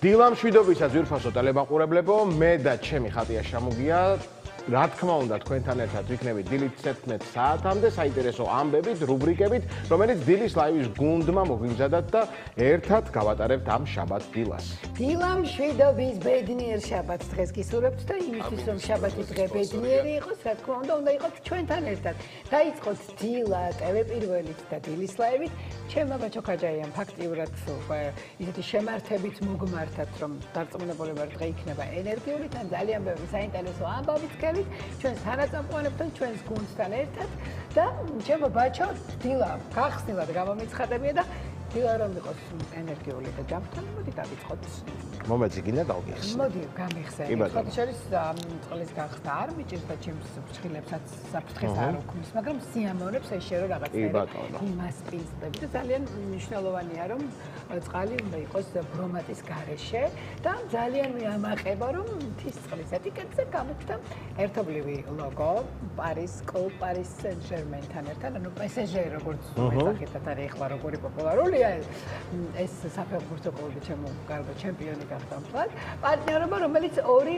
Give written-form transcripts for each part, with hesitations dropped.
დილა მშვიდობისა ძვირფასო ტელემაყურებლებო, მე და ჩემი ხატია შემოგია. რა თქმა უნდა, თქვენთან ერთად ვიქნებით დილით 11 საათამდე საინტერესო ამბებით, რუბრიკებით, რომელიც დილის ლაივის გუნდმა მოგვიმზადათ და ერთად გავატარებთ ამ შაბათ დილას. დილა მშვიდობის ბედნიერ შაბათს დღეს გისურვებთ და იმისთვის რომ შაბათი დღე ბედნიერი იყოს, რა თქმა უნდა იყოთ ჩვენთან ერთად. დაიწყოთ დილა ტელეპირველით და დილის ლაივით. ჩემმა ბაჭო ქაჯაიამ ფაქტიურად ისეთი შემართებით მოგმართათ, რომ დარწმუნებული ვარ დღე იქნება ენერგიული და ძალიან ბევრი საინტერესო ამბავით გქონდეთ. ჩვენს თანაწამყვანებთან, ჩვენს გუნდთან ერთად და ჩემო ბაჭო, დილა გახსნილად გამომიცხადებია და დილა რომ იყოს ენერგიული და ჯანმრთელი, მოდი დავიწყოთ. მომეწი გინდა გავგიხსნე. მოდი გამიხსენე. ხოთი შორის წყლის გახსნა არ მიჭირს და ჩემს ფრჩხილებსაც საფრთხეს არ უქმნის, მაგრამ სიამოვნებს ეშერო რაღაცნაირად იმას პინწდები და ძალიან მნიშვნელოვანია რომ წყალი უნდა იყოს ბრომატის გარეშე და ძალიან მიამაყება რომ მთის წყლის ეტიკეტზე გამოჩნდა ერთობლივი ლოგო კლუბ პარის სენ-ჟერმენთან ერთად, ანუ PSG როგორც მეცახეთად არის ახლა როგორი პოპულარულია ეს საფეხბურთო კლუბი ჩემო გარდა ჩემპიონი გახდა მთლად. პარტნიორობა, რომელიც ორი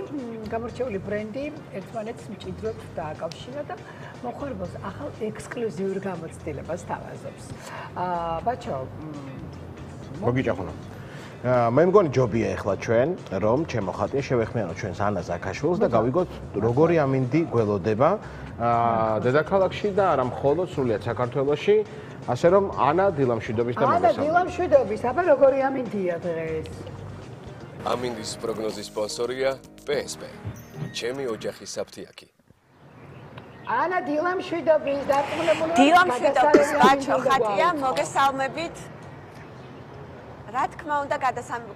გამორჩეული ბრენდი ერთმანეთს მჭიდროდ დააკავშირა და მოხარბოს ახალ ექსკლუზიურ გამოცდილებას თავაზობს. ბაჭო, მოგიჭახუნა. მე მგონი ჯობია ახლა ჩვენ, რომ ჩემო ხატია შევეხმიანოთ ჩვენს ანა ზაქაშვილს და გავიგოთ როგორი ამინდი გველოდება დედაქალაქში და არა მხოლოდ სრულიად საქართველოში, ასე რომ ანა დილა მშვიდობის და მოგესალმებით. ანა დილა მშვიდობის, აბა როგორი ამინდია დღეს? ამინდის პროგნოზის სპონსორია PSP. ჩემი ოჯახის საფთიაქი. ანა დილა მშვიდობის, დარწმუნებული ვარ. დილა მშვიდობის, ბაჭო ხატია, მოგესალმებით. რა თქმა უნდა,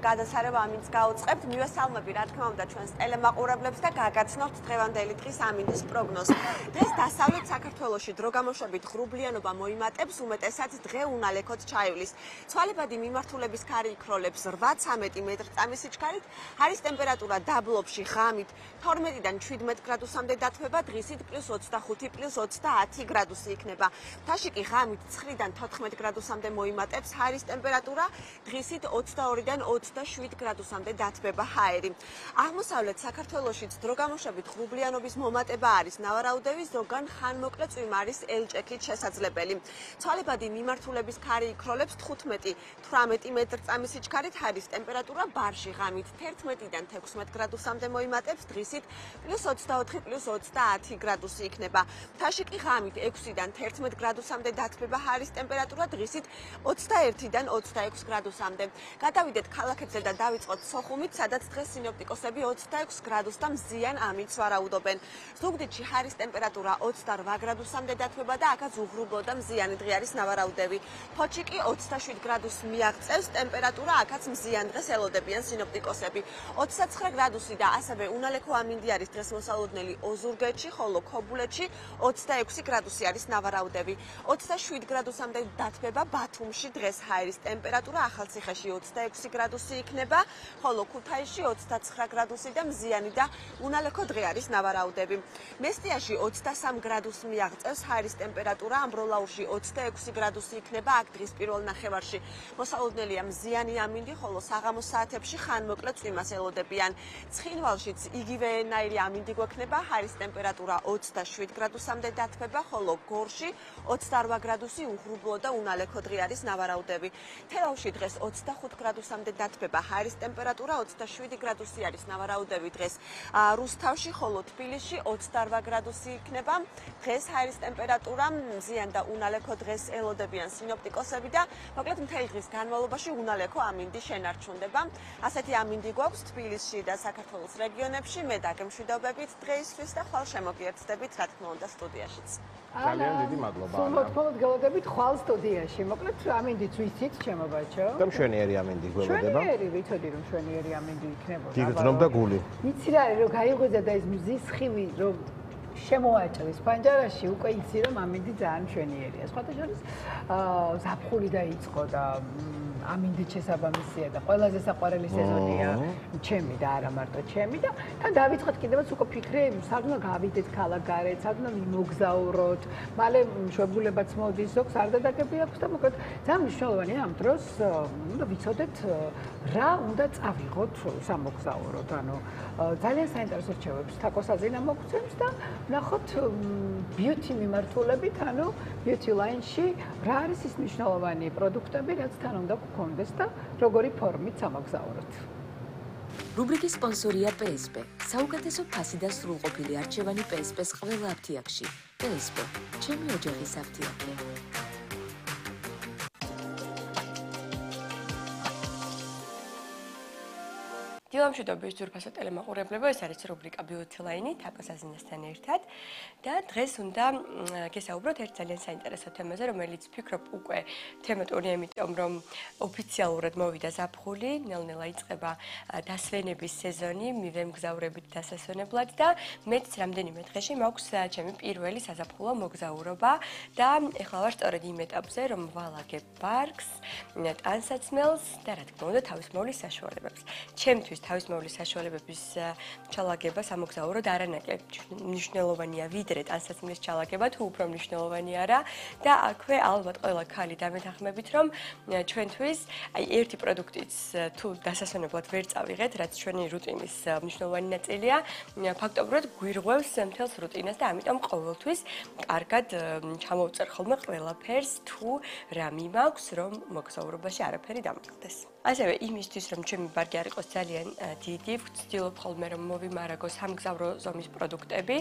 გადასარევ ამინდს გაუწყებთ. მივესალმები, რა თქმა უნდა, ჩვენს ტელემაყურებლებს და გაგაცნობთ დღევანდელი დღის ამინდის პროგნოზს. დღეს დასავლეთ საქართველოში დროგამოშვებით ღრუბლიანობა მოიმატებს, უმეტესად დღე უნალექოდ ჩაივლის. ცვალებადი მიმართულების ქარი იქროლებს 8-13 მეტრ/წამის სიჩქარით, ჰარის ტემპერატურა დაბლობში ღამით 12-დან 17 გრადუსამდე დათბება, დღისით +25-+30 გრადუსი იქნება. მთაში კი ღამით 9-დან 14 გრადუსამდე მოიმატებს ჰარის ტემპერატურა, დღისით 22-დან 27 გრადუსამდე დათბება ჰაერი. აღმოსავლეთ საქართველოშიც დროგამოშვებით ღრუბლიანობის მომატება არის, ნავარაუდები ზოგან ხანმოკლე წვიმარის ელჭექით შესაძლებელი. ცვალებადი მიმართულების ქარი იქროლებს 15-18 მეტრ/წამის სიჩქარით, ჰაერის ტემპერატურა ბარში ღამით 11-დან 16 გრადუსამდე მოიმატებს, დღისით +24-+30 გრადუსი იქნება. მთაში კი ღამით 6-დან 11 გრადუსამდე დათბება ჰაერის ტემპერატურა, დღისით 21-დან 26 გრადუსამდე. გადავიდეთ ქალაქებზე და დავიწყოთ სოხუმით, სადაც დღეს სინოპტიკოსები 26 გრადუს და მზიან ამინდს ვარაუდობენ. ზუგდიდში ჰაერის ტემპერატურა 28 გრადუსამდე დათბება და აქაც უღრუბლო და მზიანი დღე არის ნავარაუდები. ფოთში კი 27 გრადუსს მიაღწევს, ტემპერატურა აქაც მზიან დღეს ელოდებიან სინოპტიკოსები. 29 გრადუსი და ასევე უნალექო ამინდი არის დღეს მოსალოდნელი ოზურგეთში, ხოლო ქობულეთში 26 გრადუსი არის ნავარაუდები. 27 გრადუსამდე დათბება ბათუმში დღეს ჰაერის ტემპერატურა ახალციხეში 26 გრადუსი იქნება, ხოლო ქუთაისში 29 გრადუსი და მზიანი და უნალექო დღე არის ნავარაუდები. მესტიაში 23 გრადუსს მიაღწევს ჰაერის ტემპერატურა, ამბროლაურში 26 გრადუსი იქნება, აქ დღის პირველ ნახევარში მოსალოდნელია მზიანი ამინდი, ხოლო საღამოს საათებში ხანმოკლე წვიმას ელოდებიან. ცხინვალშიც იგივენაირი ამინდი გვექნება, ჰაერის ტემპერატურა 27 გრადუსამდე დათბება, ხოლო გორში 28 გრადუსი უღრუბლო და უნალექო დღე არის ნავარაუდები. თელავში დღეს 25 გრადუსამდე დათბება, ჰაერის ტემპერატურა 27 გრადუსი არის ნავარაუდები დღეს. რუსთავში, ხოლო თბილისში 28 გრადუსი იქნება. დღეს ჰაერის ტემპერატურა მზიან და უნალექო დღეს ელოდებიან სინოპტიკოსები და მოკლედ მთელი დღის განმავლობაში უნალექო ამინდი შენარჩუნდება. ასეთი ამინდი გვაქვს თბილისში და საქართველოს რეგიონებში. მე დაგემშვიდობებით დღეისთვის და ხვალ შემოგიერთდებით, რა თქმა უნდა, სტუდიაშიც. ძალიან დიდი მადლობა. სულ გელოდებით ხვალ სტუდიაში. მოკლედ ამინდიც ვიცით, ჩემო ბაჭო. და მშვენიერი ამინდი გველოდება. მშვენიერი, ვიცოდი რომ მშვენიერი ამინდი იქნებოდა. გიგრძნობდა გული. იცი რა არის, რომ გაიღვიძა და ეს მზის ხივი რომ შემოაჭრის პანჯარაში, უკვე იცი რომ ამინდი ძალიან მშვენიერია. სხვათა შორის ზაფხული დაიწყო და ამინდით შესაბამისია და ყველაზე საყვარელი სეზონია ჩემი და არა მარტო ჩემი და თან დავიწყოთ კიდევაც უკვე ფიქრე საგნა გავიდეთ ქალაქგარეთ, საგნა მიმოგზაუროთ, მალე მშობლებაც მოდის, ზოგს არ დადაგები აქვს და მოკლედ ძალიან მნიშვნელოვანია ამ დროს უნდა ვიცოდეთ რა უნდა წავიღოთ სამოგზაუროდ, ანუ ძალიან საინტერესო რჩევებს თაკოსაზინა მოგცემს და ნახოთ beauty მიმართულებით, ანუ beauty line-ში რა არის ის მნიშვნელოვანი პროდუქტები, რაც თან უნდა გქონდეს და როგორი ფორმით სამოგზაუროთ. რუბრიკის სპონსორია PSP. საუკეთესო ფასი და სრულყოფილი არჩევანი PSP-ს ყველა აფთიაქში. PSP. ჩემი ოჯახის აფთიაქი. დილამშვიდობის ძვირფასო ტელემაყურებლებო, ეს არის რუბრიკა Beauty Line თაკოსაზინასთან ერთად და დღეს უნდა გესაუბროთ ერთ ძალიან საინტერესო თემაზე, რომელიც ვფიქრობ უკვე თემატურია, იმიტომ რომ ოფიციალურად მოვიდა ზაფხული, ნელ-ნელა იწყება დასვენების სეზონი, მივემგზავრებით დასასვენებლად და მეც რამდენიმე დღეში მაქვს ჩემი პირველი საზაფხულო მოგზაურობა და ეხლა ვარ სწორედ იმ ეტაპზე, რომ ვალაგებ ბარგს, ტანსაცმელს და რა თქმა უნდა თავისმოვლის საშუალებებს. ჩემთვის თავისმოვლის საშუალებების ჩალაგება სამოგზაუროდ არანაკლებ მნიშვნელოვანია ვიდრე ტანსაცმლის ჩალაგება, თუ უფრო მნიშვნელოვანი არა და აქვე ალბათ ყველა ქალი დამეთანხმებით, რომ ჩვენთვის აი ერთი პროდუქტიც თუ დასასვენებლად ვერ წავიღეთ, რაც ჩვენი რუტინის მნიშვნელოვანი ნაწილია, ფაქტობრივად გვირღვევს მთელს რუტინას და ამიტომ ყოველთვის კარგად ჩამოვწერ ხოლმე ყველაფერს, თუ რა მიმაქვს, რომ მოგზაურობაში არაფერი დამოკიდეს. ასევე იმისთვის, რომ ჩემი ბარგი არ იყოს ძალიან დიდი, ვცდილობ ხოლმე რომ მოვიმარაგო სამგზავრო ზომის პროდუქტები,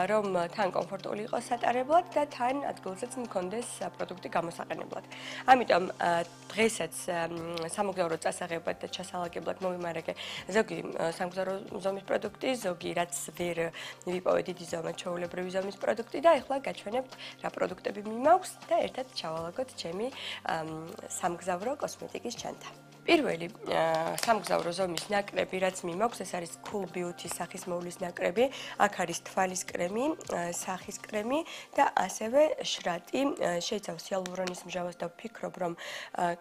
რომ თან კომფორტული იყოს სატარებლად და თან ადგილზეც მქონდეს პროდუქტი გამოსაყენებლად. ამიტომ დღესაც სამგზავრო წასაღებად და ჩასალაგებლად მოვიმარაგე ზოგი სამგზავრო ზომის პროდუქტი, ზოგი რაც ვერ ვიპოვე დიდი ზომა ჩვეულებრივი ზომის პროდუქტი და ეხლა გაჩვენებთ რა პროდუქტები მიმაქვს და ერთად ჩავალაგოთ ჩემი სამგზავრო კოსმეტიკის ჩანთა. პირველი სამგზავრო ზომის ნაკრები, რაც მიმაქვს, ეს არის Cool Beauty სახის მოვლის ნაკრები. აქ არის თვალის კრემი, სახის კრემი და ასევე შრატი. შეიცავს ჰიალურონის მსჯავრას და ვფიქრობ, რომ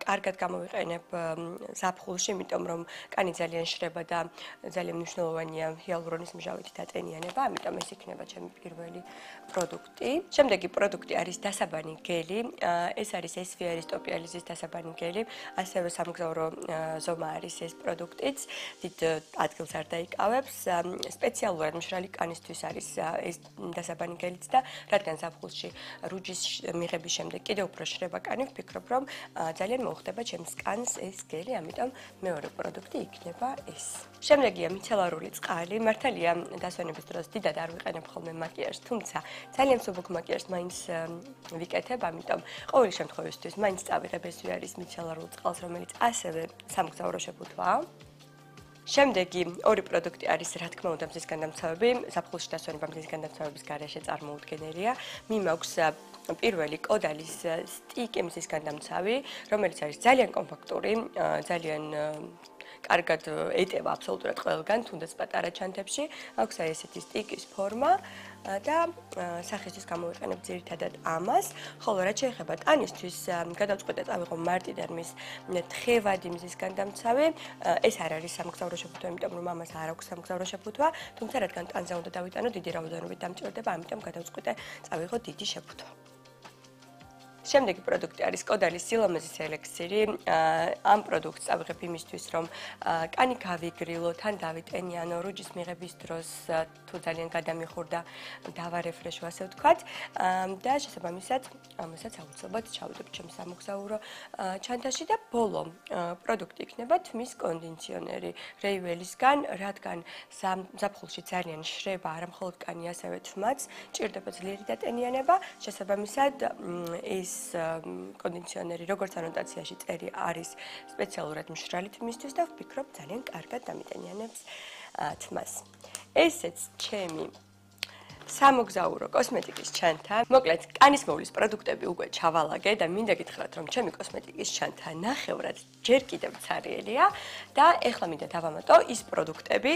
კარგად გამოვიყენებ ზაფხულში, იმიტომ რომ კანი ძალიან შრება და ძალიან მნიშვნელოვანია ჰიალურონის მსჯავრით დატენიანება, ამიტომ ეს იქნება ჩემი პირველი პროდუქტი. შემდეგი პროდუქტი არის დასაბანი გელი. ეს არის SVR-ის ტოპიალიზის დასაბანი გელი, ასევე სამგზავრო ზომა არის ეს პროდუქტიც, დიდ ადგილს არ დაიკავებს. სპეციალურად მშრალი კანისთვის არის ეს დასაბანი გელიც და რადგან ზაფხულში რუჯის მიღების შემდეგ კიდევ უფრო შრება კანი, ვფიქრობ, რომ ძალიან მოუხდება ჩემს კანს ეს გელი, ამიტომ მეორე პროდუქტი იქნება ეს. შემდეგია მიცელარული წყალი. მართალია დასვენების დროს დიდად არ ვიყენებ ხოლმე მაკიაჟს, თუმცა ძალიან მსუბუქ მაკიაჟს მაინც ვიკეთებ, ამიტომ ყოველი შემთხვევისთვის მაინც წავიღებ ეს არის მიცელარულ წყალს, რომელიც ასევე სამგზავრო შეფუთვაა. შემდეგი ორი პროდუქტი არის, რა თქმა უნდა, მზის განდამცავები. ზაფხულში დასვენება მზის განდამცავების გარეშე წარმოუდგენელია. მიმაქვს პირველი კოდალის სტიკი მზის განდამცავი, რომელიც არის ძალიან კომპაქტური, ძალიან კარგად ეტევა აბსოლუტურად ყველგან, თუნდაც პატარა ჩანთებში. აქვს აი ესეთი სტიკის ფორმა და სახისთვის გამოვიყენებ ძირითადად ამას, ხოლო რაც შეეხება ტანისთვის, გადავწყვიტე წავიღო მარტიდერმის თხევადი მზის განდამცავი. ეს არ არის სამგზავრო შეფუთვა, იმიტომ რომ ამას არ აქვს სამგზავრო შეფუთვა, თუმცა რადგან ტანზე უნდა დავიტანო, დიდი რაოდენობით დამჭირდება, ამიტომ გადავწყვიტე წავიღო დიდი შეფუთვა. შემდეგი პროდუქტი არის კოდალის სილამაზის ელექსირი. ამ პროდუქტს წავიღებ იმისთვის, რომ კანი გავიგრილო, თან დავიტენიანო, რუჯის მიღების დროს თუ ძალიან გადამიხურდა, დავარეფრეშო, ასე ვთქვათ. და შესაბამისად, ამასაც აუცილებლად ჩავდებ ჩემს სამოგზაურო ჩანთაში და ბოლო პროდუქტი იქნება თმის კონდიციონერი რეიველისგან, რადგან ზაფხულში ძალიან შრება, არა მხოლოდ კანი, ასევე თმაც, ჭირდება ძლიერი დატენიანება, შესაბამისად ეს კონდიციონერი, როგორც ანოტაციაში წერი, არის სპეციალურად მშრალი თმისთვის და ვფიქრობ ძალიან კარგად დამიტენიანებს თმას. ესეც ჩემი სამოგზაურო კოსმეტიკის ჩანთა. მოკლედ, კანისმოვლის პროდუქტები უკვე ჩავალაგე და მინდა გითხრათ, რომ ჩემი კოსმეტიკის ჩანთა ნახევრად ჯერ კიდევ ცარიელია და ეხლა მინდა დავამატო ის პროდუქტები,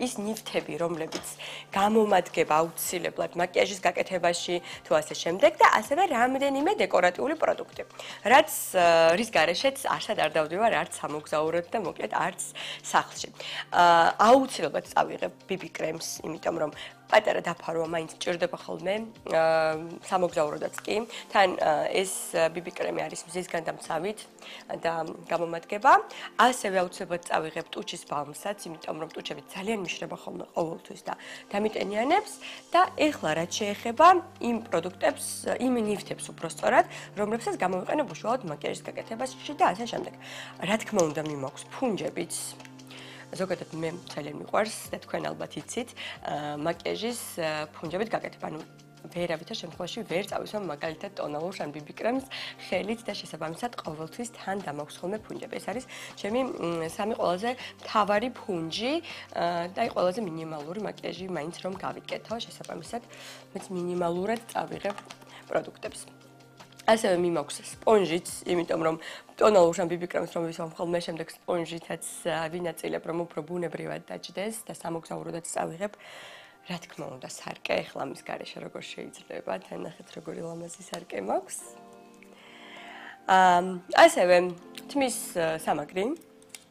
ის ნივთები, რომლებიც გამომადგება აუცილებლად მაკიაჟის გაკეთებაში თუ ასე შემდეგ და ასევე რამდენიმე დეკორატიული პროდუქტი. რის გარეშეც არსად არ დავდივარ არც სამოგზაუროდ და მოკლედ არც სახლში. აუცილებლად წავიღებ BB კრემს, იმიტომ რომ პატარა დაფარვა მაინც ჭირდება ხოლმე სამოგზაუროდაც კი. თან ეს BB კრემი არის მზისგან დამცავით და გამომადგება. ასევე აუცილებლად წავიღებ ტუჩის ბალმსაც, იმიტომ რომ ტუჩები ძალიან მიშრება ხოლმე ყოველთვის და დამიტენიანებს და ეხლა რაც შეეხება იმ პროდუქტებს, იმ ნივთებს უბრალოდ, რომლებსაც გამოვიყენებ უშუალოდ მაკიაჟის გაკეთებაში და ასე შემდეგ. რა თქმა უნდა, მიმაქვს ფუნჯებიც. ზოგადად მე ძალიან მიყვარს და თქვენ ალბათ იცით მაკიაჟის ფუნჯებით გაკეთება. ანუ ვერავითარ შემთხვევაში ვერ წავისვამ მაგალითად ტონალურ ან BB კრემს ხელით და შესაბამისად ყოველთვის თან დამაქვს ხოლმე ფუნჯები. ეს არის ჩემი სამი ყველაზე მთავარი ფუნჯი და ყველაზე მინიმალური მაკიაჟი მაინც რომ გავიკეთო, შესაბამისად მეც მინიმალურად წავიღებ პროდუქტებს. ასევე მიმაქვს სპონჟიც, იმიტომ რომ ტონალურ ან BB კრემს რომ ვისვამ ხოლმე შემდეგ სპონჟითაც ვინაწილებ რომ უფრო ბუნებრივად დაჭდეს და სამოგზაუროდაც წავიღებ. რა თქმა უნდა, სარკე ეხლა მის გარეშე როგორ შეიძლება, თან ნახეთ როგორი ლამაზი სარკე მაქვს. ასევე თმის სამაგრი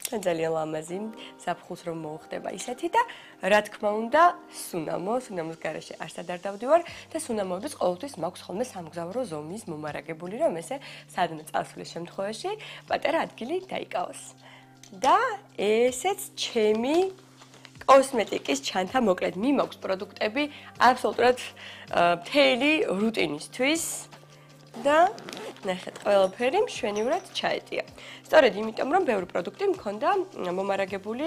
ძალიან ლამაზი, საფხუს რომ მოუხდება ისეთი და რა თქმა უნდა, სუნამოს გარეშე არსად არ დავდივარ და სუნამოების ყოველთვის მაქვს ხოლმე სამგზავრო ზომის მომარაგებული, რომ ესე სადმე წასვლის შემთხვევაში პატარა ადგილი დაიკავოს. და ესეც ჩემი კოსმეტიკის ჩანთა, მოკლედ მიმაქვს პროდუქტები აბსოლუტურად მთელი რუტინისთვის და ნახეთ, ყველაფერი მშვენივრად ჩაეტია. სწორედ იმიტომ, რომ ბევრი პროდუქტი მქონდა მომარაგებული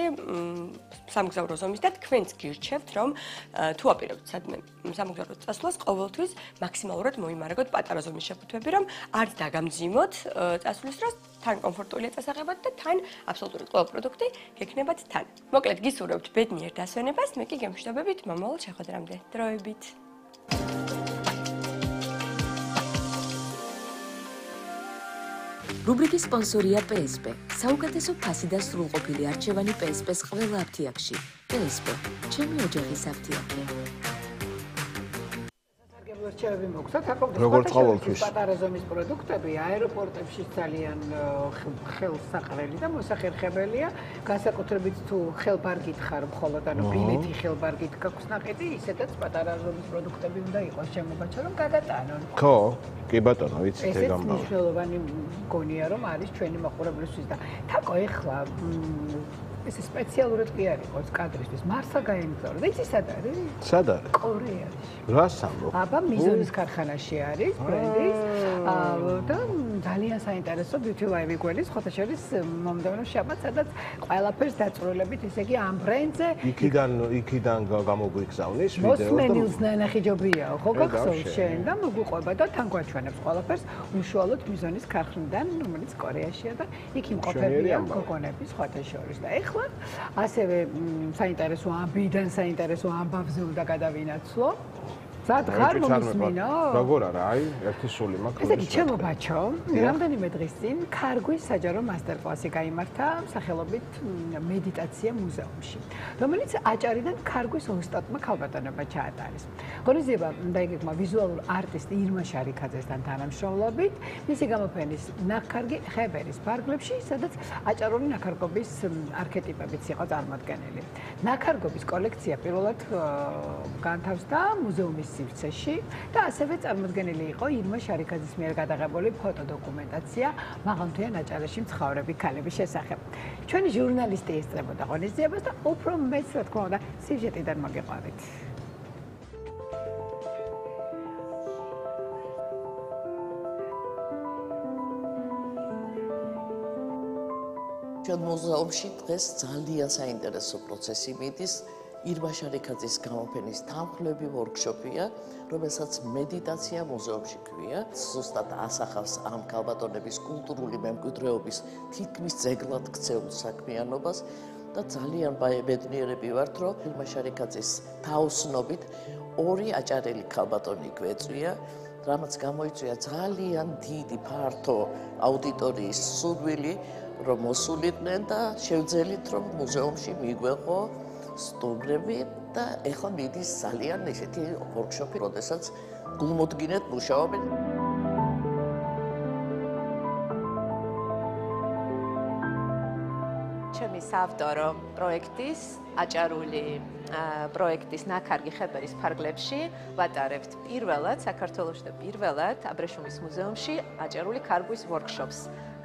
სამგზავრო ზომის და თქვენც გირჩევთ, რომ თუ აპირებთ სადმე სამგზავრო წასვლას, ყოველთვის მაქსიმალურად მოიმარაგოთ პატარა ზომის შეფუთვები, რომ არც დაგამძიმოთ წასვლის დროს, თან კომფორტულია წასაღებად და თან აბსოლუტურად ყველა პროდუქტი გექნებათ თან. მოკლედ გისურვებთ ბედნიერ დასვენებას, მე კი გემშვიდობებით მომავალ შეხვედრამდე. დროებით. რუბრიკის სპონსორია PSP. საუკეთესო ფასი და სრულყოფილი არჩევანი PSP-ს ყველა აფთიაქში. PSP. ჩემი ოჯახის აფთიაქი. რჩევები მოგცათ, აკობთ როგორც ყოველთვის პატარა ზომის პროდუქტები აეროპორტებში ძალიან ხელსაყრელი და მოსახერხებელია, განსაკუთრებით თუ ხელბარგით ხარ მხოლოდ, ანუ ბილეთი ხელბარგით გაქვს ნაყიდი, ისედაც პატარა ზომის პროდუქტები უნდა იყოს შემოგაჩა, რომ გადატანონ. ხო, კი ბატონო, ვიცით ეგ ამბავი. ეს მნიშვნელოვანი მგონია, რომ არის ჩვენი მაყურებლისთვის და თაკო ეხლა ეს სპეციალურად კი არ იყოს კადრისთვის. მარსა გაემგზავრა და იცი სად არის? სად არის? კორეაში. რას ამბობ? აბა მიზონის ქარხანაში არის ბრენდის და ძალიან საინტერესო beauty live გველის ხოთაშორის მომდევნო შაბათს, სადაც ყველაფერს დაწვრილებით, ესე იგი ამ ბრენდზე იქიდან გამოგვიგზავნის ვიდეო და მოსმენილს ნანახი ჯობია, ხო გახსოვს შენ და მოგვიყვება და თან გვაჩვენებს ყველაფერს უშუალოდ მიზონის ქარხნიდან, რომელიც კორეაშია და იქ იმყოფებიან გოგონების ხოთაშორის და ეხლა ასევე საინტერესო ამბიდან საინტერესო ამბავზე უნდა გადავინაცვლო. სად ხარ მომისმინო? როგორ არა, აი, ერთი სული მაქვს. ესე იგი, ჩემო ბაჩო, რამდენიმე დღის წინ ქარგვის საჯარო მასტერკლასი გაიმართა სახელობით მედიტაცია მუზეუმში, რომელიც აჭარიდან ქარგვის ოსტატმა ქალბატონებმა ჩაატარეს. ღონისძიება დაიგეგმა ვიზუალურ არტისტ ირმა შარიქაძესთან თანამშრომლობით, მისი გამოფენის ნაქარგი ხებერის ფარგლებში, სადაც აჭარული ნაქარგობის არქეტიპებიც იყო წარმოდგენილი. ნაქარგობის კოლექცია პირველად განთავსდა მუზეუმის სივრცეში და ასევე წარმოდგენილი იყო ირმა შარიქაძის მიერ გადაღებული ფოტოდოკუმენტაცია მაღალმთიან აჭარაში მცხოვრები ქალების შესახებ. ჩვენი ჟურნალისტი ესწრებოდა ღონისძიებას და უფრო მეც, რა თქმა უნდა, სიუჟეტიდან მოგეყვებით. ჩვენ მუზეუმში დღეს ძალიან საინტერესო პროცესი მიდის. ირმა შარიქაძის გამოფენის თანხმლები ვორქშოპია, რომელსაც მედიტაცია მუზეუმში ქვია. ზუსტად ასახავს ამ ქალბატონების კულტურული მემკვიდრეობის თითქმის ძეგლად ქცეულ საქმიანობას და ძალიან ბედნიერები ვართ, რომ ირმა შარიქაძის თაოსნობით 2 აჭარელი ქალბატონი გვეწვია, რამაც გამოიწვია ძალიან დიდი ფართო აუდიტორიის სურვილი, რომ მოსულიყვნენ და შევძელით, რომ მუზეუმში მიგვეყო სტუმრები და ეხლა მიდის ძალიან ესეთი ვორქშოპი, როდესაც გულმოდგინედ მუშაობენ. ჩემი საავტორო პროექტის აჭარული პროექტის ნაქარგი ხეპერის ფარგლებში ვატარებთ პირველად საქართველოში და პირველად აბრეშუმის მუზეუმში აჭარული ქარგვის ვორქშოპს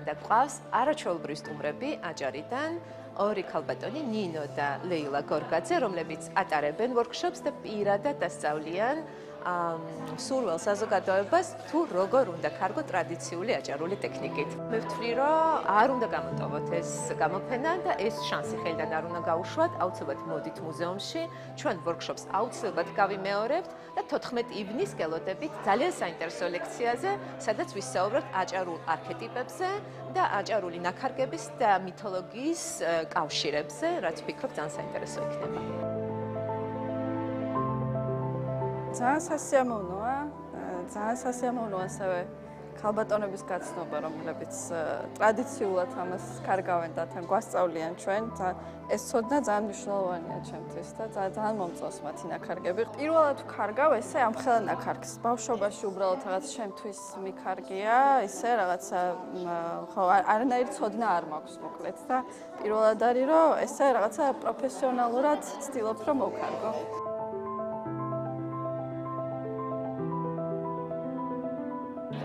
და გვყავს არაჩვეულებრივი სტუმრები აჭარიდან 2 ქალბატონი ნინო და ლეილა გორგაძე, რომლებიც ატარებენ ვორქშოპს და პირადად ასწავლიან სურველ საზოგადოებას თუ როგორ უნდა კარგო ტრადიციული აჭარული ტექნიკით. მე ვთვლი, რომ არ უნდა გამოტოვოთ ეს გამოფენა და ეს შანსი ხელიდან არ უნდა გაუშვათ, აუცილებლად მოდით მუზეუმში, ჩვენ ვორქშოპს აუცილებლად გავიმეორებთ და 14 ივნის გელოდებით ძალიან საინტერესო ლექციაზე, სადაც ვისაუბრებთ აჭარულ არქეტიპებზე და აჭარული ნაქარგების და მითოლოგიის კავშირებზე, რაც ვფიქრობ ძალიან საინტერესო იქნება. ძალიან სასიამოვნოა, ძალიან სასიამოვნოა ასევე ქალბატონების გაცნობა, რომლებიც ტრადიციულად ამას კარგავენ და თან გვასწავლიან ჩვენ. ეს ცოდნა ძალიან მნიშვნელოვანია ჩემთვის და ძალიან მომწონს მათი ნაქარგები. პირველად ვქარგავ ესე ამ ხელა ნაქარგს. ბავშვობაში უბრალოდ რაღაც ჩემთვის მიქარგია, ისე რაღაცა ხო არანაირი ცოდნა არ მაქვს მოკლედ და პირველად არის რომ ესე რაღაცა პროფესიონალურად ვცდილობ რომ მოვქარგო.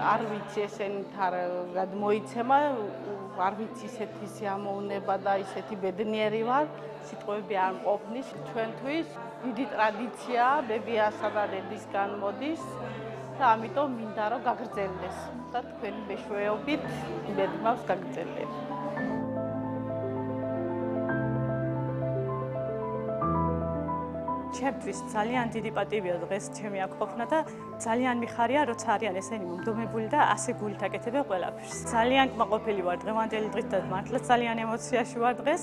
არ ვიცი ესენი თარ მოიცემა, არ ვიცი ისეთი სიამოვნება და ისეთი ბედნიერი ვარ, სიტყვები არ მყოფნის. ჩვენთვის დიდი ტრადიციაა, ბებიასა და დედისგან მოდის და ამიტომ მინდა რომ გაგრძელდეს და თქვენი მეშვეობით იმედი მაქვს გაგრძელდება. ჩემთვის ძალიან დიდი პატივია დღეს ჩემი აქ ყოფნა და ძალიან მიხარია, როცა არიან ესენი მომდომებული და ასე გულით აკეთებენ ყველაფერს. ძალიან კმაყოფილი ვარ დღევანდელი დღით და მართლა ძალიან ემოციაში ვარ დღეს.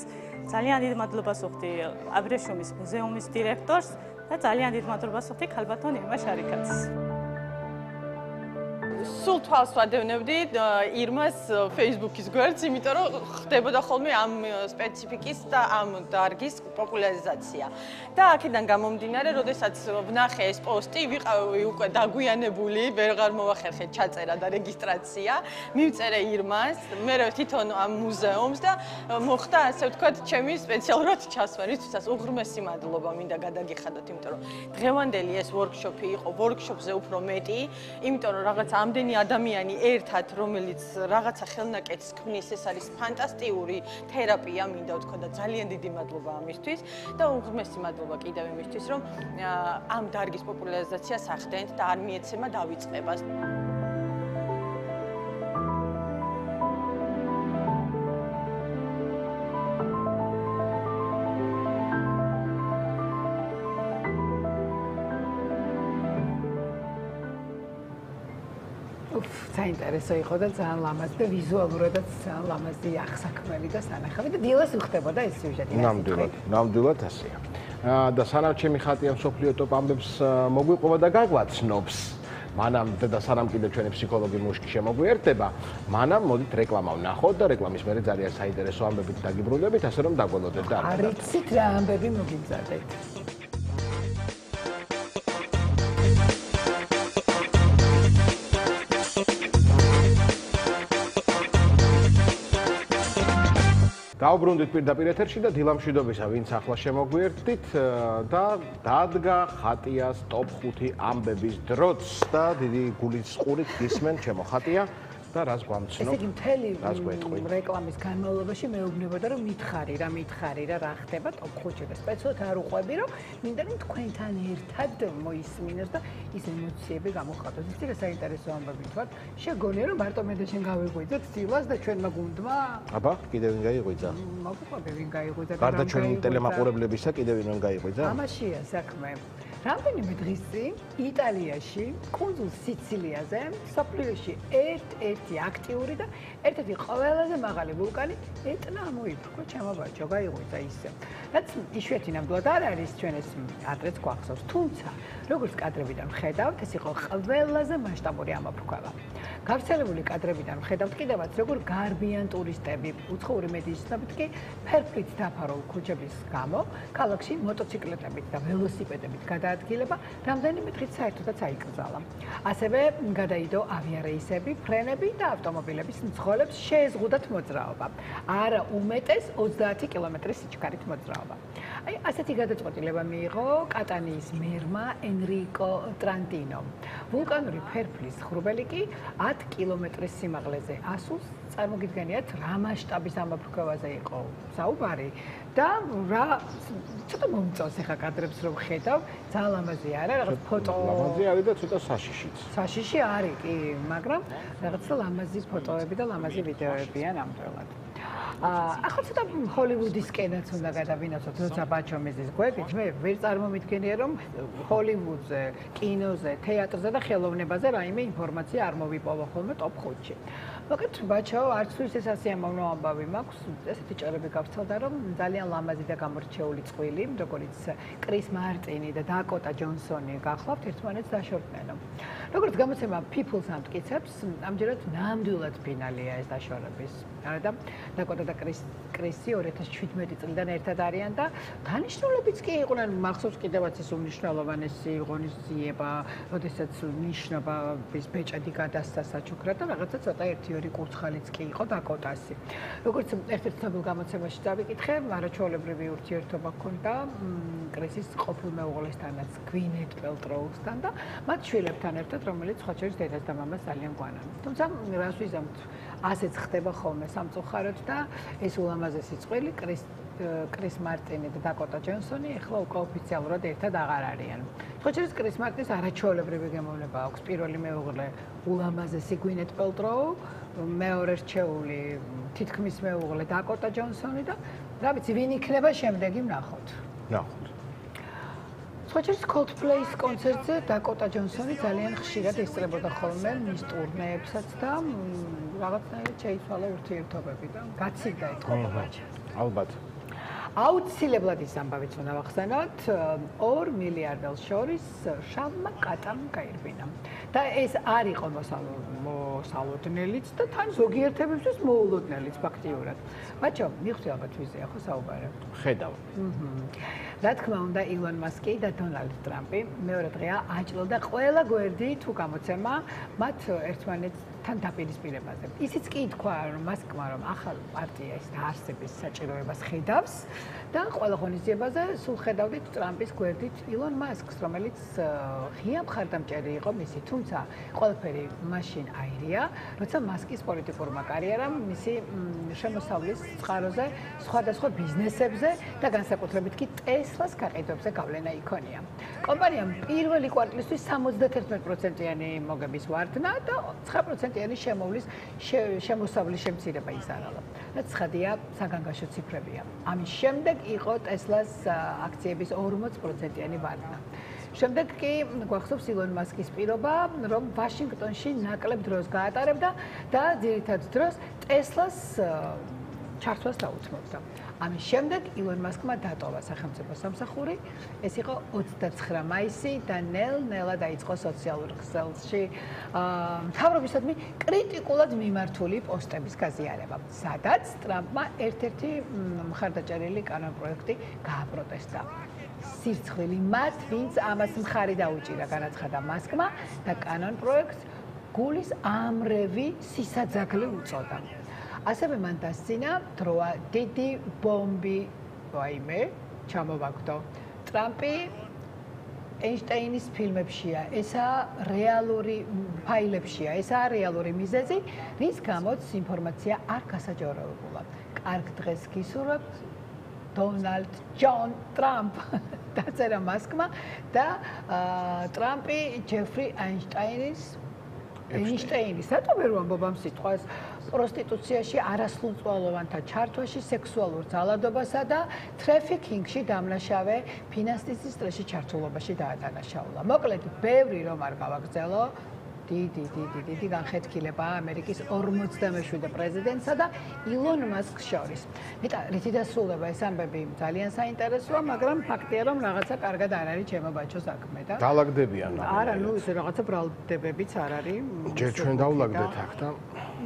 ძალიან დიდ მადლობას ვუხდი აბრეშუმის მუზეუმის დირექტორს და ძალიან დიდ მადლობას ვუხდი ქალბატონ ირმა შარიკაძეს. სულ თვალს ვადევნებდი ირმას Facebook-ის გვერდს, იმიტომ რომ ხდებოდა ხოლმე ამ სპეციფიკის და ამ დარგის პოპულარიზაცია. და აქედან გამომდინარე, როდესაც ვნახე ეს პოსტი, ვიყავი უკვე დაგვიანებული, ვეღარ მოვახერხე ჩაწერა და რეგისტრაცია, მივწერე ირმას, მე თვითონ ამ მუზეუმს და მოხდა ასე ვთქვათ, ჩემი სპეციალურად ჩასვლა, რითვისაც უღრმესი მადლობა მინდა გადაგიხადოთ, იმიტომ რომ დღევანდელი ეს ვორქშოპი იყო, ვორქშოპზე უფრო მეტი, იმიტომ რომ რაღაც ამდენი ადამიანი ერთად, რომელიც რაღაცა ხელნაკეთს ქმნის, ეს არის ფანტასტიკური თერაპია, მინდა ვთქვა და ძალიან დიდი მადლობა ამისთვის და უღრმესი მადლობა კიდევ იმისთვის, რომ ამ დარგის პოპულარიზაციას ახდენთ და არ მიეცემა დავიწყებას. საინტერესო იყო და ძალიან ლამაზი და ვიზუალურადაც ძალიან ლამაზი აღსაქმელი და სანახავი და დილას უხდებოდა ეს სიუჟეტი. ნამდვილად ასეა. და სანამ ჩემი ხატია მსოფლიო ტოპ ამბებს მოგვიყვება და გაგვაცნობს, მანამ და სანამ კიდე ჩვენი ფსიქოლოგი მუშკი შემოგვიერთდება, მანამ მოდით რეკლამა ვნახოთ და რეკლამის მერე ძალიან საინტერესო ამბებით დაგიბრუნდებით, ასე რომ დაგველოდეთ და არ იცით რა ამბები მოგიმზადეთ. დავბრუნდით პირდაპირ ეთერში და დილამშვიდობისა, ვინც ახლა შემოგვიერთდით და დადგა ხატიას ტოპ 5 ამბების დროც და დიდი გულის ყურით გისმენ ჩემო ხატია და რას გვამცნობ? ესე იგი მთელი რეკლამის განმავლობაში მეუბნებოდა რომ მითხარი რა ხდება ტოპ 5-ში და სპეციალურად არ უყვები რომ მინდა რომ თქვენთან ერთად მოისმინოს და ის ემოციები გამოხატოს. იცი რა საინტერესო ამბები თქვა? შეგონია რომ მარტო მე და შენ გავიღვიძოთ დილას და ჩვენმა გუნდმა? აბა, კიდევ ვინ გაიღვიძა? მოგყვები ვინ გაიღვიძა და გარდა ჩვენი ტელემაყურებლებისა კიდევ ვინ გაიღვიძა? ამაშია საქმე. რამდენიმე დღის წინ იტალიაში, კუნძულ სიცილიაზე, სოფლიოში ერთ-ერთი აქტიური და ერთ-ერთი ყველაზე მაღალი ვულკანი ეტნა ამოიფრქვა, ჩემო ბაჭო, გაიღვიძა ისე. რაც იშვიათი ნამდვილად არ არის, ჩვენ ეს ადრეც გვახსოვს, თუმცა როგორც კადრებიდან ვხედავთ, ეს იყო ყველაზე მასშტაბური ამოფრქვევა. გავრცელებული კადრებიდან ვხედავთ კიდევაც, როგორ გარბიან ტურისტები, უცხოური მედიის ცნობით კი ფერფლით დაფარულ ქუჩების გამო, ქალაქში მოტოციკლეტებით და ველოსიპედებით გადაადგილება რამდენიმე დღით საერთოდაც აიკრძალა. ასევე გადაიდო ავიარეისები, ფრენები და ავტომობილების მძღოლებს შეეზღუდათ მოძრაობა. არა უმეტეს 30 კილომეტრის სიჩქარით მოძრაობა. აი, ასეთი გადაწყვეტილება მიიღო კატანიის მერმა ენრიკო ტრანტინომ. ვულკანური ფერფლის ღრუბელი კი 10 კილომეტრის სიმაღლეზე ასულს წარმოგიდგენიათ, რა მასშტაბის ამოფრქვევაზე იყო საუბარი და რა ცოტა მომწონს ახლა კადრებს რომ ხედავ, ძალიან ლამაზი არა, რაღაც ფოტო ლამაზი არის და ცოტა საშიშიც. საშიში არის კი, მაგრამ რაღაცა ლამაზი ფოტოები და ლამაზი ვიდეოებია ნამდვილად. ახლა ცოტა ჰოლივუდისკენაც უნდა გადავინაცოთ, როცა ბაჩო მეზის გვერდით, მე ვერ წარმომიდგენია რომ ჰოლივუდზე, კინოზე, თეატრზე და ხელოვნებაზე რაიმე ინფორმაცია არ მოვიპოვა ხოლმე ტოპ 5-ში. მოკლედ ბაჩო, არც თუ ისე სასიამოვნო ამბავი მაქვს, ესეთი ჭრები გავცელდა რომ ძალიან ლამაზი და გამორჩეული წყვილი, როგორც კრის მარტინი და დაკოტა ჯონსონი გახლავთ, ერთმანეთს დაშორდნენ. როგორც გამოცემა People-ს ამტკიცებს, ამჯერად ნამდვილად ფინალია ეს დაშორების. არა და დაკოტა და კრისი 2017 წლიდან ერთად არიან და დანიშნულებიც კი იყვნენ, მახსოვს კიდევაც ეს უმნიშვნელოვანესი ღონისძიება, როდესაც ნიშნობის ბეჭედი გადასცა საჩუქრად და რაღაცა ცოტა ერთი-ორი კურცხალიც კი იყო დაკოტასი. როგორც ერთ-ერთ ცნობილ გამოცემაში დავიკითხე, არაჩვეულებრივი ურთიერთობა ჰქონდა კრისის ყოფილ მეუღლესთანაც, გვინეთ პელტროუსთან და მათ შვილებთან ერთად, რომელიც სხვა შორის დედას და მამას ძალიან გვანან. თუმცა რას ვიზამთ, ასეც ხდება ხოლმე სამწუხაროდ და ეს ულამაზესი წყვილი კრის მარტინი და დაკოტა ჯონსონი ეხლა უკვე ოფიციალურად ერთად აღარ არიან. სხვა შორის კრის მარტინის არაჩვეულებრივი გემოვნება აქვს, პირველი მეუღლე ულამაზესი გვინეთ პელტროუ, მეორე რჩეული თითქმის მეუღლე დაკოტა ჯონსონი და რა ვიცი, ვინ იქნება შემდეგი ვნახოთ. ნახოთ. სხვა შორის Coldplay-ის კონცერტზე დაკოტა ჯონსონი ძალიან ხშირად ესწრებოდა ხოლმე მის ტურნეებსაც და რაღაცნაირად შეიცვალა ურთიერთობები და გაცივდა ეთქობა ბაჭა. ალბათ. აუცილებლად ის ამბავიც უნდა ვახსენოთ, 2 მილიარდელს შორის შავმა კატამ გაირბინა. და ეს არ იყო მოსალოდნელიც და თან ზოგიერთებისთვის მოულოდნელიც ფაქტიურად. ბაჭო, მიხვდი ალბათ ვიზეა ხო საუბარი? ხედავ. რა თქმა უნდა, ილონ მასკი და დონალდ ტრამპი მეორე დღეა აჭლოდა ყველა გვერდი თუ გამოცემა მათ ერთმანეთთან დაპირისპირებაზე. ისიც კი თქვა რომ მასკმა რომ ახალ პარტიის დაარსების საჭიროებას ხედავს და ყველა ღონისძიებაზე სულ ხედავდით ტრამპის გვერდით ილონ მასკს, რომელიც ღია მხარდამჭერი იყო მისი, თუმცა ყველაფერი მაშინ აირია, როცა მასკის პოლიტიკურმა კარიერამ მისი შემოსავლის წყაროზე სხვადასხვა ბიზნესებზე და განსაკუთრებით კი ტესლას გაყიდვებზე გავლენა იქონია. კომპანიამ პირველი კვარტლისთვის 71%-იანი მოგების ვარდნა და 9%-იანი შემოსავლის შემცირება იზარალა. რაც ცხადია, საგანგაშო ციფრებია. ამის შემდეგ იყო ტესლას აქციების 40%-იანი ვარდნა. შემდეგ კი გვახსოვს ილონ მასკის პირობა, რომ ვაშინგტონში ნაკლებ დროს გაატარებდა და ძირითად დროს ტესლას ჩართვას დაუთმობდა. ამის შემდეგ ილონ მასკმა დატოვა სახელმწიფო სამსახური, ეს იყო 29 მაისი და ნელ-ნელა დაიწყო სოციალურ ქსელში მთავრობისადმი კრიტიკულად მიმართული პოსტების გაზიარება, სადაც ტრამპმა ერთ-ერთი მხარდაჭერილი კანონპროექტი გააპროტესტა. სირცხვილი მათ, ვინც ამას მხარი დაუჭირა, განაცხადა მასკმა და კანონპროექტს გულის ამრევი სისაძაგლე უწოდა. ასევე მან დასცინა დროა დიდი ბომბი, ვაიმე, ჩამოვაგდო. ტრამპი ეინშტაინის ფილმებშია, ესაა რეალური ფაილებშია, ესაა რეალური მიზეზი, რის გამოც ინფორმაცია არ გასაჯაროებულა. კარგ დღეს გისურვებთ, დონალდ ჯონ ტრამპ დაწერა მასკმა და ტრამპი ჯეფრი აინშტაინის ეინშტეინის რატომ ვერ ვამბობ ამ სიტყვას? პროსტიტუციაში არასრულწლოვანთა ჩართვაში, სექსუალურ ძალადობასა და ტრაფიკინგში დამნაშავე ფინანსის სტრესში ჩართულობაში დაადანაშაულა. მოკლედ, ბევრი რომ არ გავაგრძელო, დიდი განხეთქილება ამერიკის 47 პრეზიდენტსა და ილონ მასკს შორის. ნეტა, რითი დასრულდება ეს ამბები ძალიან საინტერესოა, მაგრამ ფაქტია რომ რაღაცა კარგად არ არის ჩემო ბაჩო საქმე და დაალაგდებიან. არა, ნუ ისე რაღაცა ბრალდებებიც არ არის. ჯერ ჩვენ დაულაგდეთ აქ და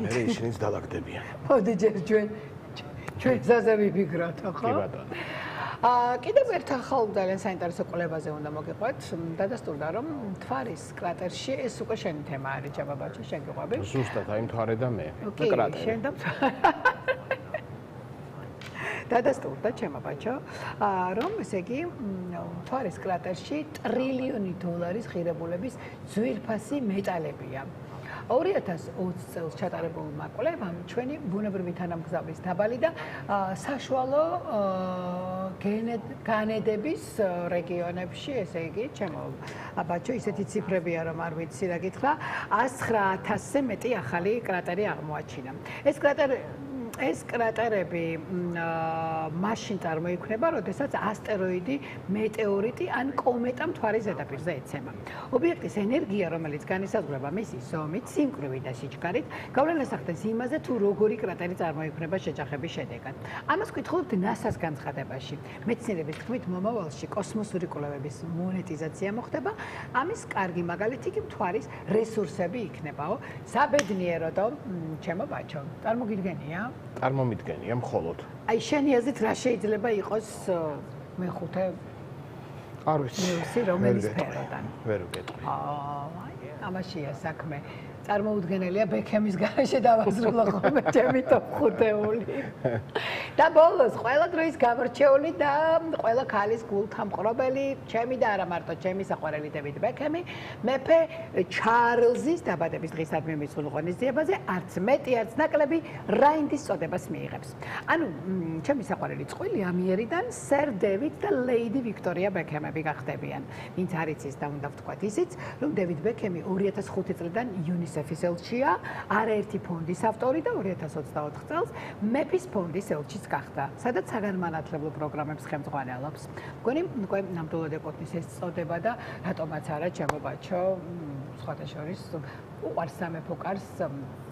მე ისინიც დაალაგდებიან. მოდი ჯერ ჩვენ ზაზე ვიფიქროთ, ხო? კი ბატონო. კიდევ ერთ ახალ ძალიან საინტერესო კვლევაზე უნდა მოგიყვეთ. დადასტურდა რომ მთვარის კრატერში ეს უკვე შენი თემა არის, ჩემო ბაჩო, შენ გიყვები? ზუსტად, აი მთვარე და მე. კი, შენ და დადასტურდა ჩემო ბაჩო, რომ ესე იგი მთვარის კრატერში ტრილიონი დოლარის ღირებულების ძვირფასი მეტალებია. 2020 წელს ჩატარებულმა კვლევამ ჩვენი ბუნებრივი თანამგზავრის დაბალი და საშუალო განედების რეგიონებში, ესე იგი, ჩემო ბაჩო, ისეთი ციფრებია, რომ არ ვიცი რა გითხრა, 109,000-ზე მეტი ახალი კრატერი აღმოაჩინა. ეს კრატერები მაშინ წარმოიქმნება, როდესაც ასტეროიდი, მეტეორიტი ან კომეტა მთვარის ზედაპირზე ეცემა. ობიექტის ენერგია, რომელიც განისაზღვრება მისი ზომით, სიმკვრივით და სიჩქარით, გავლენას ახდენს იმაზე, თუ როგორი კრატერი წარმოიქმნება შეჯახების შედეგად. ამას ვკითხულობთ NASA-ს განცხადებაში. მეცნიერების თქმით, მომავალში კოსმოსური კვლევების მონეტიზაცია მოხდება, ამის კარგი მაგალითი კი მთვარის რესურსები იქნებაო. საბედნიეროდო, ჩემო ბაჩო, წარმოგიდგენია? წარმომიდგენია მხოლოდ. აი შენი აზრით რა შეიძლება იყოს მეხუთე? არ ვიცი. რომელი სფეროდან? ვერ ვგეტყვი. ამაშია საქმე. წარმოუდგენელია ბექემის garaშე დავაზრულო ხოლმე ჩემი ტოპ-5. და ბოლოს ყველა დროის გამორჩეული და ყველა ქალის გულთამყრობელი, ჩემი და არა მარტო ჩემი საყვარელი დევიდ ბექემი, მეფე ჩარლზის დაბადების დღისადმი მისულ ღონისძიებაზე არც მეტი, არც ნაკლები რაინდის წოდებას მიიღებს. ანუ ჩემი საყვარელი წყვილი ამიერიდან სერ დევიდ და ლეიდი ვიქტორია ბექემები გახდებიან. ვინც არ იცის და უნდა ვთქვათ ისიც, რომ დევიდ ბექემი 2005 წლიდან UNICEF-ის ელჩია, არაერთი ფონდის ავტორი და 2024 წელს მეფის ფონდის ელჩიც გახდა, სადაც საგანმანათლებლო პროგრამებს ხელმძღვანელობს. მგონი უკვე ნამდვილად ეკუთვნის ეს წოდება და რატომაც არა, ჩემო ბაჩო, სხვათა შორის უყვარს სამეფო კარს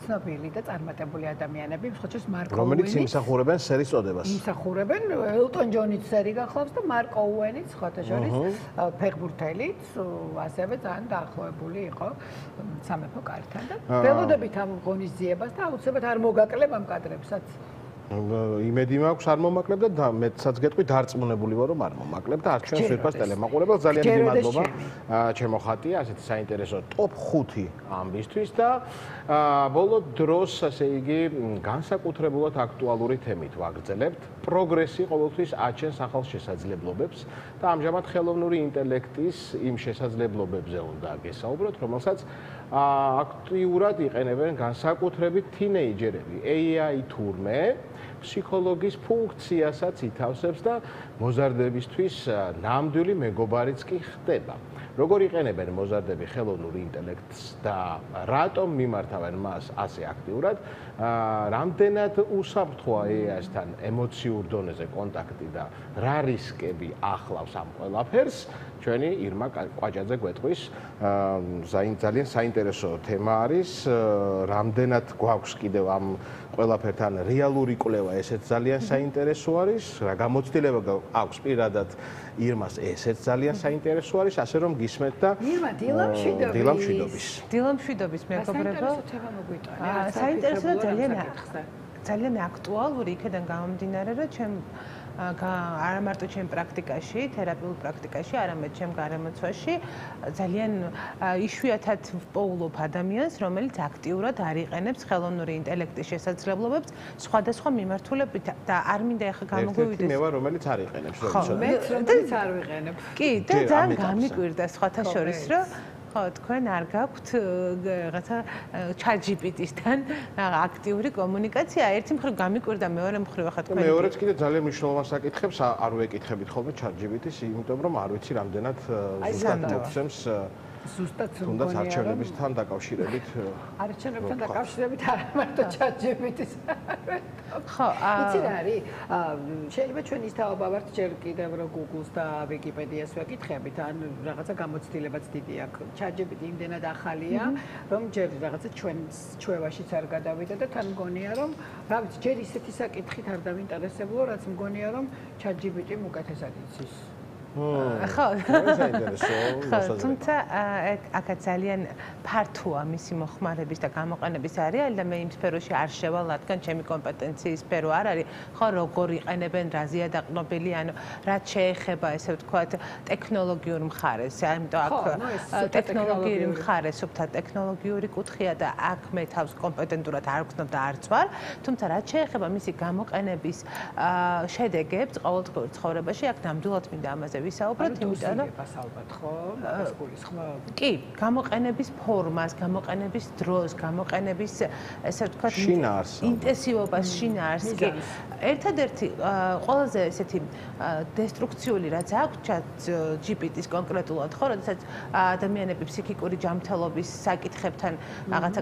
ცნობილი და წარმატებული ადამიანები, ხოჩოს მარკ ოუენი, რომელიც იმსახურებენ სერის წოდებას. იმსახურებენ, ელტონ ჯონიც სერი გახლავს და მარკ ოუენიც, ხოთა შორის ფეხბურთელიც, ასევე ძალიან დაახლოებული იყო სამეფო კართან და ველოდებით ამ ღონისძიებას და აუცილებლად არ მოგაკლებ ამ კადრებსაც. იმედი მაქვს არ მომაკლებ და მეცაც გეტყვი დარწმუნებული ვარ რომ არ მომაკლებ და არ ჩვენს ვირფას ტელემაყურებელს ძალიან დიდი მადლობა ჩემო ხატია ასეთი საინტერესო ტოპ-5 ამბისთვის და ბოლო დროს ასე იგი განსაკუთრებულად აქტუალური თემით ვაგრძელებთ პროგრესი ყოველთვის აჩენს ახალ შესაძლებლობებს და ამჟამად ხელოვნური ინტელექტის იმ შესაძლებლობებზე უნდა გესაუბროთ რომელსაც აქტიურად იყენებენ განსაკუთრებით თინეიჯერები AI თურმე ფსიქოლოგის ფუნქციასაც ითავსებს და მოზარდებისთვის ნამდვილი მეგობარიც კი ხდება. როგორ იყენებენ მოზარდები ხელოვნურ ინტელექტს და რატომ მიმართავენ მას ასე აქტიურად? რამდენად უსაფრთხოა AI-სთან ემოციურ დონეზე კონტაქტი და რა რისკები ახლავს ამ ყველაფერს? ჩვენი ირმა კვაჭაძე გვეტყვის ძალიან საინტერესო თემა არის. რამდენად გვაქვს კიდევ ამ ყველაფერთან რეალური კვლევა, ესეც ძალიან საინტერესო არის. რა გამოცდილება აქვს პირადად ირმას, ესეც ძალიან საინტერესო არის, ასე რომ გისმენთ და დილამშვიდობის მეგობრებო. საინტერესო და ძალიან აქტუალური იქიდან გამომდინარე, რომ ჩემ არა მარტო ჩემ პრაქტიკაში, თერაპიულ პრაქტიკაში, არამედ ჩემ გარემოცვაში ძალიან იშვიათად ვპოულობ ადამიანს, რომელიც აქტიურად არიყენებს ხელოვნური ინტელექტის შესაძლებლობებს სხვადასხვა მიმართულებით და არ მინდა ახლა გამოგვივიდეს. ერთ-ერთი მე ვარ, რომელიც არიყენებს, რომელიც არ ვიყენებ. კი, და ძალიან გამიკვირდა სხვათა შორის, რომ ხო, თქვენ არ გაქვთ რაღაცა ChatGPT-სთან აქტიური კომუნიკაცია. ერთი მხრივ გამიკვირდა, მეორე მხრივ ახლა თქვენ მეორეც კიდე ძალიან მნიშვნელოვან საკითხებს არ ვეკითხებით ხოლმე ChatGPT-ს, იმიტომ რომ არ ვიცი რამდენად ზუსტად მოგცემს ზუსტად თუნდაც არჩევნებთან დაკავშირებით არჩევნებთან დაკავშირებით არა მარტო ChatGPT-ს ხო იცი რა არის შეიძლება ჩვენ ის თაობა ვართ ჯერ კიდევ რომ Google-ს და Wikipedia-ს ვეკითხებით ან რაღაცა გამოცდილებაც დიდი აქვს ChatGPT იმდენად ახალია რომ ჯერ რაღაცა ჩვევაშიც არ გადავიდა და თან მგონია რომ რა ვიცი ჯერ ისეთი საკითხით არ დავინტერესებულო რაც მგონია რომ ChatGPT-მ უკეთესად იცის ხო თუმცა აქაც ძალიან ფართოა მისი მოხმარების და გამოყენების არეალი და მე იმ სფეროში არ შევალ რადგან ჩემი კომპეტენციის სფერო არ არის ხო როგორ იყენებენ რაზეა დაყრდნობილი ანუ რაც შეეხება ესე ვთქვათ ტექნოლოგიურ მხარეს ამიტომ აქ ტექნოლოგიური მხარე სუფთა ტექნოლოგიური კუთხეა და აქ მე თავს კომპეტენტურად არ ვქნობ და არც ვარ თუმცა რაც შეეხება მისი გამოყენების შედეგებს ყოველდღიურ ცხოვრებაში აქ ნამდვილად მინდა ამაზე ვისაუბროთ, იმიტომ რომ ვასაუბროთ, ხო? კი, გამოყენების ფორმას, გამოყენების დროს, გამოყენების ესე ვთქვათ, ინტენსივობას, შინაარსს, კი. ერთადერთი ყველაზე ესეთი დესტრუქციული რაც აქვს ChatGPT-ს კონკრეტულად, ხო, როდესაც ადამიანები ფსიქიკური ჯანმრთელობის საკითხებთან რაღაცა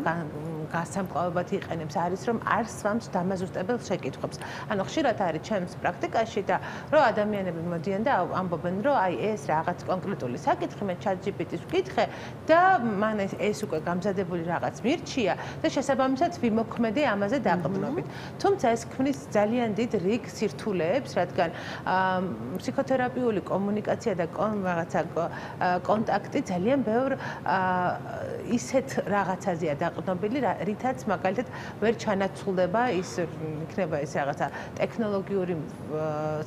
გასამკლავებად იყენებს, არის რომ არ სვამს დამაზუსტებელ შეკითხვებს. ანუ ხშირად არის ჩემს პრაქტიკაში და რომ ადამიანები მოდიან და ამბობენ რომ აი ეს რაღაც კონკრეტული საკითხი მე ChatGPT-ს ვკითხე და მან ეს უკვე გამზადებული რაღაც მირჩია და შესაბამისად ვიმოქმედე ამაზე დაყრდნობით. თუმცა ეს ქმნის ძალიან დიდ რიგ სირთულეებს, რადგან ფსიქოთერაპიული კომუნიკაცია და რაღაცა კონტაქტი ძალიან ბევრ ისეთ რაღაცაზეა დაყრდნობილი, რითაც მაგალითად ვერ ჩანაცვლდება ის იქნება ეს რაღაცა ტექნოლოგიური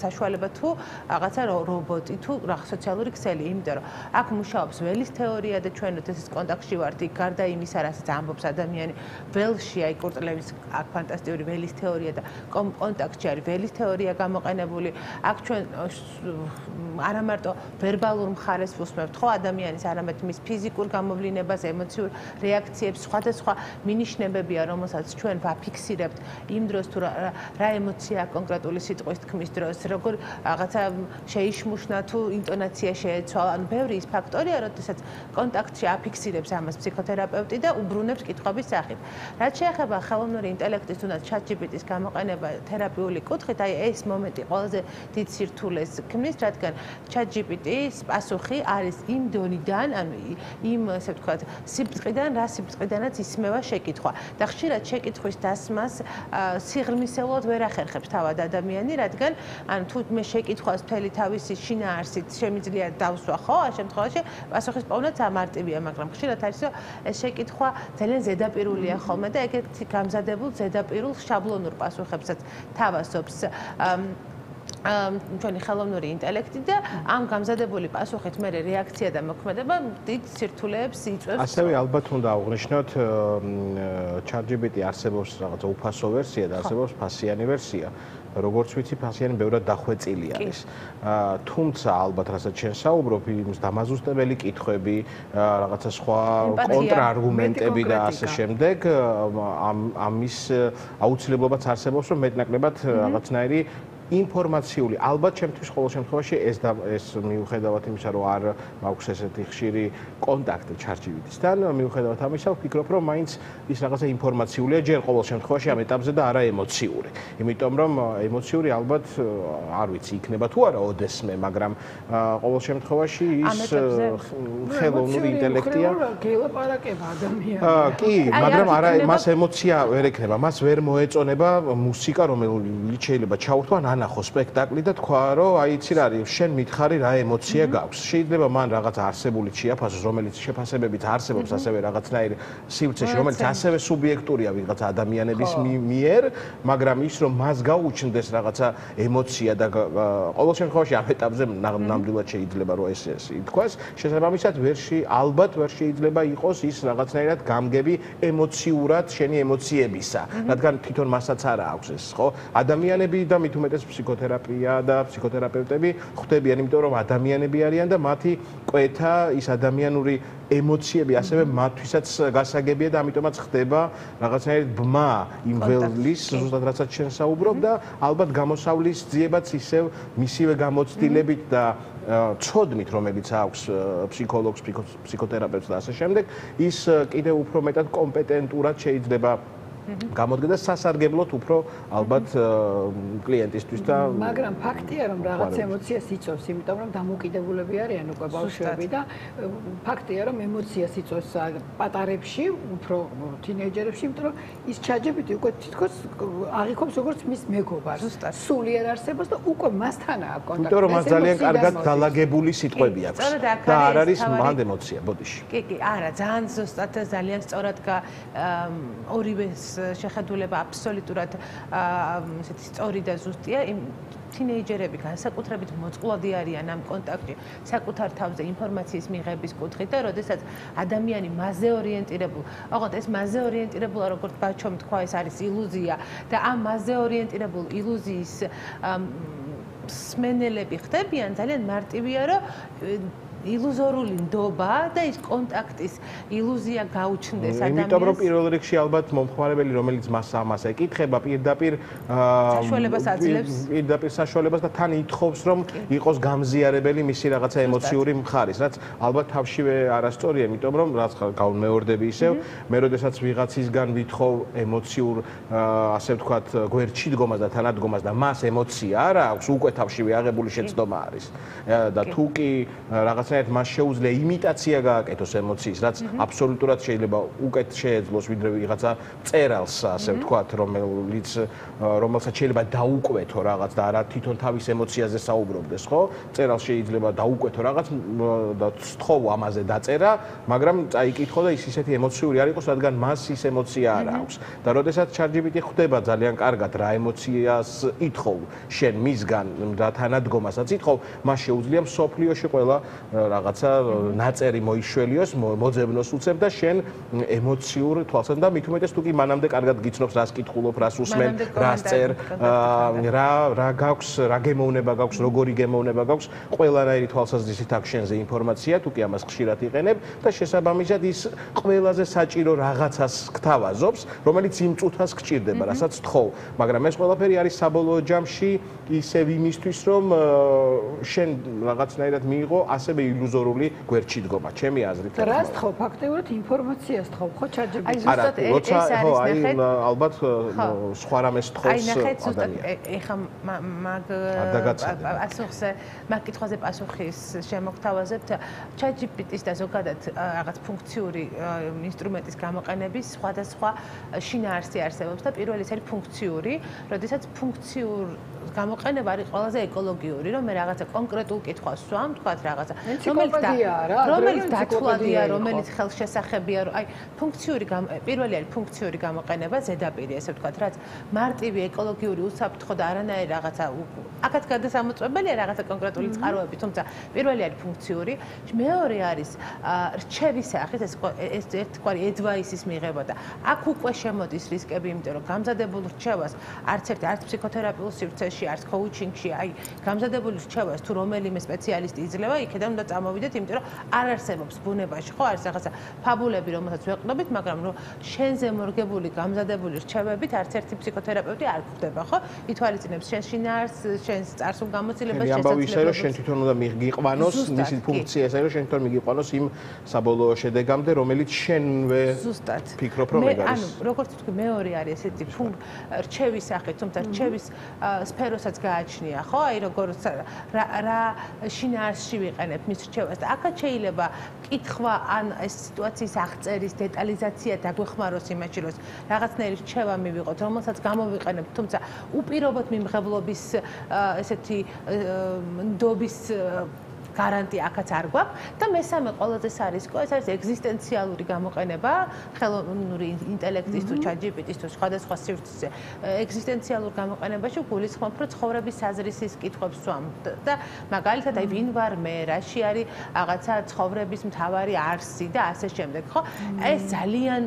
საშუალება თუ რაღაცა რობოტი თუ სოციალური ქსელი, იმიტომ რომ აქ მუშაობს ველის თეორია და ჩვენ ეს კონტაქტში ვართ, იქ გარდა იმისა, რასაც ამბობს ადამიანი, ველში აი კურწლების აქ ფანტასტიკური ველის თეორია და კონტაქტში არის ველის თეორია გამოყენებული. აქ ჩვენ არა მარტო ვერბალურ მხარეს ვუსმევთ ხო ადამიანის, არამედ მის ფიზიკურ გამოვლინებას, ემოციურ რეაქციებს, სხვადასხვა მინიშნებებია, რომელსაც ჩვენ ვაფიქსირებთ იმ დროს თუ რა ემოცია კონკრეტული სიტყვის თქმის დროს, როგორ რაღაცა შეიშმუშნა თუ ინტონაცია შეეცვალა, ანუ ბევრი ის ფაქტორია, როდესაც კონტაქტში აფიქსირებს ამას ფსიქოთერაპევტი და უბრუნებს კითხვების სახით. რაც შეეხება ხელოვნური ინტელექტის თუნდაც ChatGPT-ს გამოყენება თერაპიული კუთხით, აი ეს მომენტი ყველაზე დიდ სირთულეს ქმნის, რადგან ChatGPT-ის პასუხი არის იმ დონიდან, ანუ იმ ასე ვთქვათ, სიბწყიდან, რა სიბწყიდანაც ისმევა შეკითხვა. და ხშირად შეკითხვის დასმას სიღრმისეულად ვერ ახერხებს თავად ადამიანი, რადგან ანუ თუ მე შეკითხვას მთელი თავისი შინაარსით შემიძლია დავსვა, ხო, ამ შემთხვევაში პასუხის პოვნაც ამარტივია, მაგრამ ხშირად არის რომ ეს შეკითხვა ძალიან ზედაპირულია ხოლმე და ეგეთი გამზადებულ ზედაპირულ შაბლონურ პასუხებსაც თავასობს ჩვენი ხელოვნური ინტელექტი და ამ გამზადებული პასუხით მე რეაქცია და მოქმედება დიდ სირთულეებს იწვევს. ასევე ალბათ უნდა აღვნიშნოთ ChatGPT არსებობს რაღაცა უფასო ვერსია და არსებობს ფასიანი ვერსია. როგორც ვიცი, ფასიანი ბევრად დახვეწილი არის. თუმცა ალბათ რასაც შენ საუბრობ, იმის დამაზუსტებელი კითხვები, რაღაცა სხვა კონტრარგუმენტები და ასე შემდეგ, ამის აუცილებლობაც არსებობს, რომ მეტნაკლებად რაღაცნაირი ინფორმაციული ალბათ ჩემთვის ყოველ შემთხვევაში ეს მიუხედავად იმისა რომ არ მაქვს ესეთი ხშირი კონტაქტი ChatGPT-სთან მიუხედავად ამისა ვფიქრობ რომ მაინც ის რაღაცა ინფორმაციულია ჯერ ყოველ შემთხვევაში ამ ეტაპზე და არა ემოციური იმიტომ რომ ემოციური ალბათ არ ვიცი იქნება თუ არა ოდესმე მაგრამ ყოველ შემთხვევაში ის ხელოვნური ინტელექტია გელაპარაკება ადამიანს კი მაგრამ არა მას ემოცია ვერ ექნება მას ვერ მოეწონება მუსიკა რომელიც შეიძლება ჩაურთვა ანახო სპექტაკლი და თქვა რომ აი იცი რა არის შენ მითხარი რა ემოცია გაქვს შეიძლება მან რაღაც არსებული შეაფასოს რომელიც შეფასებებით არსებობს ასევე რაღაცნაირი სივრცეში რომელიც ასევე სუბიექტურია ვიღაც ადამიანების მიერ მაგრამ ის რომ მას გაუჩნდეს რაღაცა ემოცია და ყოველ შემთხვევაში ამ ეტაპზე ნამდვილად შეიძლება რომ ეს ითქვას შესაბამისად ალბათ ვერ შეიძლება იყოს ის რაღაცნაირად გამგები ემოციურად შენი ემოციებისა რადგან თვითონ მასაც არა აქვს ეს ხო ადამიანები და მით უმეტეს ფსიქოთერაპია და ფსიქოთერაპევტები ხვდებიან, იმიტომ რომ ადამიანები არიან და მათი კვეთა ის ადამიანური ემოციები ასევე მათთვისაც გასაგებია და ამიტომაც ხდება რაღაცნაირი ბმა იმ ველის, ზუსტად რასაც შენ საუბრობ და ალბათ გამოსავლის ძიებაც ისევ მისივე გამოცდილებით და ცოდნით, რომელიც აქვს ფსიქოლოგს, ფსიქოთერაპევტს და ასე შემდეგ, ის კიდევ უფრო მეტად კომპეტენტურად შეიძლება გამოდგება სასარგებლოდ უფრო ალბათ კლიენტისთვის და მაგრამ ფაქტია რომ რაღაც ემოციას იწვევს, იმიტომ რომ დამოკიდებულები არიან უკვე ბავშვები და ფაქტია რომ ემოციას იწვევს პატარებში, უფრო თინეიჯერებში, იმიტომ რომ ის ჩაჯებითი უკვე თითქოს აღიქობს როგორც მის მეგობარს. სულიერ არსებას და უკვე მასთანაა კონტაქტი. იმიტომ რომ მას ძალიან კარგად დალაგებული სიტყვები აქვს და არ არის მანდ ემოცია, ბოდიში. კი, არა, ძალიან ზუსტად ძალიან სწორად ორივე შეხედულება აბსოლუტურად ესეთი სწორი და ზუსტია. თინეიჯერები განსაკუთრებით მოწყვლადი არიან ამ კონტაქტში საკუთარ თავზე ინფორმაციის მიღების კუთხით და როდესაც ადამიანი მასზე ორიენტირებული, ოღონდ ეს მასზე ორიენტირებულა როგორც ბაჩომ თქვა, ეს არის ილუზია და ამ მასზე ორიენტირებულ ილუზიის სმენელები ხდებიან, ძალიან მარტივია, რომ ილუზორული ნდობა და ის კონტაქტის ილუზია გაუჩნდეს ადამიანს. იმიტომ რომ პირველ რიგში ალბათ მომხმარებელი, რომელიც მას ეკითხება, პირდაპირ საშუალებას აძლევს. პირდაპირ საშუალებას და თან ითხოვს, რომ იყოს გამზიარებელი მისი რაღაცა ემოციური მხარის, რაც ალბათ თავშივე არასწორია, იმიტომ რომ რაც გავმეორდები ისევ, მე როდესაც ვიღაცისგან ვითხოვ ემოციურ, ასე ვთქვათ, გვერდში დგომას და თანადგომას და მას ემოცია არ აქვს, უკვე თავშივე აღებული შეცდომა არის. და თუ კი რაღაც მას შეუძლია იმიტაცია გააკეთოს ემოციის, რაც აბსოლუტურად შეიძლება უკეთ შეეძლოს ვიდრე ვიღაცა წერალს, ასე ვთქვათ, რომელსაც შეიძლება დაუკვეთო რაღაც და არა თვითონ თავის ემოციაზე საუბრობდეს, ხო? წერალს შეიძლება დაუკვეთო რაღაც და სთხოვ ამაზე დაწერა, მაგრამ წაიკითხო და ის ისეთი ემოციური არ იყოს, რადგან მას ის ემოცია არ აქვს. და როდესაც ChatGPT ხვდება ძალიან კარგად რა ემოციას ითხოვ შენ მისგან და თანადგომასაც ითხოვ, მას შეუძლია მსოფლიოში ყველა რაღაცა ნაწერი მოიშველიოს, მოძებნოს უცებ და შენ ემოციურ თვალსაჩინო და მით უმეტეს თუ კი მანამდე კარგად გიცნობს, რას კითხულობ, რას უსმენ, რას წერ, რა გაქვს, რა გემოვნება გაქვს, როგორი გემოვნება გაქვს, ყველანაირი თვალსაზრისით აქვს შენზე ინფორმაცია, თუ კი ამას ხშირად იყენებ და შესაბამისად ის ყველაზე საჭირო რაღაცას გთავაზობს, რომელიც იმ წუთას გჭირდება, რასაც თხოვ, მაგრამ ეს ყველაფერი არის საბოლოო ჯამში ისევ იმისთვის, რომ შენ რაღაცნაირად მიიღო ასევე ილუზორული გვერდში დგომა, ჩემი აზრით. რას თხოვ? ფაქტიურად ინფორმაციას თხოვ, ხო ChatGPT? აი ზუსტად ეს არის ნახეთ. ალბათ სხვა რამეს თხოვს ადამიანი. აი ნახეთ ზუსტად ეხა მაგ კითხვაზე პასუხის შემოგთავაზებთ ChatGPT-ს და ზოგადად რაღაც ფუნქციური ინსტრუმენტის გამოყენების სხვადასხვა შინაარსი არსებობს და პირველი ის არის ფუნქციური, როდესაც ფუნქციურ გამოყენება არის ყველაზე ეკოლოგიური, რომ მე რაღაცა კონკრეტულ კითხვას ვსვამ, თქვათ რაღაცა, რომელიც დათვლადია, რომელიც ხელშესახებია, აი ფუნქციური პირველი არის ფუნქციური გამოყენება, ზედაპირი, ესე ვთქვათ, რაც მარტივი ეკოლოგიური უსაფრთხო და არანაირი რაღაცა აქაც გადასამოწმებელია რაღაცა კონკრეტული წყაროები, თუმცა პირველი არის ფუნქციური, მეორე არის რჩევის სახით, ეს ერთგვარი advice-ის მიღება და აქ უკვე შემოდის რისკები, იმიტომ რომ გამზადებულ რჩევას არც ფსიქოთერაპიულ სივრცეში, არც coaching-ში, აი გამზადებული რჩევას თუ რომელიმე სპეციალისტი იძლევა, იქიდან უნდა წამოვიდეთ, იმიტომ რომ არ არსებობს ბუნებაში, ხო, არის რაღაცა ფაბულები, რომელსაც ვეყნობით, მაგრამ რომ შენზე მორგებული გამზადებული რჩევებით არც ერთი ფსიქოთერაპევტი არ გვხვდება, ხო? ითვალისწინებს შენ შინაარსს, შენს წარსულ გამოცდილებას, შესაძლებლობებს. ამბავი ისე რომ შენ თვითონ უნდა მიგიყვანოს, მისი ფუნქცია ესაა, რომ შენ თვითონ მიგიყვანოს იმ საბოლოო შედეგამდე, რომელიც შენვე ფიქრობ, რომ ეგ არის. ანუ როგორც თქვი, მეორე არის ესეთი რჩევის სახით, თუმცა რჩევის სფეროსაც გააჩნია, ხო? აი როგორც რა შინაარსში ვიყენებ მის რჩევას და აქაც შეიძლება კითხვა ან ეს სიტუაციის აღწერის დეტალიზაცია დაგვეხმაროს იმაში, რომ რაღაცნაირი რჩევა მივიღოთ, რომელსაც გამოვიყენებ, თუმცა უპირობოდ მიმღებლობის ესეთი ნდობის გარანტია აქაც არ გვაქვს და მესამე ყველაზე სარისკო ეს არის ეგზისტენციალური გამოყენება ხელოვნური ინტელექტის თუ ChatGPT-ის თუ სხვადასხვა სივრცეზე ეგზისტენციალურ გამოყენებაში გულისხმობ რომ ცხოვრების საზრისის კითხვებს ვსვამთ და მაგალითად აი ვინ ვარ მე რაში არის რაღაცა ცხოვრების მთავარი არსი და ასე შემდეგ ხო ეს ძალიან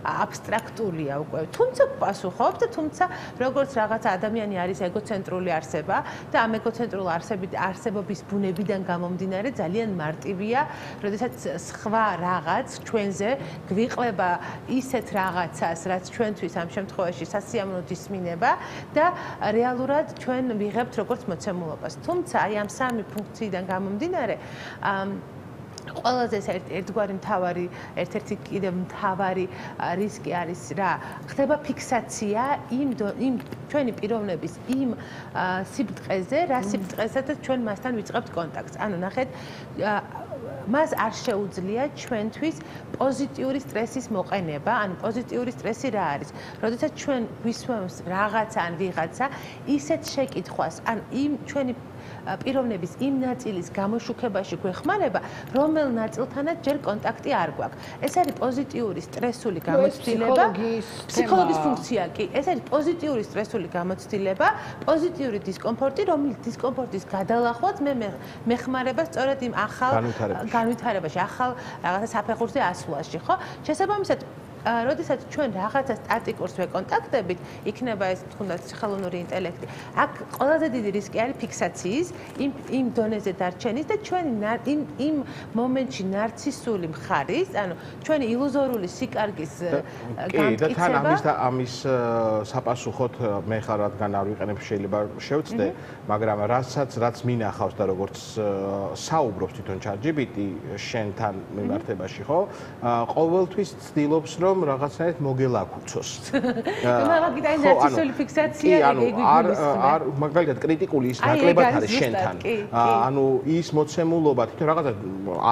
აბსტრაქტულია უკვე თუმცა პასუხობთ თუმცა როგორც რაღაცა ადამიანი არის ეგოცენტრული არსება და ამ ეგოცენტრულ არსებობის ბუნებიდან გამომდინარე გამომდინარე ძალიან მარტივია, როდესაც სხვა რაღაც ჩვენზე გვიყლება ისეთ რაღაცას, რაც ჩვენთვის ამ შემთხვევაში სასიამოვნოდ ისმინება და რეალურად ჩვენ ვიღებთ როგორც მოცემულობას. თუმცა აი ამ სამი ფუნქციიდან გამომდინარე ყველაზე ერთგვარი მთავარი, ერთ-ერთი კიდევ მთავარი რისკი არის რა? ხდება ფიქსაცია იმ ჩვენი პიროვნების იმ სიბტყეზე, რა სიბტყეზედაც ჩვენ მასთან ვიწყებთ კონტაქტს. ანუ ნახეთ, მას არ შეუძლია ჩვენთვის პოზიტიური სტრესის მოყენება, ანუ პოზიტიური სტრესი რა არის? როდესაც ჩვენ ვისვამს რაღაცა ან ვიღაცა, ისეთ შეკითხვას, ან იმ ჩვენი პიროვნების იმ ნაწილის გამოშუქებაში გვეხმარება, რომელ ნაწილთანაც ჯერ კონტაქტი არ გვაქვს. ეს არის პოზიტიური სტრესული გამოცდილება, ფსიქოლოგის ფუნქცია კი. ეს არის პოზიტიური სტრესული გამოცდილება, პოზიტიური დისკომფორტი, რომელიც დისკომფორტის გადალახვაც მე მეხმარება სწორედ იმ ახალ განვითარებაში, ახალ რაღაცა საფეხურზე ასვლაში, ხო? შესაბამისად როდესაც ჩვენ რაღაცა სტატიკურს ვეკონტაქტებით, იქნება ეს თუნდაც ხელოვნური ინტელექტი. აქ ყველაზე დიდი რისკი არის ფიქსაციის, იმ დონეზე დარჩენის და ჩვენი იმ მომენტში ნარცისული მხარის, ანუ ჩვენი ილუზორული სიკარგის გამტკიცება. კი, და ამის საპასუხოდ მე ხარ რადგან არ ვიყენებ შეიძლება შევწდე, მაგრამ რაც მინახავს და როგორც საუბრობს თვითონ ChatGPT შენთან მიმართებაში, ხო? ყოველთვის ცდილობს რომ რაღაცნაირად მოგელაქუცოს. მაგრამ კიდე ნარცისული ფიქსაცია არ მაგალითად კრიტიკული ის ნაკლებად არის შენთან. ანუ ის მოცემულობა თვითონ რაღაცა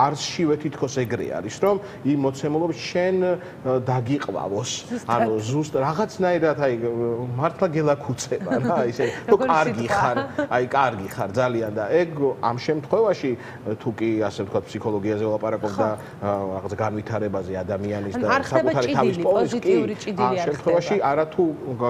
არსშივე თითქოს ეგრე არის, რომ იმ მოცემულობას შენ დაგიყვავოს. ანუ ზუსტ რაღაცნაირად აი მართლა გელაქუცება რა, ისე თუ კარგი ხარ, აი კარგი ხარ ძალიან და ეგ ამ შემთხვევაში თუ კი ასე ვთქვათ ფსიქოლოგიაზე ვლაპარაკობ და რაღაცა განვითარებაზე ადამიანის და საკუთარი თავის პოზიტიური ჭიდილი არ შემთხვევაში არა თუ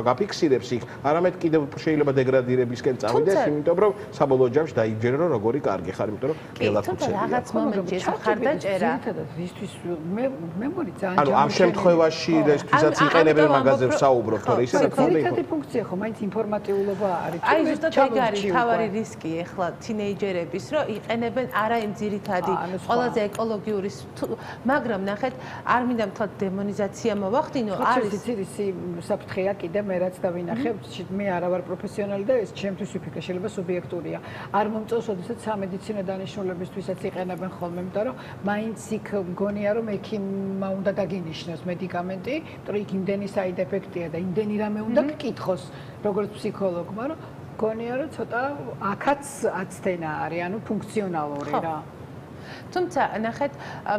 გაფიქსირებს იქ, არამედ კიდევ შეიძლება დეგრადირებისკენ წავიდეს, იმიტომ რომ საბოლოო ჯამში დაიჯერე რომ როგორი კარგი ხარ, იმიტომ რომ გელაქუცებია. რაღაც მომენტში ეს ხარდაჭერა. ვისთვის მე მგონი ძალიან ანუ ამ შემთხვევაში რისთვისაც იყენებენ მაგაზე ვსაუბრობ, თორე ისე რა თქმა უნდა. ერთ-ერთი ფუნქცია ხო, მაინც ინფორმატიულობა არის. აი ზუსტად ეგ არის თავარი რისკი ახლა თინეიჯერების, რომ იყენებენ არა იმ ძირითადი ყველაზე ეკოლოგიური, მაგრამ ნახეთ, არ მინდა მთლად დემონიზაცია მოვახდინო, არის ისი საფრთხეა კიდე მე რაც დავინახე, მე არა ვარ პროფესიონალი და ეს ჩემთვის ვიფიქრე, შეიძლება სუბიექტურია. არ მომწონს, ოდესაც სამედიცინო დანიშნულებისთვისაც იყენებენ ხოლმე, იმიტომ რომ მაინც იქ მგონია რომ ექიმმა უნდა დაგინიშნოს მედიკამენტი, იმიტომ რომ იქ იმდენი საიდ ეფექტია და იმდენი რამე უნდა გკითხოს, როგორც ფსიქოლოგმა, რომ მგონია რომ ცოტა აქაც აცდენა არის, ანუ ფუნქციონალური რა. თუმცა ნახეთ,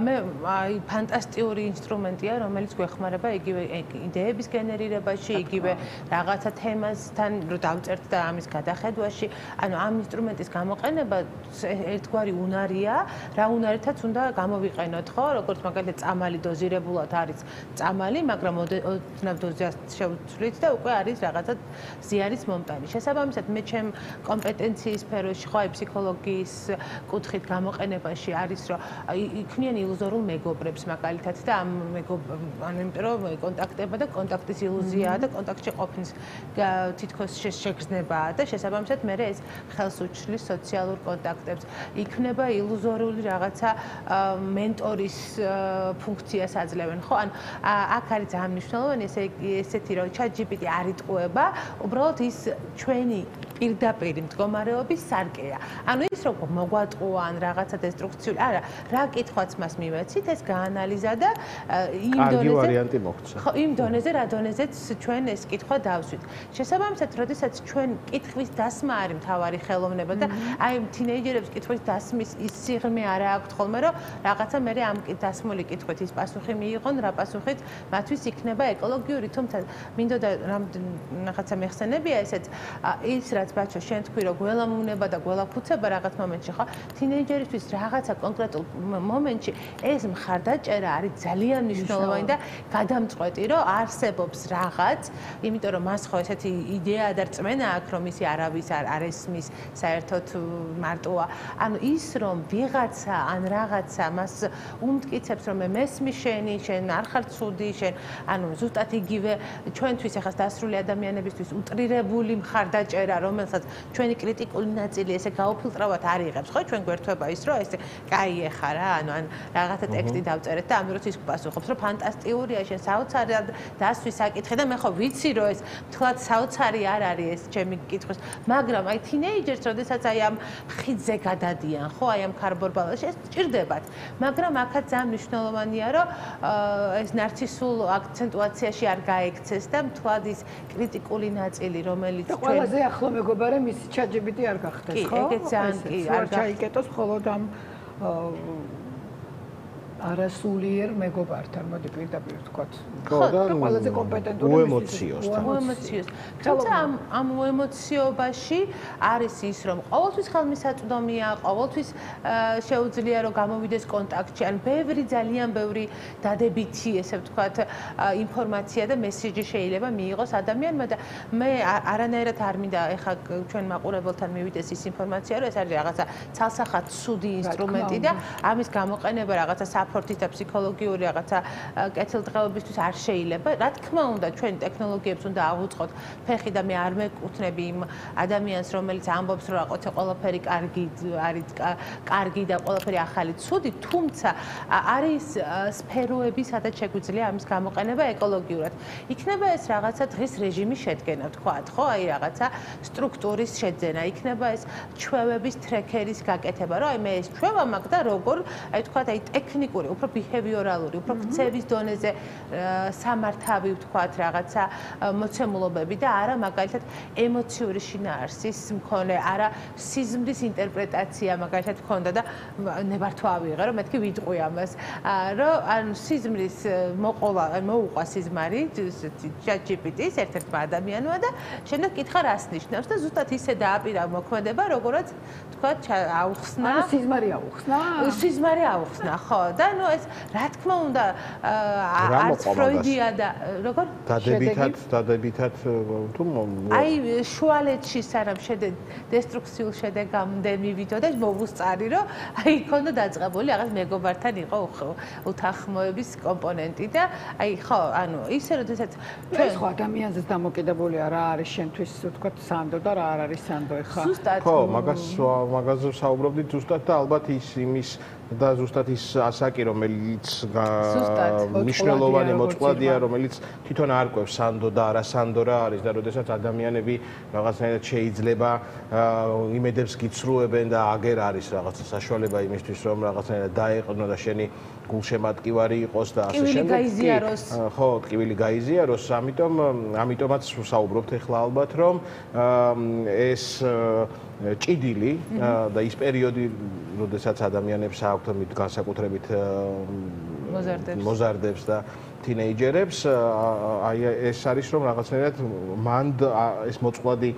მე აი ფანტასტიკური ინსტრუმენტია, რომელიც გვეხმარება იგივე იდეების გენერირებაში, იგივე რაღაცა თემასთან რო დავწერთ და ამის გადახედვაში. ანუ ამ ინსტრუმენტის გამოყენება ერთგვარი უნარია, რა უნარითაც უნდა გამოვიყენოთ, ხო? როგორც მაგალითად წამალი დოზირებულად არის წამალი, მაგრამ ოდნავ დოზას შევცვლით და უკვე არის რაღაცა ზიანის მომტანი. შესაბამისად, მე ჩემ კომპეტენციის სფეროში, ხო, აი ფსიქოლოგიის კუთხით გამოყენებაში არის რომ იქნიან ილუზორულ მეგობრებს მაგალითად და ამ ანუ იმიტომ რომ კონტაქტება და კონტაქტის ილუზიაა და კონტაქტში ყოფნის თითქოს შეგრძნებაა და შესაბამისად მე ეს ხელს უჩლის სოციალურ კონტაქტებს. იქნება ილუზორული რაღაცა მენტორის ფუნქციას აძლევენ, ხო? ან აქ არის ძალიან მნიშვნელოვანი ესეთი რომ ChatGPT არ იტყუება, უბრალოდ ის ჩვენი პირდაპირ მდგომარეობის სარკეა. ანუ ის რომ მოგვატყუა ან რაღაცა დესტრუქციული არა, რა კითხვაც მას მივეცით, ეს გაანალიზა და იმ დონეზე ვარიანტი მოხდა. ხო, იმ დონეზე, რა დონეზეც ჩვენ ეს კითხვა დავსვით. შესაბამისად, როდესაც ჩვენ კითხვის დასმა არის მთავარი ხელოვნება და აი თინეიჯერებს კითხვის დასმის ის სიღრმე არა აქვთ ხოლმე, რომ რაღაცა მე ამ დასმული კითხვით ის პასუხი მიიღონ, რა პასუხით მათთვის იქნება ეკოლოგიური, თუმცა მინდოდა რაღაცა მეხსენებია ესეც ის რაც ბაჩო შენ თქვი რომ გველამუნება და გველაქუცება რაღაც მომენტში, ხო? თინეიჯერისთვის რაღაცა რაღაცა კონკრეტულ მომენტში ეს მხარდაჭერა არის ძალიან მნიშვნელოვანი და გადამწყვეტი, რომ არსებობს რაღაც, იმიტომ რომ მას ხო ესეთი იდეა და რწმენა აქვს, რომ ისი არავის არ ესმის საერთოდ მარტოა. ანუ ის რომ ვიღაცა ან რაღაცა მას უმტკიცებს, რომ მე მესმის შენ არ ხარ ცუდი, შენ ანუ ზუსტად იგივე ჩვენთვის ახლა დასრული ადამიანებისთვის უტრირებული მხარდაჭერა, რომელსაც ჩვენი კრიტიკული ნაწილი ესე გაუფილტრავად არ იღებს, ხო? ჩვენ გვერთვება ის, რომ ესე კაი ეხა რა, ან რაღაცა ტექსტი დავწერეთ და ამ დროს ის გპასუხობს, რომ ფანტასტიკურია, შენ საოცარად დასვის საკითხი და მე ხო ვიცი, რომ ეს თქვათ საოცარი არ არის ეს ჩემი კითხვის, მაგრამ აი თინეიჯერს, როდესაც აი ამ ხიდზე გადადიან, ხო, აი ამ ქარბორბალაში ეს ჭირდებათ, მაგრამ აქაც ძალიან მნიშვნელოვანია, რომ ეს ნარცისულ აქცენტუაციაში არ გაექცეს და მთლად ის კრიტიკული ნაწილი, რომელიც ჩვენ ყველაზე ახლო მეგობარი მისი ChatGPT არ გახდეს, ხო? ეგეც ძალიან კი არ ჩაიკეტოს მხოლოდ ამ არასულიერ მეგობართან, მოდი პირდაპირ ვთქვათ. ხო, და ყველაზე კომპეტენტური უემოციოსთან. უემოციოს. თუმცა ამ უემოციობაში არის ის, რომ ყოველთვის ხელმისაწვდომია, ყოველთვის შეუძლია რომ გამოვიდეს კონტაქტში, ან ძალიან ბევრი დადებითი, ესე ვთქვათ, ინფორმაცია და მესიჯი შეიძლება მიიღოს ადამიანმა და მე არანაირად არ მინდა ეხლა ჩვენ მაყურებელთან მივიდეს ის ინფორმაცია, რომ ეს არის რაღაცა ცალსახად ცუდი ინსტრუმენტი და ამის გამოყენება რაღაცა საფორთის და ფსიქოლოგიური რაღაცა კეთილდღეობისთვის არ შეიძლება. რა თქმა უნდა, ჩვენ ტექნოლოგიებს უნდა ავუწყოთ ფეხი და მე არ მეკუთვნები იმ ადამიანს, რომელიც ამბობს, რომ რაღაცა ყველაფერი კარგი არის, კარგი და ყველაფერი ახალი ცუდი, თუმცა არის სფეროები, სადაც შეგვიძლია ამის გამოყენება ეკოლოგიურად. იქნება ეს რაღაცა დღის რეჟიმის შედგენა, ვთქვათ, ხო? აი რაღაცა სტრუქტურის შეძენა, იქნება ეს ჩვევების ტრეკერის გაკეთება, რომ აი მე ეს ჩვევა მაქვს და როგორ, აი ვთქვათ, აი ტექნიკური, უფრო ბიჰევიორალური, უფრო ქცევის დონეზე სამართავი, ვთქვათ, რაღაცა მოცემულობები და არა მაგალითად ემოციური შინაარსის მქონე, არა სიზმრის ინტერპრეტაცია მაგალითად მქონდა და ნებართვა ავიღე, რომ მეთქი ვიტყვი ამას, რომ ან სიზმრის მოუყვა სიზმარი ChatGPT-ს ერთ-ერთმა ადამიანმა და შემდეგ კითხა რას ნიშნავს და ზუსტად ისე დააპირა მოქმედება, როგორაც ვთქვათ, აუხსნა. ანუ სიზმარი აუხსნა? სიზმარი აუხსნა, ხო. და ნუ ეს რა თქმა უნდა არც ფროიდია და როგორ დადებითად თუ აი შუალედში სანამ დესტრუქციულ შედეგამდე მივიდო და მოვუსწარი რომ აი ქონდა დაწყებული რაღაც მეგობართან იყო უთანხმოების კომპონენტი და აი ხო ანუ ისე როდესაც ეს ხო ადამიანზეც დამოკიდებულია რა არის შენთვის ვთქვათ სანდო და რა არ არის სანდო ეხა ხო მაგაზე საუბრობდით ზუსტად და ალბათ იმის და ზუსტად ის ასაკი, რომელიც მნიშვნელოვანი მოწყვლადია, რომელიც თვითონ არკვევს სანდო და არა სანდო რა არის და როდესაც ადამიანები რაღაცნაირად შეიძლება იმედებს გიცრუებენ და აგერ არის რაღაცა საშუალება იმისთვის, რომ რაღაცნაირად დაეყნო და შენი გულშემატკივარი იყოს და ასე შემდეგ. ხო, ტკივილი გაიზიაროს, ამიტომაც საუბრობთ ახლა ალბათ, რომ ეს ჭიდილი და ის პერიოდი, როდესაც ადამიანებს აქვთ განსაკუთრებით მოზარდებს და თინეიჯერებს, აი ეს არის რომ რაღაცნაირად მან ეს მოწყვლადი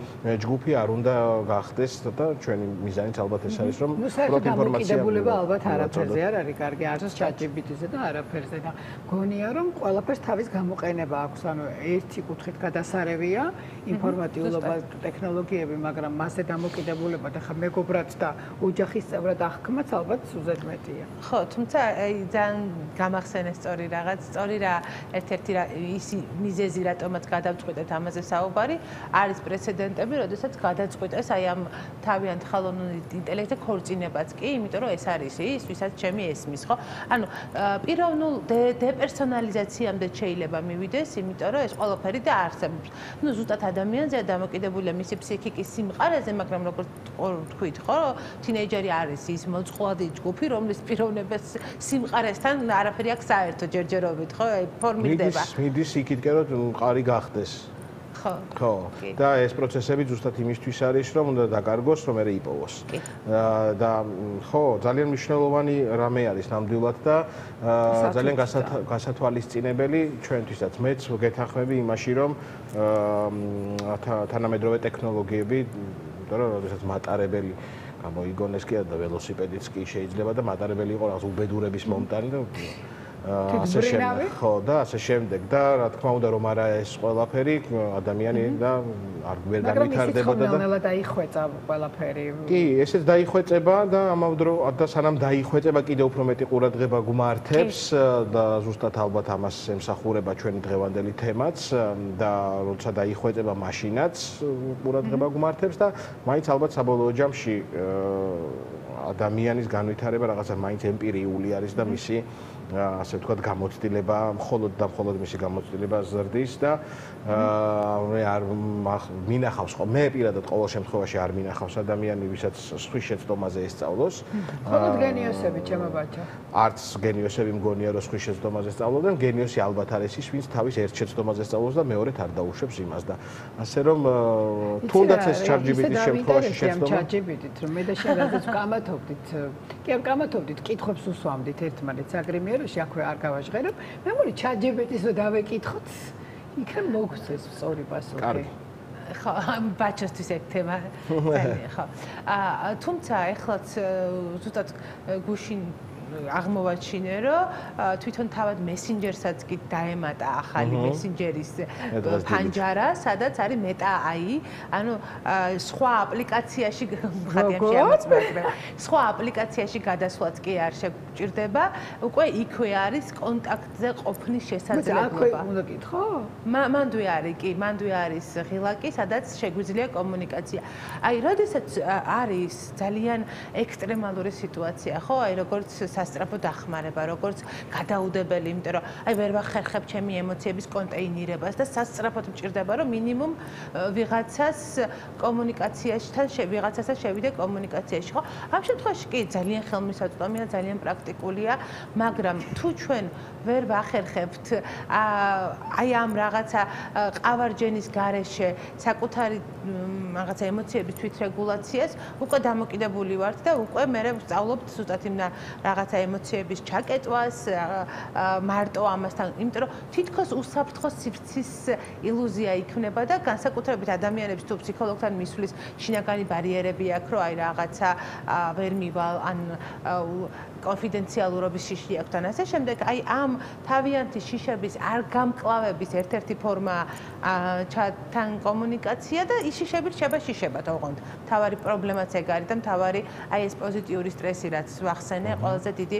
ჯგუფი არ უნდა გახდეს და ჩვენი მიზანიც ალბათ ეს არის რომ უბრალოდ ინფორმაცია ალბათ არაფერზე არ არის კარგი არც ChatGPT-ზე და არაფერზე და გონია რომ ყველაფერს თავის გამოყენება აქვს, ანუ ერთი კუთხით გადასარევია ინფორმატიულობა, ტექნოლოგიები, მაგრამ მასზე დამოკიდებულება და ხა მეგობრად და ოჯახის წევრად აღქმაც ალბათ სულზედ მეტია. ხო, თუმცა აი ძალიან გამახსენეს სწორი რაღაც, სწორი რა ერთ-ერთი ის მიზეზი რატომაც გადავწყვეტეთ ამაზე საუბარი არის პრეცედენტები, როდესაც გადაწყვეტეს აი ამ თავიანთ ხელოვნური ინტელექტზე ქორწინებაც კი, იმიტომ რომ ეს არის ის, ვისაც ჩემი ესმის, ხო? ანუ პიროვნულ დეპერსონალიზაციამდე შეიძლება მივიდეს, იმიტომ რომ ეს ყველაფერი და არსებობს. ნუ ზუსტად ადამიანზეა დამოკიდებულია მისი ფსიქიკის სიმყარეზე, მაგრამ როგორც თქვით, ხო, თინეიჯერი არის ის მოწყვლადი ჯგუფი, რომლის პიროვნებას სიმყარესთან არაფერი აქვს საერთო ჯერჯერობით, ხო? ფორმირდება. მიდის იქითკენ რომ მყარი გახდეს. ხო. და ეს პროცესები ზუსტად იმისთვის არის, რომ უნდა დაკარგოს, რომ ერე იპოვოს. და ხო, ძალიან მნიშვნელოვანი რამე არის ნამდვილად და ძალიან გასათვალისწინებელი ჩვენთვისაც. მეც გეთანხმები იმაში, რომ თანამედროვე ტექნოლოგიები, იმიტომ რომ როდესაც მატარებელი გამოიგონეს კი და ველოსიპედიც კი შეიძლება და მატარებელი იყო რაღაც უბედურების მომტანი და ასე შემდეგ. ხო და ასე შემდეგ და რა თქმა უნდა რომ არა ეს ყველაფერი ადამიანი და არ ვერ განვითარდებოდა და ნელა დაიხვეწა ყველაფერი. კი, ესეც დაიხვეწება და ამავდრო და სანამ დაიხვეწება კიდე უფრო მეტი ყურადღება გმართებს და ზუსტად ალბათ ამას ემსახურება ჩვენი დღევანდელი თემაც და როცა დაიხვეწება მაშინაც ყურადღება გმართებს და მაინც ალბათ საბოლოო ჯამში ადამიანის განვითარება რაღაცა მაინც ემპირიული არის და მისი ასე ვთქვათ გამოცდილება მხოლოდ და მხოლოდ მისი გამოცდილება ზრდის და მე არ მინახავს მე პირადად ყოველ შემთხვევაში არ მინახავს ადამიანი ვისაც სხვის შეცდომაზე ესწავლოს მხოლოდ გენიოსები ჩემო ბაჭო არც გენიოსები მგონია რომ სხვის შეცდომაზე სწავლობენ გენიოსი ალბათ არის ის ვინც თავის ერთ შეცდომაზე სწავლობს და მეორედ არ დაუშვებს იმას და ასე რომ თუნდაც ეს ChatGPT-ის შემთხვევაში შეცდომა ChatGPT-ით რომ მე და შენ რაზეც ვკამათობდით კი არ ვკამათობდით კითხვებს უსვამდით ერთმანეთს აგრიმიეროში აქვე არ გავაჟღერებ მე მგონი ChatGPT-ს რომ დავეკითხოთ იქან მოგცეს სწორი პასუხი ხო ბაჭოსთვის ეგ თემა ხო თუმცა ეხლაც ზუსტად გუშინ აღმოვაჩინე რომ თვითონ თავად მესენჯერსაც კი დაემატა ახალი მესენჯერის ფანჯარა სადაც არის მეტა AI ანუ სხვა აპლიკაციაში ხადიანში ამოწმება სხვა აპლიკაციაში გადასვლაც კი არ შეგვჭირდება უკვე იქვე არის კონტაქტზე ყოფნის შესაძლებლობა უნდა კითხო მანდვე არის კი მანდვე არის ღილაკი სადაც შეგვიძლია კომუნიკაცია აი როდესაც არის ძალიან ექსტრემალური სიტუაცია ხო აი როგორც სასწრაფო დახმარება, როგორც გადაუდებელი, იმიტომ რომ აი ვერ ვახერხებ ჩემი ემოციების კონტეინირებას და სასწრაფოდ მჭირდება რომ მინიმუმ ვიღაცას კომუნიკაციაშთან ვიღაცასთან შევიდე კომუნიკაციაში, ხო? ამ შემთხვევაში კი ძალიან ხელმისაწვდომია, ძალიან პრაქტიკულია, მაგრამ თუ ჩვენ ვერ ვახერხებთ აი ამ რაღაცა ყავარჯენის გარეშე საკუთარი რაღაცა ემოციების თვითრეგულაციას უკვე დამოკიდებული ვართ და უკვე მე ვსწავლობთ ზუსტად იმ რაღაცა ემოციების ჩაკეტვას მარტო ამასთან, იმიტომ რომ თითქოს უსაფრთხო სივრცის ილუზია იქნება და განსაკუთრებით ადამიანებს თუ ფსიქოლოგთან მისვლის შინაგანი ბარიერები აქვს, რომ აი რაღაცა ვერ მივალ ან კონფიდენციალურობის შიში აქვს და ასე შემდეგ, აი ამ თავიანთი შიშების არ გამკლავების ერთ-ერთი ფორმა ჩატთან კომუნიკაცია და ის შიშები რჩება შიშებად ოღონდ. თავარი პრობლემაც ეგ არის და თავარი აი ეს პოზიტიური სტრესი რაც ვახსენე, ყველაზე დიდი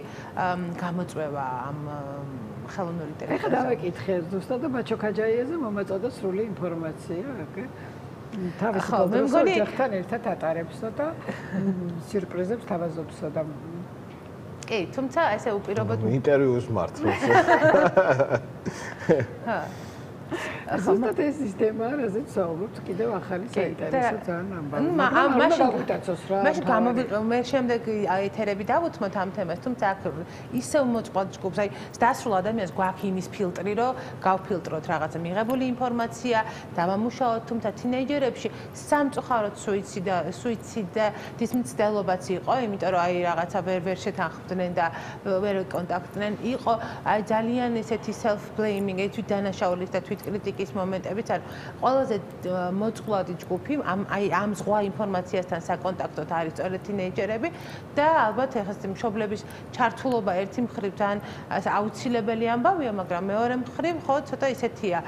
გამოწვევა ამ ხელოვნური ინტელექტის. ეხლა დავეკითხე ზუსტად და ბაჩო ქაჯაიაზე მომეწოდა სრული ინფორმაცია, ოკეი. თავის ოჯახთან ერთად ატარებსო და სიურპრიზებს თავაზობსო და კი, თუმცა ესე უპირობოდ ინტერვიუს მართლობს. ჰა. ზუსტად ეს სისტემა, რაზეც საუბრობთ, კიდევ ახალი საინტერესო ძალიან ამბავი. მე შემდეგ ეთერები დავუთმოთ ამ თემას, თუმცა აქ ისევ მოწყვალ ჯგუფს, აი დასრულ ადამიანს გვაქვს იმის ფილტრი, რომ გავფილტროთ რაღაცა მიღებული ინფორმაცია, დავამუშაოთ, თუმცა თინეიჯერებში სამწუხაროდ სუიციდის მცდელობაც იყო, იმიტომ რომ აი რაღაცა ვერ შეთანხმდნენ და ვერ კონტაქტდნენ, იყო აი ძალიან ესეთი self blaming, ეს თვითდანაშაულის და კრიტიკის მომენტებიც არის ყველაზე მოწყვლადი ჯგუფი ამ ზღვა ინფორმაციასთან საკონტაქტოდ არის სწორედ თინეიჯერები და ალბათ ეხლა მშობლების ჩართულობა ერთი მხრივ თან აუცილებელი ამბავია, მაგრამ მეორე მხრივ ხო ცოტა ისეთია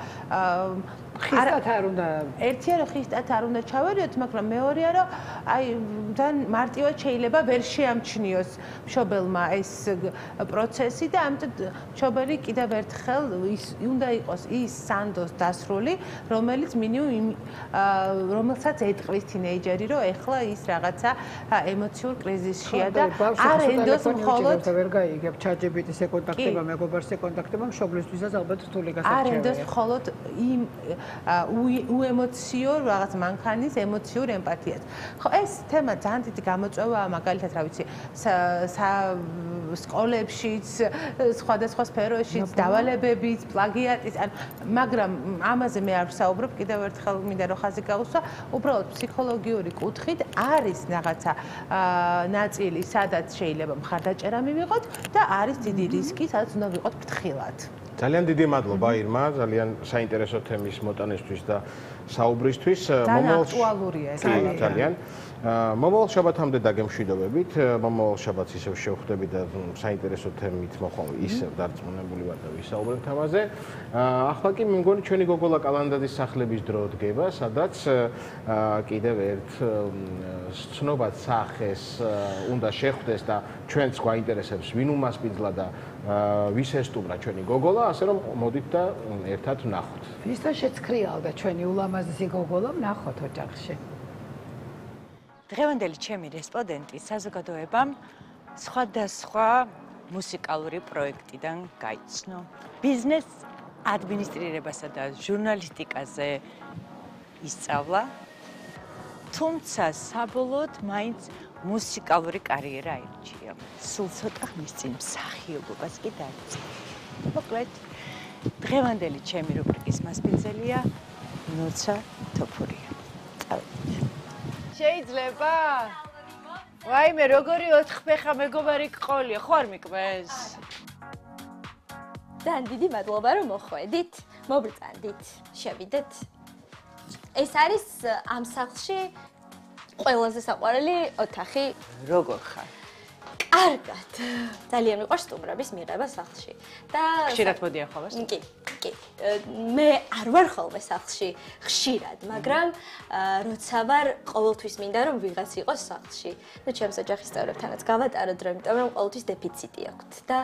ხისტად არ უნდა ერთია რომ ხისტად არ უნდა ჩავერიოთ, მაგრამ მეორეა რომ აი ძალიან მარტივად შეიძლება ვერ შეამჩნიოს მშობელმა ეს პროცესი და ამიტომ მშობელი კიდევ ერთხელ უნდა იყოს ის სანდოს დასრული, რომელიც მინიმუმ რომელსაც ეტყვის თინეიჯერი, რომ ეხლა ის რაღაცა ემოციურ კრიზისშია და არ ენდოს მხოლოდ ვერ გაიგებ ChatGPT-ს ეკონტაქტება, მეგობარს ეკონტაქტება, მშობლისთვისაც ალბათ რთული გასარჩევია. არ ენდოს მხოლოდ იმ უემოციურ რაღაც მანქანის ემოციურ ემპათიას. ხო, ეს თემა ძალიან დიდი გამოწვევაა, მაგალითად, რა ვიცი, სკოლებშიც, სხვადასხვა სფეროშიც, დავალებებიც, პლაგიატის, მაგრამ ამაზე მე არ ვსაუბრობ, კიდევ ერთხელ მინდა რომ ხაზი გაუსვა, უბრალოდ ფსიქოლოგიური კუთხით არის რაღაცა ნაწილი, სადაც შეიძლება მხარდაჭერა მივიღოთ და არის დიდი რისკი, სადაც უნდა ვიყოთ ფრთხილად. ძალიან დიდი მადლობა ირმა, ძალიან საინტერესო თემის მოტანისთვის და საუბრისთვის. ძალიან აქტუალურია ეს ძალიან. მომავალ შაბათამდე დაგემშვიდობებით. მომავალ შაბათს ისევ შევხვდებით და საინტერესო თემით მოხვალ ისევ დარწმუნებული ვარ და ვისაუბრებთ ამაზე. ახლა კი მე მგონი ჩვენი გოგოლა კალანდაძის სახლების დრო დგება, სადაც კიდევ ერთ ცნობად სახეს უნდა შეხვდეს და ჩვენც გვაინტერესებს ვინ უმასპინძლა და ვის ესტუმრა ჩვენი გოგოლა, ასე რომ მოდით და ერთად ვნახოთ. ვისთან შეცქრიალდა ჩვენი ულამაზესი გოგოლა, ვნახოთ ოჯახში. დღევანდელი ჩემი რესპონდენტი საზოგადოებამ სხვადასხვა მუსიკალური პროექტიდან გაიცნო. ბიზნეს ადმინისტრირებასა და ჟურნალისტიკაზე ისწავლა, თუმცა საბოლოოდ მაინც მუსიკალური კარიერა აირჩია. სულ ცოტა ხნის წინ მსახიობობას კი დაიწყო. მოკლედ, დღევანდელი ჩემი რუბრიკის მასპინძელია ნოცა თოფურია. წავედით. შეიძლება? ვაიმე, როგორი ოთხფეხა მეგობარი გყოლია, ხო არ მიკმეს? ძალიან დიდი მადლობა რომ მოხვედით, მობრძანდით, შევიდეთ. ეს არის ამ სახლში ყველაზე საყვარელი ოთახი. როგორ ხარ? კარგად. ძალიან მიყვარს სტუმრების მიღება სახლში. და ხშირად მოდიან ხოლმე? კი, კი. მე არ ვარ ხოლმე სახლში ხშირად, მაგრამ როცა ვარ, ყოველთვის მინდა რომ ვიღაც იყოს სახლში. ნუ ჩემს ოჯახის წევრებთანაც გავატარო დრო, იმიტომ რომ ყოველთვის დეფიციტი აქვთ და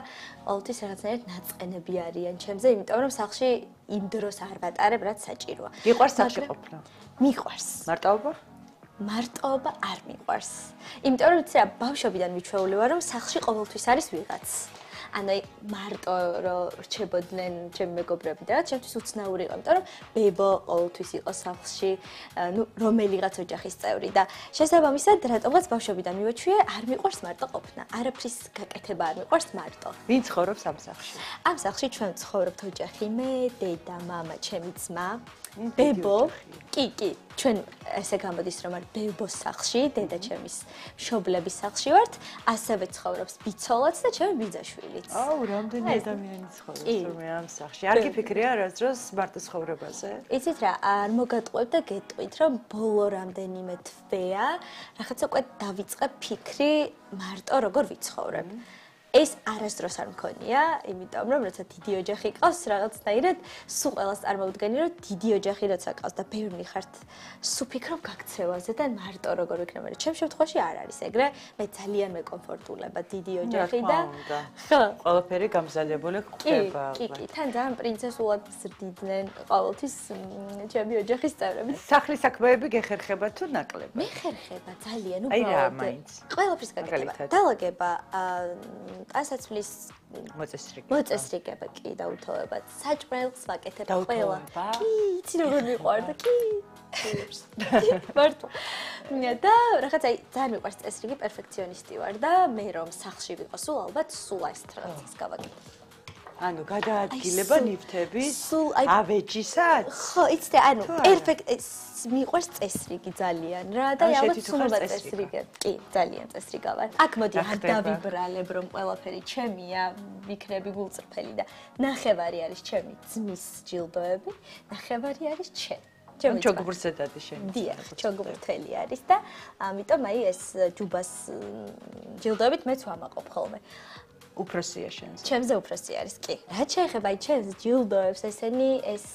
ყოველთვის რაღაცნაირად ნაწყენები არიან ჩემზე, იმიტომ რომ სახლში იმ დროს არ ვატარებ, რაც საჭიროა. მიყვარს სახლში ყოფნა? მიყვარს. მარტოობა? მარტოობა არ მიყვარს. იმიტომ რომ იცი რა, ბავშვობიდან მიჩვეული ვარ რომ სახლში ყოველთვის არის ვიღაც. ანუ მარტო რომ რჩებოდნენ ჩემი მეგობრები და ჩემთვის უცნაური იყო, იმიტომ რომ ბებო ყოველთვის იყო სახლში, ნუ რომელიღაც ოჯახის წევრი და შესაბამისად რატომღაც ბავშვობიდან მივაჩვიე, არ მიყვარს მარტო ყოფნა. არაფრის გაკეთება არ მიყვარს მარტო. ვინ ცხოვრობს ამ სახლში? ამ სახლში ჩვენ ცხოვრობთ ოჯახი, მე, დედა, მამა, ჩემი ძმა. ბებო, კი, ჩვენ ესე გამოდის რომ არ ბებოს სახლში, დედა ჩემის მშობლების სახლში ვართ, ასევე ცხოვრობს ბიცოლაც და ჩემი ბიძაშვილიც. აუ, რამდენი ადამიანი ცხოვრობს რომ ამ სახლში? არ გიფიქრია რაღაც დროს მარტო ცხოვრებაზე? იცით რა, არ მოგატყუებ და გეტყვით რომ ბოლო რამდენიმე თვეა, რაღაცა უკვე დავიწყე ფიქრი მარტო როგორ ვიცხოვრებ. ეს არასდროს არ მქონია, იმიტომ რომ როცა დიდი ოჯახი ყავს, რაღაცნაირად სულ ყველას წარმოვიდგენი, რომ დიდი ოჯახი როცა ყავს და ბევრი ხართ, სულ ფიქრობ გაქცევაზე და მარტო როგორ ვიქნება. ჩემ შემთხვევაში არ არის ეგრე, მე ძალიან მეკომფორტულება დიდი ოჯახი და ხო, ყველაფერი გამზადებული ხდება. კი, თან ძალიან პრინცესულად ზრდიდნენ ყოველთვის ჩემი ოჯახის წევრები. სახლის საქმეები გეხერხება თუ ნაკლებად? მეხერხება ძალიან, აი რა მაინც. ყველაფრის გაკეთება. დალაგება ასაცვლის მოწესრიგება კი დაუთოვებად. საჭმელს ვაკეთებ ყველა. კი, იცი როგორ მიყვარდა, კი. მარტო. და რაღაცა ძალიან მიყვარს წესრიგი, პერფექციონისტი ვარ და მე რომ სახლში ვიყო სულ ალბათ სულ აი ეს რაღაცას გავაკეთებ. ანუ გადაადგილება ნივთების ავეჯისაც? ხო, იცით, ანუ მიყვარს წესრიგი ძალიან რა და ალბათ სულობა წესრიგები. კი, ძალიან წესრიგავარ. აქ მოდი არ დავიბრალებ რომ ყველაფერი ჩემია, ვიქნები გულწრფელი და ნახევარი არის ჩემი ძმის ჯილდოები, ნახევარი არის ჩემი. ჩოგბურთზე დადი შენი. დიახ, ჩოგბურთელი არის და ამიტომ აი ეს ჯუბას ჯილდოებით მეც ვამაყობ ხოლმე. უფროსია შენს. ჩემზე უფროსი არის, კი. რაც შეეხება აი ჩემს ჯილდოებს, ესენი ეს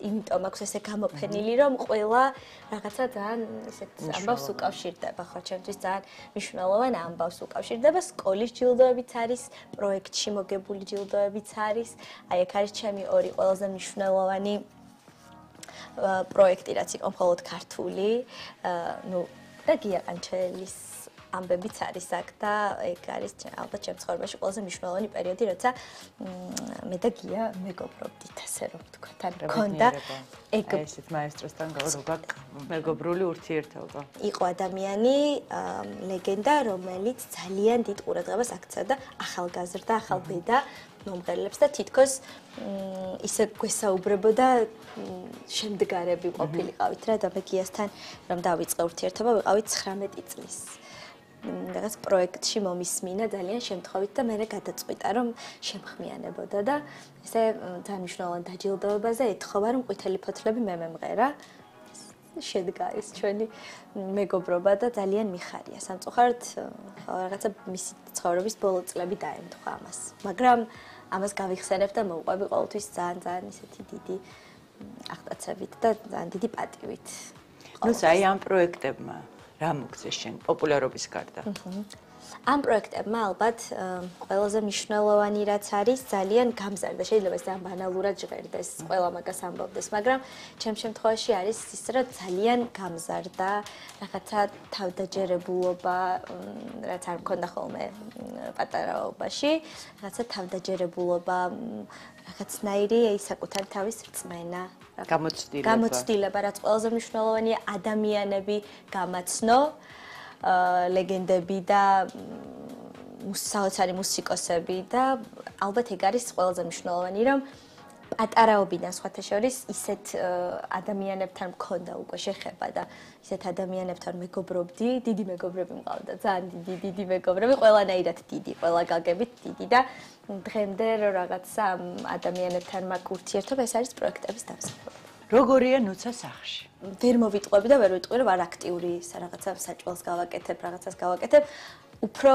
იმიტომ აქვს ესე გამოფენილი, რომ ყველა რაღაცა ძალიან ესეთ ამბავს უკავშირდება, ხო, ჩემთვის ძალიან მნიშვნელოვანი ამბავს უკავშირდება. სკოლის ჯილდოებიც არის, პროექტში მოგებული ჯილდოებიც არის. აი აქ არის ჩემი ორი ყველაზე მნიშვნელოვანი პროექტი, რაც იყო მხოლოდ ქართული, ნუ და გია ყანჩელის ამბებიც არის აქ და ეგ არის ალბათ ჩემ ცხოვრებაში ყველაზე მნიშვნელოვანი პერიოდი, როცა მე და გია მეგობრობდით, ასე რომ ვთქვა, თან მქონდა ეგ ესეთ მაესტროსთან როგორ მეგობრული ურთიერთობა. იყო ადამიანი, ლეგენდა, რომელიც ძალიან დიდ ყურადღებას აქცევდა ახალგაზრდა, ახალბედა მომღერლებს და თითქოს ისე გვესაუბრებოდა შემდგარები ყოფილიყავით რა და მე გიასთან რომ დავიწყე ურთიერთობა, ვიყავით 19 წლის. რაღაც პროექტში მომისმინა ძალიან შემთხვევით და მე გადაწყვიტა რომ შემხმიანებოდა და ესე ძალიან მნიშვნელოვან დაჯილდოებაზე ეთხოვა რომ ყვითელი ფოთლები მე მემღერა. შედგა ეს ჩვენი მეგობრობა და ძალიან მიხარია. სამწუხაროდ რაღაცა მისი ცხოვრების ბოლო წლები დაემთხვა ამას. მაგრამ ამას გავიხსენებ და მოვყვები ყოველთვის ძალიან ისეთი დიდი აღტაცებით და ძალიან დიდი პატივით. ნუ აი ამ პროექტებმა რა მოგწეს შენ პოპულარობის გარდა? ამ პროექტებმა ალბათ ყველაზე მნიშვნელოვანი რაც არის ძალიან გამზარდა. შეიძლება ეს ძალიან ბანალურად ჟღერდეს, ყველა მაგას ამბობდეს, მაგრამ ჩემ შემთხვევაში არის ის რა ძალიან გამზარდა, რაღაცა თავდაჯერებულობა, რაც არ მქონდა ხოლმე პატარაობაში, რაღაცა თავდაჯერებულობა, რაღაცნაირი აი საკუთარი თავის რწმენა, გამოცდილება, რაც ყველაზე მნიშვნელოვანია, ადამიანები გამაცნო. ლეგენდები და საოცარი მუსიკოსები და ალბათ ეგ არის ყველაზე მნიშვნელოვანი რომ პატარაობიდან სხვათა შორის ისეთ ადამიანებთან მქონდა უკვე შეხება და ისეთ ადამიანებთან მეგობრობდი, დიდი მეგობრები მყავდა, ძალიან დიდი მეგობრები, ყველანაირად დიდი, ყველა გაგებით დიდი და დღემდე რაღაცა ადამიანებთან მაქვს ურთიერთობა, ეს არის პროექტების დამსახურება. როგორია ნუცა სახლში? ვერ მოვიტყვები და ვერ ვიტყვი რომ არ აქტიური რაღაცა საჭვალს გავაკეთებ, რაღაცას გავაკეთებ. უფრო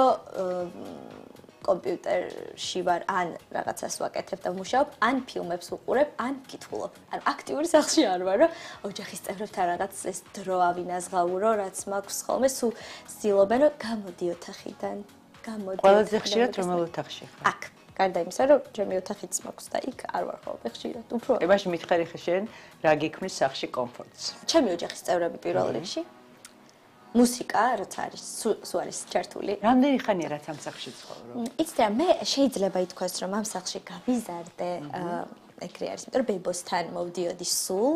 კომპიუტერში ვარ, ან რაღაცას ვაკეთებ და ვმუშაობ, ან ფილმებს ვუყურებ, ან ვკითხულობ. ანუ აქტიური სახლში არ ვარ, რომ ოჯახის წევრებთან რაღაც ეს დრო ავინაზღაურო, რაც მაქვს ხოლმე, სულ ვცდილობენ რომ გამოდი ოთახიდან, გამოდი. ყველაზე ხშირად რომელ ოთახში ხარ? აქ. გარდა იმისა, რომ ჩემი ოთახიც მაქვს და იქ არ ვარ ხოლმე ხშირად. უფრო. ებაში მითხარი ხე შენ რა გიქმნის სახლში კომფორტს? ჩემი ოჯახის წევრები პირველ რიგში. მუსიკა, რაც არის, სულ არის ჩართული. რამდენი ხანია რაც ამ სახლში ცხოვრობ? იცი რა, მე შეიძლება ითქვას, რომ ამ სახლში გავიზარდე, ეგრე არის, იმიტომ რომ ბებოსთან მოვდიოდი სულ.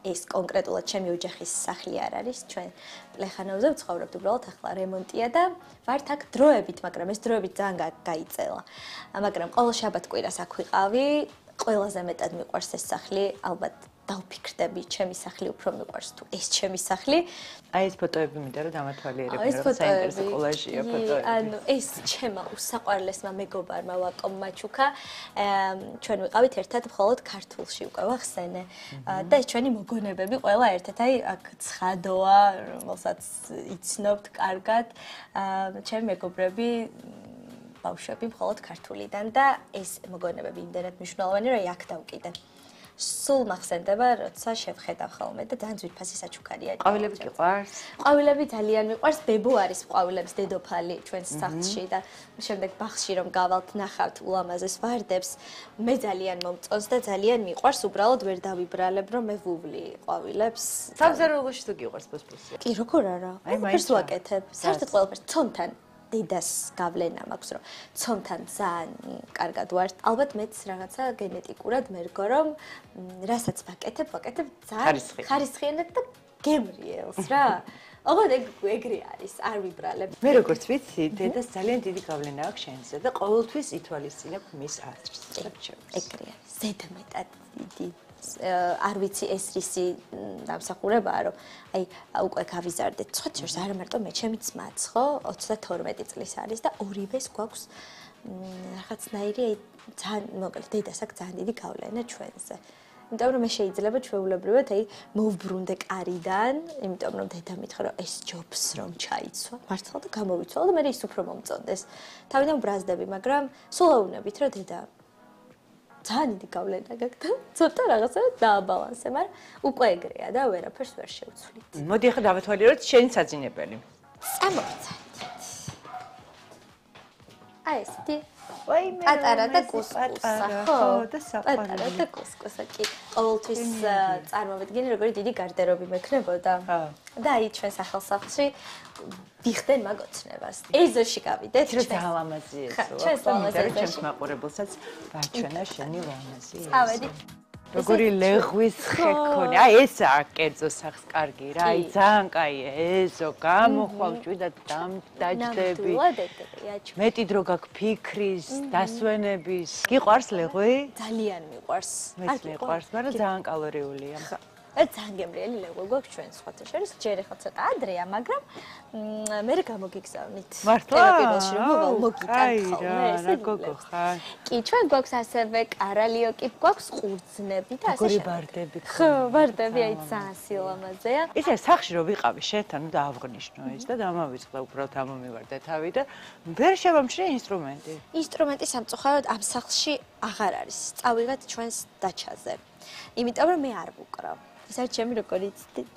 ეს კონკრეტულად ჩემი ოჯახის სახლი არ არის, ჩვენ პლეხანოვზე ვცხოვრობთ, უბრალოდ ახლა რემონტია და ვართ აქ დროებით, მაგრამ ეს დროებით ძალიან გაიწელა. მაგრამ ყოველ შაბათ-კვირას აქ ვიყავი, ყველაზე მეტად მიყვარს ეს სახლი, ალბათ დავფიქრდები, ჩემი სახლი უფრო მიყვარს თუ ეს ჩემი სახლი. აი ეს ფოტოები მინდა რომ დამათვალიერებინო, რომ საინტერესო კოლაჟია ფოტოები. ანუ ეს ჩემო უსაყვარლესმა მეგობარმა ვაკომ მაჩუკა, ჩვენ ვიყავით ერთად მხოლოდ ქართულში უკვე ვახსენე და ეს ჩვენი მოგონებები ყველა ერთად, აი აქ ცხადოა, რომელსაც იცნობთ კარგად, ჩემი მეგობრები ბავშვები მხოლოდ ქართულიდან და ეს მოგონებები იმდენად მნიშვნელოვანი, რომ აქ დავკიდე. სულ მახსენდება, როცა შევხედავ ხოლმე და ძალიან ძვირფასი საჩუქარია. ყვავილები გიყვარს? ყვავილები ძალიან მიყვარს. ბებო არის ყვავილების დედოფალი ჩვენს სახლში და შემდეგ ბაღში რომ გავალთ, ნახავთ ულამაზეს ვარდებს. მე ძალიან მომწონს და ძალიან მიყვარს, უბრალოდ ვერ დავიბრალებ, რომ მე ვუვლი ყვავილებს. სამზარეულოში თუ გიყვარს ფოსფოსი? კი, როგორ არა? ყველაფერს ვაკეთებ. საერთოდ ყველაფერს ცომთან დედას გავლენა მაქვს, რომ ცომთან ძალიან კარგად ვართ. ალბათ მეც რაღაცა გენეტიკურად მერგო, რომ რასაც ვაკეთებ ძალიან ხარისხიანად და გემრიელს რა. ოღონდ ეგრე არის, არ ვიბრალებ. მე როგორც ვიცი, დედას ძალიან დიდი გავლენა აქვს შენზე და ყოველთვის ითვალისწინებ მის აზრს. ეგრე არის. ზედმეტად დიდი. არ ვიცი ეს რისი დამსახურებაა, რომ აი უკვე გავიზარდეთ. ცოტა შორს არა მარტო მე, ჩემი ძმაც ხო 32 წლის არის და ორივეს გვაქვს რაღაცნაირი აი ძალიან მოკლედ დედას აქვს ძალიან დიდი გავლენა ჩვენზე. იმიტომ რომ მე შეიძლება ჩვეულებრივად აი მოვბრუნდე კარიდან, იმიტომ რომ დედა მითხრა რომ ეს ჯობს რომ ჩაიცვა. მართლა და გამოვიცვალა და მე ის უფრო მომწონდეს. თავიდან ბრაზდები, მაგრამ სულაუნებით რომ დედა ძალიან დიდი გავლენა გაქვს და ცოტა რაღაცა დააბალანსე, მაგრამ უკვე ეგრეა და ვერაფერს ვერ შევცვლით. მოდი ახლა დავეთვალიეროთ შენი საძინებელი. წამოვცადეთ. აი ესეთი პატარა და კუსკუსა, ხო, და პატარა და კუსკუსა კი. ყოველთვის წარმოვიდგინე, როგორი დიდი გარდერობი მექნებოდა. და აი ჩვენ სახლში ვიხდენ მაგ ოცნებას. ეზოში გავიდეთ. ძალიან ლამაზი ეზოა. ჩვენ ლამაზი ეზოში. ჩემს მაყურებელსაც ვაჩვენა შენი ლამაზი ეზო. წავედი. როგორი ლეღვის ხე ქონი. აი ესაა კერძო სახს კარგი რა. აი ძალიან კაია ეზო, გამოხვალ ჭვიდა დაჯდები. მეტი დრო გაქვს ფიქრის, დასვენების. გიყვარს ლეღვი? ძალიან მიყვარს. მეც მიყვარს, მაგრამ ძალიან კალორიულია. ძალიან გემრიელი ლეღვი გვაქვს ჩვენ სხვათა შორის. ჯერ ახლა ცოტა ადრეა, მაგრამ მე გამოგიგზავნით. მართლა? პირველში რომ მოგიტანთ ხოლმე რა გოგო ხარ? კი, ჩვენ გვაქვს ასევე კარალიოკი, გვაქვს ყურძნები და ასე გორი ბარდები. ხო, ბარდები აი ძალიან სილამაზეა. ისე სახში რომ ვიყავი შეთან და ავღნიშნო ეს და დამავიწყდა უბრალოდ ამომივარდა თავი და ვერ შევამჩნიე ინსტრუმენტი. ინსტრუმენტი სამწუხაროდ ამ სახლში აღარ არის. წავიღეთ ჩვენს დაჩაზე. იმიტომ რომ მე არ ვუკრავ. ეს არის ჩემი როგორი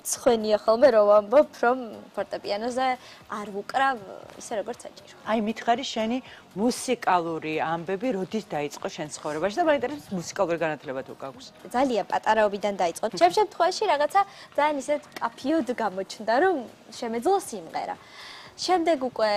ცხენია ხოლმე რომ ვამბობ რომ ფორტეპიანოზე არ ვუკრავ ისე როგორც საჭირო. აი მითხარი შენი მუსიკალური ამბები როდის დაიწყო შენ ცხოვრებაში და მაინტერესებს მუსიკალური განათლება თუ გაქვს? ძალიან პატარაობიდან დაიწყო. ჩემ შემთხვევაში რაღაცა ძალიან ისე კაფიოდ გამოჩნდა რომ შემეძლო სიმღერა. შემდეგ უკვე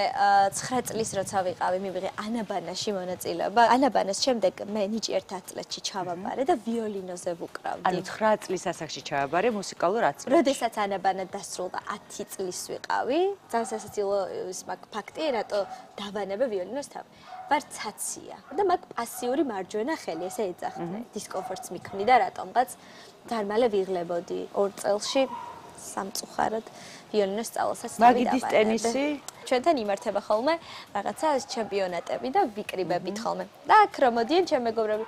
9 წლის როცა ვიყავი, მივიღე ანაბანაში მონაწილეობა. ანაბანას შემდეგ მე ნიჭი 11 წლებში ჩავაბარე და ვიოლინოზე ვუკრავდი. ანუ 9 წლის ასაკში ჩავაბარე მუსიკალურ აწმენდში. როდესაც ანაბანა დასრულდა 10 წლის ვიყავი, ძალიან სასაცილო ის მაგ ფაქტი, რატო დავანებე ვიოლინოს თავი. ვარ ცაცია და მაგ პასიური მარჯვენა ხელი ესე ეძახდნენ. დისკომფორტს მიქმნიდა რატომღაც ძალიან მალე ვიღლებოდი 2 წელში სამწუხაროდ ვიოლინოს სწავლასაც დავიდავარებდი. მაგიდის ტენისი? ჩვენთან იმართება ხოლმე რაღაცა ჩემპიონატები და ვიკრიბებით ხოლმე. და აქ რომ მოდიან ჩემ მეგობრები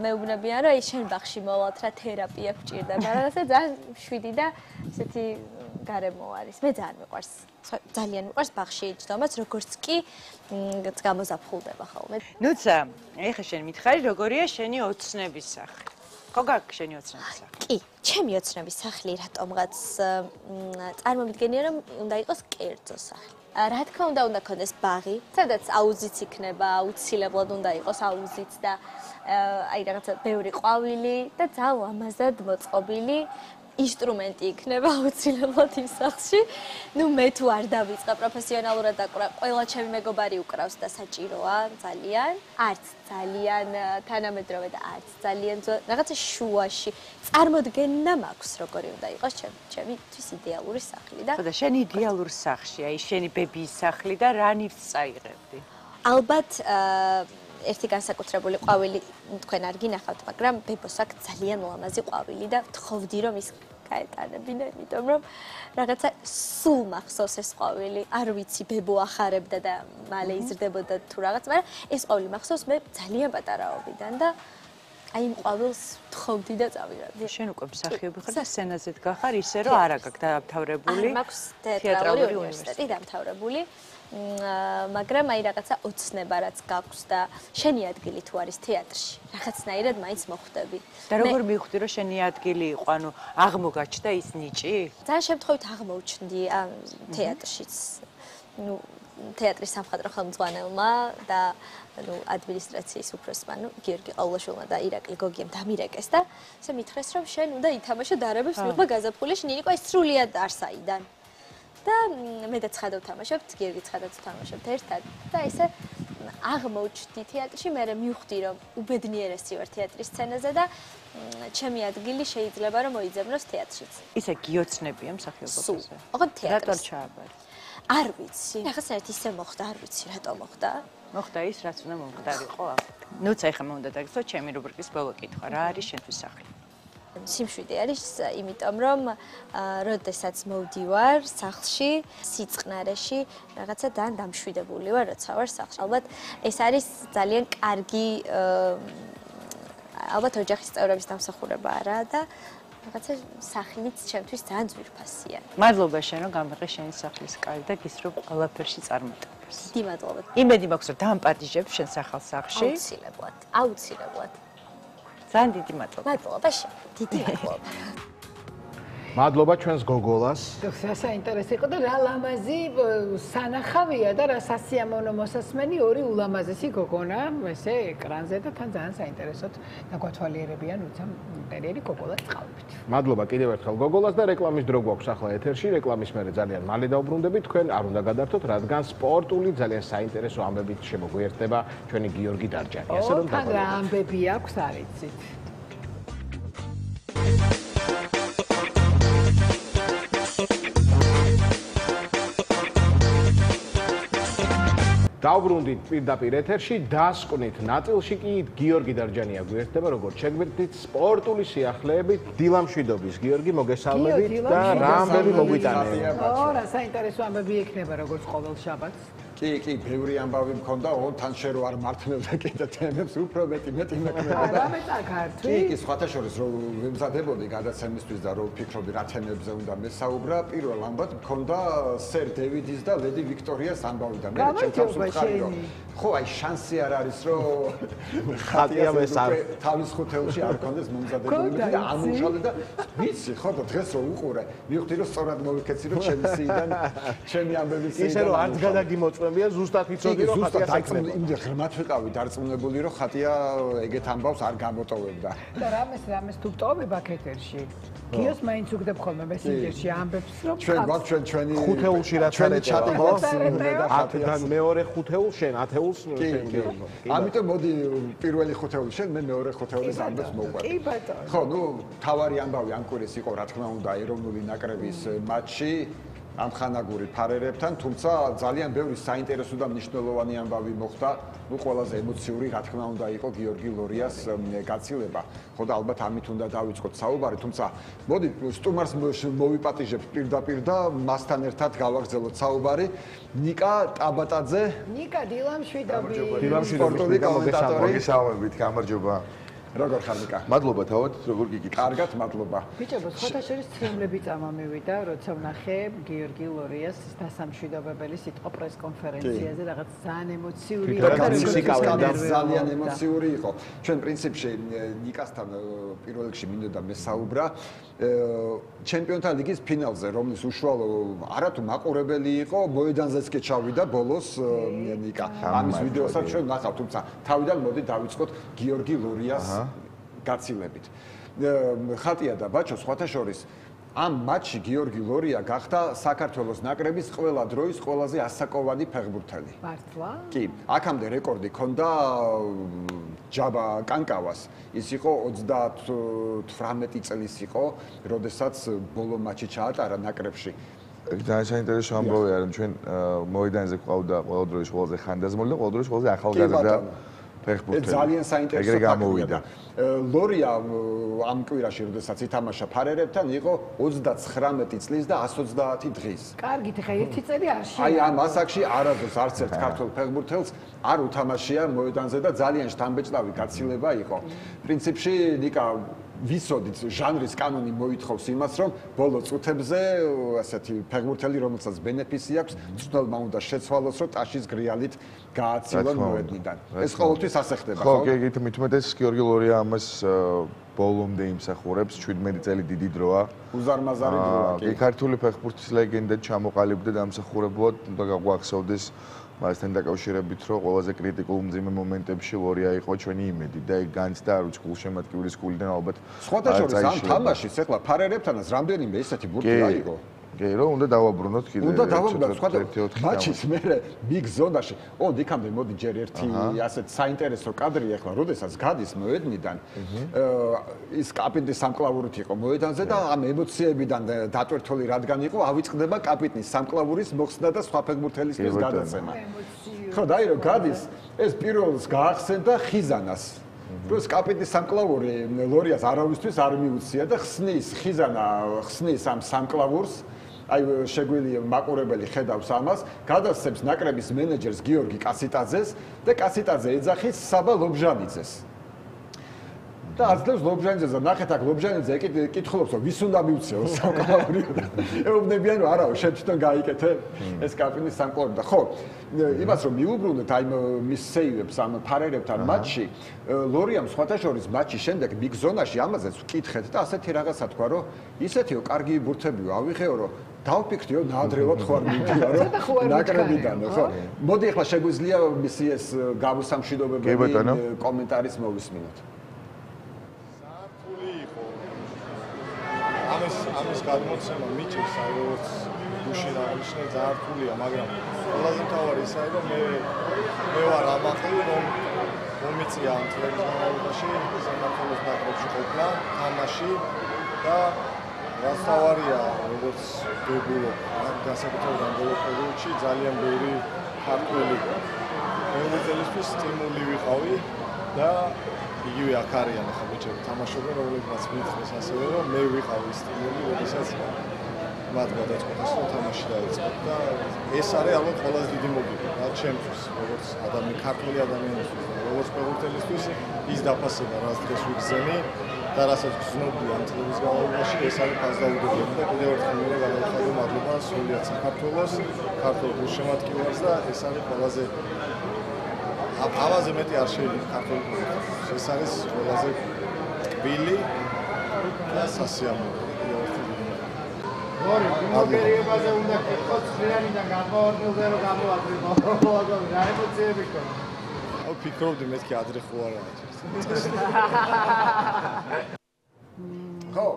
მეუბნებიან რომ აი შენ ბაღში მოვალთ რა თერაპია გჭირდება. რაღაცა ძალიან შვიდი და ესეთი გარემო არის. მე ძალიან მიყვარს. ძალიან მიყვარს ბაღში ჯდომაც, როგორც კი გამოზაფხულდება ხოლმე. ნუცა, ეხა შენ მითხარი როგორია შენი ოცნების სახლი? ხო გაქვს შენი ოცნების სახლი? კი, ჩემი ოცნების სახლი რატომღაც წარმომიდგენია რომ უნდა იყოს კერძო სახლი. რა თქმა უნდა ქონდეს ბაღი, სადაც აუზიც იქნება, აუცილებლად უნდა იყოს აუზიც და აი რაღაცა ბევრი ყვავილი და ძალიან ლამაზად მოწყობილი ინსტრუმენტი იქნება აუცილებლად იმ სახლში. ნუ მე თუ არ დავიწყე პროფესიონალურად აკვრა, ყველა ჩემი მეგობარი უკრავს და საჭიროა ძალიან. არც ძალიან თანამედროვე და არც ძალიან რაღაცა შუაში. წარმოდგენა მაქვს როგორი უნდა იყოს ჩემთვის იდეალური სახლი და ხო და შენი იდეალურ სახლში, აი შენი ბებიის სახლი და რა ნივთს წაიღებდი? ალბათ ერთი განსაკუთრებული ყვავილი თქვენ არ გინახავთ, მაგრამ ბებოს აქვს ძალიან ლამაზი ყვავილი და ვთხოვდი რომ ის გაეტანებინა, იმიტომ რომ რაღაცა სულ მახსოვს ეს ყვავილი. არ ვიცი, ბებო ახარებდა და მალე იზრდებოდა თუ რაღაც, მაგრამ ეს ყვავილი მახსოვს მე ძალიან პატარაობიდან და აი იმ ყვავილს ვთხოვდი და წავიღებდი. შენ უკვე მსახიობი ხარ და სცენაზეც გახარ ისე რომ არა გაქვს დამთავრებული მაქვს თეატრალური უნივერსიტეტი დამთავრებული. მაგრამ აი რაღაცა ოცნება რაც გაქვს და შენი ადგილი თუ არის თეატრში, რაღაცნაირად მაინც მოხვდები. და როგორ მივხვდი რომ შენი ადგილი იყო, ანუ აღმოგაჩნდა ის ნიჭი? ძალიან შემთხვევით აღმოუჩნდი თეატრშიც. ნუ თეატრის სამხატვრო ხელმძღვანელმა და ნუ ადმინისტრაციის უფროსმა, ნუ გიორგი ყავლაშვილმა და ირაკლი გოგიამ დამირეკეს და ესე მითხრეს რომ შენ უნდა ითამაშო დარებებს მიღმა გაზაფხულში, ნინიკო ის სრულიად არსაიდან. და მე და ცხადავ თამაშობთ, გიორგი ცხადაც თამაშობთ ერთად და ესე აღმოჩნდი თეატრში, მე მივხვდი რომ უბედნიერესი ვარ თეატრის სცენაზე და ჩემი ადგილი შეიძლება რომ მოიძებნოს თეატრშიც. ისე გიოცნებია მსახიობობაზე. ოღონდ თეატრში. რატომ ჩააბარე? არ ვიცი. რაღაცნაირად ისე მოხდა, არ ვიცი რატომ მოხდა. მოხდა ის, რაც უნდა მომხდარიყო. ნუცა ეხლა მე უნდა დაგიწყო ჩემი რუბრიკის ბოლო კითხვა. რა არის შენთვის სახლი? სიმშვიდე არის, იმიტომ რომ როდესაც მოვდივარ სახლში, სიწყნარეში, რაღაცა ძალიან დამშვიდებული ვარ, როცა ვარ სახლში. ალბათ ეს არის ძალიან კარგი ალბათ ოჯახის წევრების დამსახურება არა და რაღაცა სახლიც ჩემთვის ძალიან ძვირფასია. მადლობა შენ რომ გამიყე შენი სახლის კარი და გისურვებ ყველაფერში წარმატებას. დიდი მადლობა. იმედი მაქვს რომ დამპატიჟებ შენ სახალ სახლში. აუცილებლად, აუცილებლად. ძალიან დიდი მადლობა. მადლობა შენ. დიდი მადლობა. მადლობა ჩვენს გოგოლას. საინტერესო იყო და რა ლამაზი სანახავია და რა სასიამოვნო მოსასმენი ორი ულამაზესი გოგონა ესე ეკრანზე და თან ძალიან საინტერესოდ დაგვათვალიერებიან უცა ინტერიერი გოგოლას წყალობით. მადლობა კიდევ ერთხელ გოგოლას და რეკლამის დრო გვაქვს ახლა ეთერში. რეკლამის მერე ძალიან მალე დავბრუნდებით. თქვენ არ უნდა გადართოთ, რადგან სპორტული ძალიან საინტერესო ამბებით შემოგვიერთდება ჩვენი გიორგი დარჯანი. ასე რომ თან რა ამბები აქვს არ იცით. დავბრუნდით პირდაპირ ეთერში, დასკვნით ნაწილში კი გიორგი დარჯანია გვერდება, როგორც შეგვიძლით სპორტული სიახლეებით, დილამშვიდობის გიორგი, მოგესალმებით და რა ამბები მოგვიტანე. რა საინტერესო ამბები ექნება როგორც ყოველ შაბათს. კი, ბევრი ამბავი მქონდა, თან შე რო არ მართლებდა კიდე თემებს, უფრო მეტი მექნება. რამე წაკართვი? კი, სხვათა შორის რო ვემზადებოდი გადაცემისთვის და რო ვფიქრობდი რა თემებზე უნდა მესაუბრა, პირველ ამბად მქონდა სერ დევიდის და ლედი ვიქტორიას ამბავი და მე ჩემს ვხარი რომ ხო, აი შანსი არ არის რომ ხატიამ ეს თავის ხუთეულში არ კონდეს მომზადებული და ამუშავე და ვიცი, ხო და დღეს რო უყურე, მივხვდი რომ სწორად მოვიქეცი რომ ჩემი სიიდან ჩემი ამბები ისე რომ არც გადაგიმოწმებია, ზუსტად იცოდი რომ ხატია საქმე. იმდენ ღრმად ვიყავი დარწმუნებული რომ ხატია ეგეთ ამბავს არ გამოტოვებდა. და რამეს თუ ტოვებ აქ ეთერში. გიოს მაინც უგდებ ხოლმე მესენჯერში ამბებს რომ ჩვენი ხუთეულში რაც არის ხო? 10-დან მეორე ხუთეულ შენ 10-ს შენ გიორგი. ამიტომ მოდი პირველი ხუთეული შენ, მე მეორე ხუთეულის ამბებს მოვყვე. კი ბატონო. ხო, თავარი ამბავი ამ კვირის იყო რა თქმა უნდა ეროვნული ნაკრების მატჩი ამხანაგური ფარერებთან, თუმცა ძალიან ბევრი საინტერესო და მნიშვნელოვანი ამბავი მოხდა. ყველაზე ემოციური რა თქმა უნდა იყო გიორგი ლორიას გაცილება. ხო და ალბათ ამით უნდა დავიწყოთ საუბარი, თუმცა მოდი სტუმარს მოვიპატიჟებ პირდაპირ და მასთან ერთად გავაგრძელოთ საუბარი. ნიკა ტაბატაძე. ნიკა დილამშვიდობი. სპორტული კომენტატორი. მოგესალმებით, გამარჯობა. როგორ ხარ ნიკა? მადლობა თავად, როგორ გიგით? კარგად, მადლობა. ბიჭებო, ხოთა შორის ცრემლები წამომივიდა, როცა ვნახე გიორგი ლორიას დასამშვიდობებელი სიტყვა პრესკონფერენციაზე, რაღაც ძალიან ემოციური ძალიან ემოციური იყო. ჩვენ პრინციპში ნიკასთან პირველ რიგში მინდოდა მესაუბრა ჩემპიონთა ლიგის ფინალზე, რომლის უშუალო არათუ მაყურებელი იყო, მოედანზეც კი ჩავიდა ბოლოს ნიკა. ამის ვიდეოსაც ჩვენ ვნახავთ, თუმცა თავიდან მოდი დავიწყოთ გიორგი ლორიას გაცილებით. ხატია და ბაჩო, სხვათა შორის ამ მატჩში გიორგი ლორია გახდა საქართველოს ნაკრების ყველა დროის ყველაზე ასაკოვანი ფეხბურთელი. მართლა? კი, აქამდე რეკორდი ჰქონდა ჯაბა კანკავას. ის იყო 38 წლის იყო, როდესაც ბოლო მატჩი ჩაატარა ნაკრებში. ძალიან საინტერესო ამბავი არის, ჩვენ მოედანზე ყავდა ყველა დროის ყველაზე ხანდაზმული და ყველა დროის ყველაზე ახალგაზრდა ფეხბურთელი. ძალიან საინტერესო გამოვიდა. ლორია ამ კვირაში, როდესაც ითამაშა ფარერებთან, იყო 39 წლის და 130 დღის. კარგით, ხა ერთი წელი არ შეა. აი ამ ასაკში არასდროს არც ერთ ქართულ ფეხბურთელს არ უთამაშია მოედანზე და ძალიან შთამბეჭდავი გაცილება იყო. პრინციპში ნიკა ვიცოდით, ჟანრის კანონი მოითხოვს იმას, რომ ბოლო წუთებზე ასეთი ფეხბურთელი, რომელსაც ბენეფისი აქვს, მწვრთნელმა უნდა შეცვალოს, რომ ტაშის გრიალით გააცილონ მოედნიდან. ეს ყოველთვის ასე ხდება, ხო? ხო, კი, მithumetes გიორგი ლორია ამას ბოლომდე იმსახურებს, 17 წელი დიდი დროა. უზარმაზარი დროა, კი. ქართული ფეხბურთის ლეგენდა ჩამოყალიბდა დამსახურებულად და გაგვახსოვდეს მასთან დაკავშირებით, რომ ყველაზე კრიტიკულ მძიმე მომენტებში ლორია იყო ჩვენი იმედი და ეგ განცდა არ ვიცი გულშემატკივრის გულიდან ალბათ. სხვათა შორის ამ თამაშის ეხლა ფარერებთანაც რამდენიმე ესეთი ბურთი აიღო. კი, რომ უნდა დავაბრუნოთ კიდე. უნდა დავაბრუნოთ, სხვა მატჩის მერე ბიგ ზონაში. ოდიქამდე მოდი ჯერ ერთი ასეთ საინტერესო კადრი ეხლა, როდესაც გადის მოედნიდან, ის კაპიტნის სამკლავურით იყო მოედანზე და ამ ემოციებიდან დატვირთული რადგან იყო, ავიწყდება კაპიტნის სამკლავურის მოხსნა და სხვა ფეხბურთელისთვის გადაცემა. ხო, და აი რომ გადის, ეს პირველს გაახსენდა ხიზანას. როს კაპიტნის სამკლავური ლორიას არავისთვის არ მიუცია და ხსნის ამ სამკლავურს აი შეგვიძლია მაყურებელი ხედავს ამას, გადასცემს ნაკრების მენეჯერს გიორგი კასიტაძეს და კასიტაძე ეძახის საბა ლობჟანიძეს. და აძლევს ლობჟანიძეს და ნახეთ აქ ლობჟანიძე ეკითხულობს, რომ ვის უნდა მივცეო სამკლავური. ეუბნებიან, რომ არაო, შენ თვითონ გაიკეთე ეს კაპიტნის სამკლავური და ხო, იმას რომ მიუბრუნდეთ აი მის სეივებს ამ ფარერებთან მატჩში, ლორიამ სხვათა შორის მატჩის შემდეგ ბიგ ზონაში ამაზეც ვკითხეთ და ასეთი რაღაცა თქვა, რომ ისეთიო კარგი ბურთებიო ავიღეო, რომ დავფიქრდიო ნაადრევად ხო არ მიდიარო ნაკრებიდან, ხო? მოდი ახლა შეგვიძლია მისი ეს გამოსამშვიდობებელი კომენტარის მოვისმინოთ. ამის გადმოცემა მიჭირს, აი როგორც გუშინ აღნიშნე, ძალიან რთულია, მაგრამ ყველაზე მთავარი ისაა, რომ მე ვარ ამაყი, რომ მომიწია ამ წლების განმავლობაში საქართველოს ნაკრებში ყოფნა, თამაში და რაც თავარია, როგორც დებულობ, განსაკუთრებით ამბოლო პერიოდში ძალიან ბევრი ქართველი მეგობრებისთვის სტიმული ვიყავი და იგივე აქ არიან ახლა ბიჭები თამაშობენ, რომლებიც მითხრეს ასევე, რომ მე ვიყავი სტიმული, როდესაც მათ გადაწყვეტეს, რომ თამაში დაიწყოთ და ეს არის ალბათ ყველაზე დიდი მოგება და ჩემთვის, როგორც ქართველი ადამიანისთვის, როგორც ფეხბურთელისთვის ის დაფასება, რაც დღეს ვიგზენი და რასაც გრძნობდი ამ წლების განმავლობაში, ეს არის ფასდაუდებელი და კიდევ ერთხელ მე გადავხადო მადლობა სრულიად საქართველოს, ქართულ გულშემატკივარს და ეს არის ყველაზე ამაზე მეტი არ შეიძლება ქართული ფეხბურთის. ეს არის ყველაზე ტკბილი და სასიამოვნო. მოგერიებაზე უნდა გითხოთ ხრიანიდან გამოვარდნილზე რომ გამოვატრიბო. რა ემოციები გქონდა? აუ ფიქრობდი მეთქი ადრე ხო არა. ხო,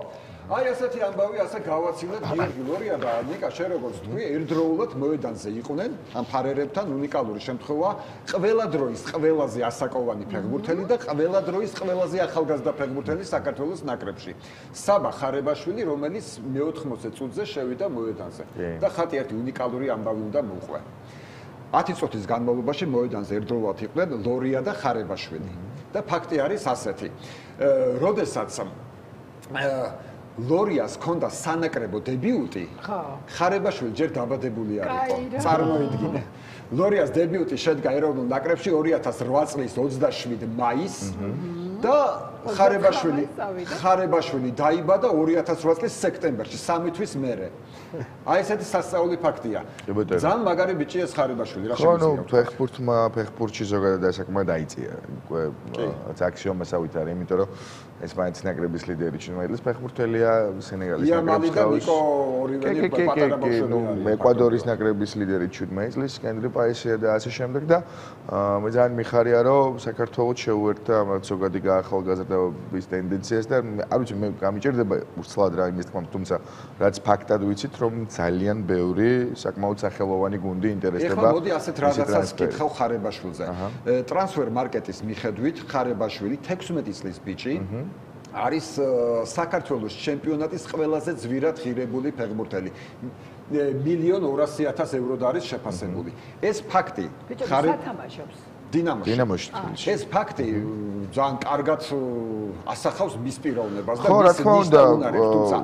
აი ასეთი ამბავი ასე გავაცილეთ გიორგი ლორია და ნიკა შენ როგორც თქვი, ერთდროულად მოედანზე იყვნენ ამ ფარერებთან უნიკალური შემთხვევა, ყველა დროის ყველაზე ასაკოვანი ფეხბურთელი და ყველა დროის ყველაზე ახალგაზრდა ფეხბურთელი საქართველოს ნაკრებში. საბა ხარებაშვილი, რომელიც მე-80 წუთზე შევიდა მოედანზე და ხათი ერთი უნიკალური ამბავი უნდა მოუყვე. 10 წუთის განმავლობაში მოედანზე ერთდროულად იყვნენ ლორია და ხარებაშვილი. და ფაქტი არის ასეთი. როდესაც ლორიას ჰქონდა სანაკრებო დებიუტი, ხარებაშვილი ჯერ დაბადებული არ იყო. წარმოიდგინე. ლორიას დებიუტი შედგა ეროვნულ ნაკრებში 2008 წლის 27 მაისს და ხარებაშვილი დაიბადა 2008 წლის სექტემბერში, 3 თვის მერე. აი ესეთი სასწაული ფაქტია. ძალიან მაგარი ბიჭი ეს ხარებაშვილი, რა შემიძლია. ფეხბურთში ზოგადად საკმაოდ დაიწია. უკვე აქსიომასავით არის, იმიტომ რომ ესპანეთის ნაკრების ლიდერი ჩინოელის ფეხბურთელია, სენეგალის ნაკრების ნიკო ორივენი პატარა ბავშვია. ეკვადორის ნაკრების ლიდერი 17 წლის კენდრი პაისია და ასე შემდეგ და მე ძალიან მიხარია რომ საქართველოს შეუერთდა ამ ზოგადი გაახალგაზრდობის ტენდენციას და არ ვიცი მე გამიჭირდება ურცლად რა იმის თქმა, თუმცა რაც ფაქტად ვიცით რომ ძალიან ბევრი საკმაოდ სახელოვანი გუნდი ინტერესდება. ეხლა მოდი ასეთ რაღაცას ვკითხავ ხარებაშვილზე. ტრანსფერ მარკეტის მიხედვით ხარებაშვილი 16 წლის ბიჭი არის საქართველოს ჩემპიონატის ყველაზე ძვირად ღირებული ფეხბურთელი. 1,200,000 ევროდ არის შეფასებული. ეს ფაქტი სათამაშობს დინამოში. ეს ფაქტი ძალიან კარგად ასახავს მის პიროვნებას და მის უნარებს, თუმცა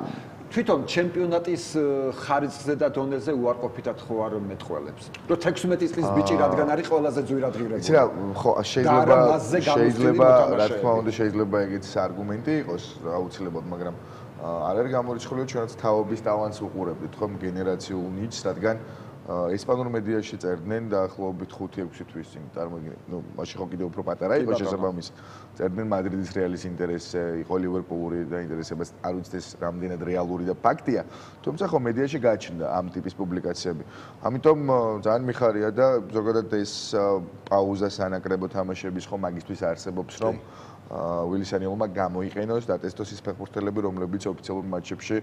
თვითონ ჩემპიონატის ხარისხზე და დონეზე უარყოფითად ხო არ მეტყველებს. რომ 16 წლის ბიჭი რადგან არის ყველაზე ძვირად ღირებული. იცი რა, ხო, შეიძლება რა თქმა უნდა შეიძლება ეგეც არგუმენტი იყოს აუცილებლად, მაგრამ არ არის გამორიცხული, ჩვენაც თაობის ტალანტს უყურებდით ხომ გენერაციულ ნიჭს, რადგან ესპანურ მედიაში წერდნენ დაახლოებით 5-6 თვის წინ წარმოგიდგენთ. ნუ მაშინ ხო კიდევ უფრო პატარა იყო შესაბამისი. წერდნენ მადრიდის რეალის ინტერესზე, იყო ლივერპული და ინტერესებაც არ ვიცით ეს რამდენად რეალური და ფაქტია. თუმცა ხო მედიაში გაჩნდა ამ ტიპის პუბლიკაციები. ამიტომ ძალიან მიხარია და ზოგადად ეს პაუზა სანაკრებო თამაშების ხო მაგისთვის არსებობს, რომ ვილისანიელმა გამოიყენოს დატესტოს ის ფეხბურთელები, რომლებიც ოფიციალურ მატჩებში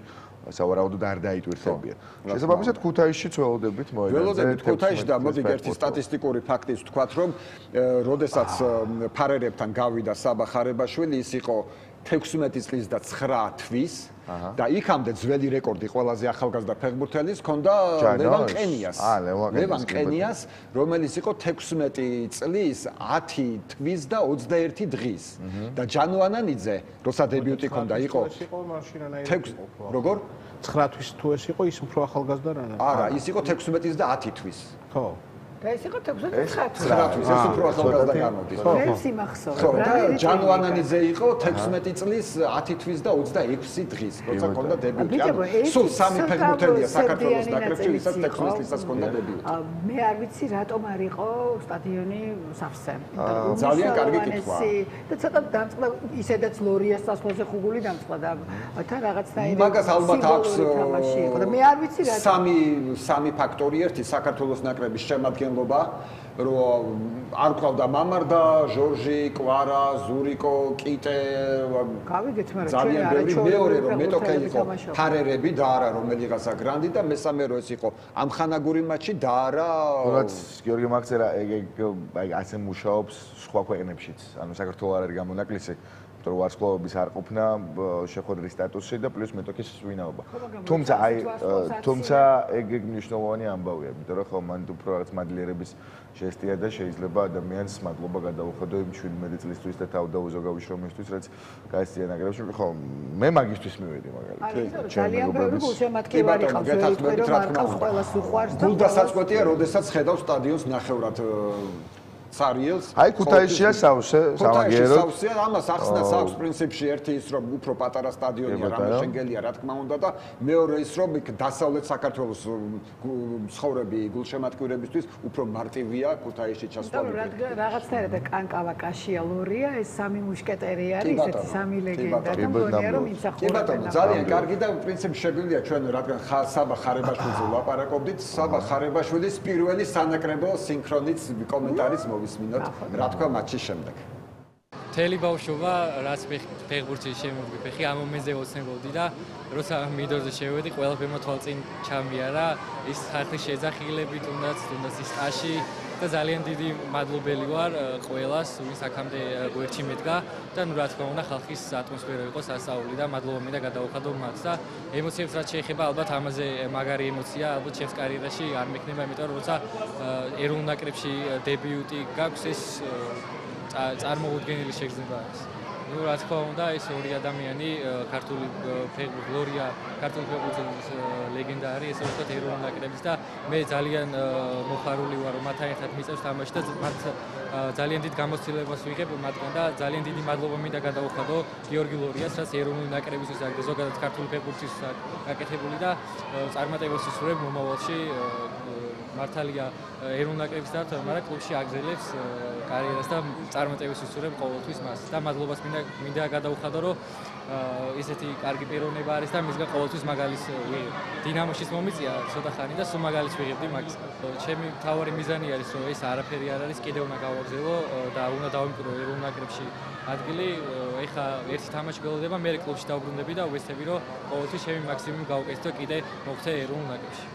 სავარაუდოდ არ დაიტვირთებიან. შესაბამისად ქუთაისშიც ველოდებით მოედანზე. ველოდებით ქუთაისში და მოდი ერთი სტატისტიკური ფაქტის ვთქვათ, რომ როდესაც ფარერებთან გავიდა საბა ხარებაშვილი, ის იყო 16 წლის და 9 თვის და იქამდე ძველი რეკორდი ყველაზე ახალგაზრდა ფეხბურთელის ჰქონდა ლევან ყენიას, რომელიც იყო 16 წლის 10 თვის და 21 დღის. და ჯანუანანიძე, როცა დებიუტი ჰქონდა, იყო როგორ 9 თვის თუ ეს იყო, ის უფრო ახალგაზრდა რა? არა, ის იყო 16 და 10 თვის. ხო. და ეს იყო 16 თვის. ეს უფრო ახალგაზრდა გამოდის. ეს იმახსოვრა. და ჯანუანანიძე იყო 16 წლის 10 თვის და 26 დღის, როცა ჰქონდა დებიუტი. სულ 3 ფეხბურთელია საქართველოს ნაკრებში, ვისაც 16 წლისას ჰქონდა დებიუტი. მე არ ვიცი რატომ არ იყო სტადიონი სავსე. ძალიან კარგი კითხვა. და ცოტა დამწყდა ისედაც ლორიას სასვლელზე ხუგული დამწყდა და თან რაღაცნაირი მაგას ალბათ აქვს და მე არ ვიცი რა. სამი ფაქტორი, ერთი საქართველოს ნაკრების შემადგენლობა, რომ არ ყავდა მამარდა, ჟორჟი, კვარა, ზურიკო, კიტე. გავიგეთ, მაგრამ ძალიან ბევრი. მეორე რომ მეტოქე იყო ფარერები და არა რომელიღაცა გრანდი და მესამე რომ ეს იყო ამხანაგური მატჩი და არა რაც გიორგი მაგწერა აი ასე მუშაობს სხვა ქვეყნებშიც. ანუ საქართველოს არ არის გამონაკლისი. იმიტომ რომ ვარსკვლავების არ ყოფნა, შეხვედრის სტატუსი და პლუს მეტოქის ვინაობა. თუმცა ეგ მნიშვნელოვანი ამბავია, იმიტომ რომ ხო მან უფრო რაღაც მადლიერების ჟესტია და შეიძლება ადამიანს მადლობა გადაუხადო იმ 17 წლისთვის და თავ დაუზოგავი შრომისთვის, რაც გაეცია ნაკრებში. ხო, მე მაგისთვის მივედი მაგალითად. ძალიან ბევრი გულშემატკივარი ყავს, ვიტყვი რომ მარკავს ყველას უყვარს და გულდასაწყვეტია, როდესაც ხედავს სტადიონს ნახევრად Sariels. Ai Kutaishia სავსე, სამაგიეროდ. სავსე, ამას ახსნას აქვს პრინციპში ერთი ის რომ უფრო პატარა სტადიონია, რამე შენგელია, რა თქმა უნდა და მეორე ის რომ დასავლეთ საქართველოს მსხოვრები გულშემატკივრებისთვის უფრო მარტივია ქუთაისში ჩასვლა. რაღაცნაირად კანკავა კაშიალურია, ეს სამი მუშკეტერი არის, ესეთი სამი ლეგენდა და მგონია რომ იმსახურებენ. კი ბატონო, ძალიან კარგი და პრინციპში შეგვიძლია ჩვენ რადგან საბა ხარებაშვილზე ვლაპარაკობდით, საბა ხარებაშვილის პირველი სანაკრებო სინქრონიც კომენტარიც მოვისმინოთ, რა თქვა მატჩის შემდეგ. მთელი ბავშვობა, რაც ფეხბურთში შემოგვიფეხი, ამ მომენტზე ოცნებობდი და როცა მინდორზე შევედი, ყველაფერმა თვალწინ ჩამიარა, ის ხალხის შეძახილებით, თუნდაც ის სტაჟი და ძალიან დიდი მადლობელი ვარ ყველას, ვინც აქამდე გვერდში მედგა და რა თქმა უნდა ხალხის ატმოსფერო იყო სასაული და მადლობა მინდა გადავუხადო მათ და ემოციებს რაც შეეხება, ალბათ ამაზე მაგარი ემოცია ალბათ ჩემს კარიერაში არ მექნება, იმიტომ რომ როცა ეროვნულ ნაკრებში დებიუტი გაქვს, ეს წარმოუდგენელი შეგრძნება არის. Ну, რა თქმა უნდა, ეს ორი ადამიანი ქართული ფეხბურთელია, ქართული ფეხბურთის ლეგენდა არის, ესე ვთქვათ, ეროვნულ ნაკრების და მე ძალიან მოხარული ვარ, რომ მათთან ერთად მიწევს თამაში და მათ ძალიან დიდ გამოცდილებას ვიღებ მათგან და ძალიან დიდი მადლობა მინდა გადავუხადო გიორგი ლორიას, რაც ეროვნული ნაკრებისთვის და ზოგადად ქართული ფეხბურთის გაკეთებული და წარმატებას უსურვებ მომავალში მართალია ეროვნულ ნაკრების და მაგრამ კლუბში აგზელებს კარიერას და წარმატებას უსურვებ ყოველთვის მას და მადლობას მინდა გადავუხადო, რომ ისეთი კარგი პიროვნება არის და მისგან ყოველთვის მაგალის ვიღებ. დინამოშიც მომიწია ცოტა ხანი და სულ მაგალის ვიღებდი მაგის. ჩემი მთავარი მიზანი არის, რომ ეს არაფერი არ არის, კიდევ უნდა გავაგზელო და უნდა დავიმკვიდრო ეროვნულ ნაკრებში ადგილი. ეხა ერთი თამაში გველოდება, მე კლუბში დავბრუნდები და ვეცდები, რომ ყოველთვის ჩემი მაქსიმუმი გავუკეთო კიდე მოხდე ეროვნულ ნაკრებში.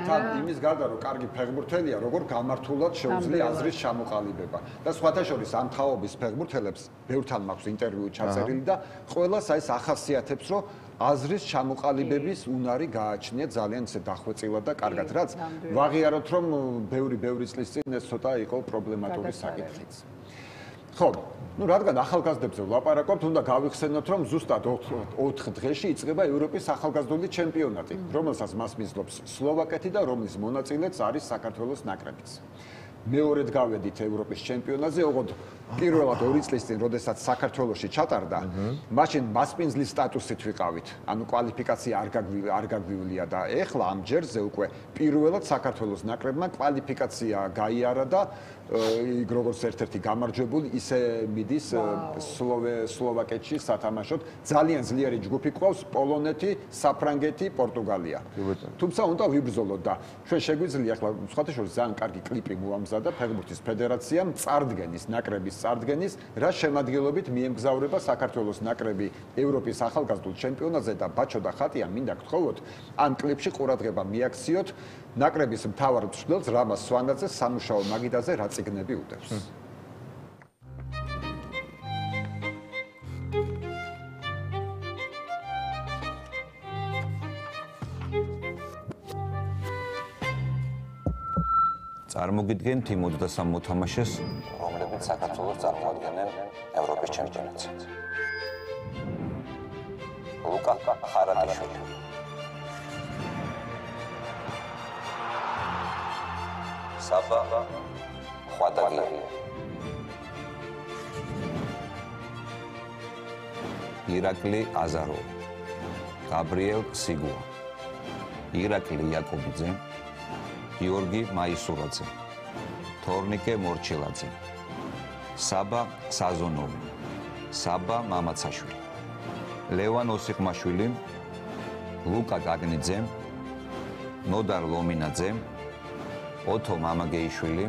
თან იმის გარდა რომ კარგი ფეხბურთელია, როგორ გამართულად შეუძლია აზრის ჩამოყალიბება. და სხვათა შორის ამ თაობის ფეხბურთელებს ბევრთან მაქვს ინტერვიუ ჩაწერილი და ყველას ეს ახასიათებს, რომ აზრის ჩამოყალიბების უნარი გააჩნია ძალიან ისე დახვეწილად და კარგად, რაც ვაღიაროთ, რომ ბევრი წლის წინ ეს ცოტა იყო პრობლემატური საკითხიც. ხო, ну რადგან ახალგაზრდებზე ვლაპარაკობთ, უნდა გავიხსენოთ, რომ ზუსტად 4 დღეში იწყება ევროპის ახალგაზრდული ჩემპიონატი, რომელსაც მას მისდობს სლოვაკეთი და რომლის მონაწილეც არის საქართველოს ნაკრებიც. მეორედ გავედით ევროპის ჩემპიონატზე, ოღონდ პირველად 2 წლის წინ, როდესაც საქართველოში ჩატარდა, მაშინ მასპინძლის სტატუსით ვიყავით. ანუ კვალიფიკაცია არ გაგვივლია და ეხლა ამ ჯერზე უკვე პირველად საქართველოს ნაკრებმა კვალიფიკაცია გაიარა და იქ როგორც ერთ-ერთი გამარჯვებული ისე მიდის სლოვაკეთში სათამაშოდ. ძალიან ძლიერი ჯგუფი ყავს: პოლონეთი, საფრანგეთი, პორტუგალია. თუმცა უნდა ვიბრძოლოთ და ჩვენ შეგვიძლია ახლა სხვათა შორის ძალიან კარგი კლიპი მოამზადა ფეხბურთის ფედერაციამ წარდგენის, ნაკრების წარდგენის, რა შემადგენლობით მიემგზავრება საქართველოს ნაკრები ევროპის ახალგაზრდულ ჩემპიონატზე და ბაჩო და ხატია მინდა გთხოვოთ ამ კლიპში ყურადღება მიაქციოთ ნაკრების მთავარ მწვრთნელს რამაზ სვანაძეს სამუშაო მაგიდაზე რა წიგნები უდევს. წარმოგიდგენთ იმ 23 მოთამაშეს, რომლებიც საქართველოს წარმოადგენენ ევროპის ჩემპიონატზე. ლუკა ხარატიშვილი, საბა ხვადაგირი, ირაკლი აზაროვი, გაბრიელ სიგუა, ირაკლი იაკობიძე, გიორგი მაისურაძე, თორნიკე მორჩილაძე, საბა საზონოვი, საბა მამაცაშვილი, ლევან ოსიხმაშვილი, ლუკა გაგნიძე, ნოდარ ლომინაძე, ოთო მამაგეიშვილი,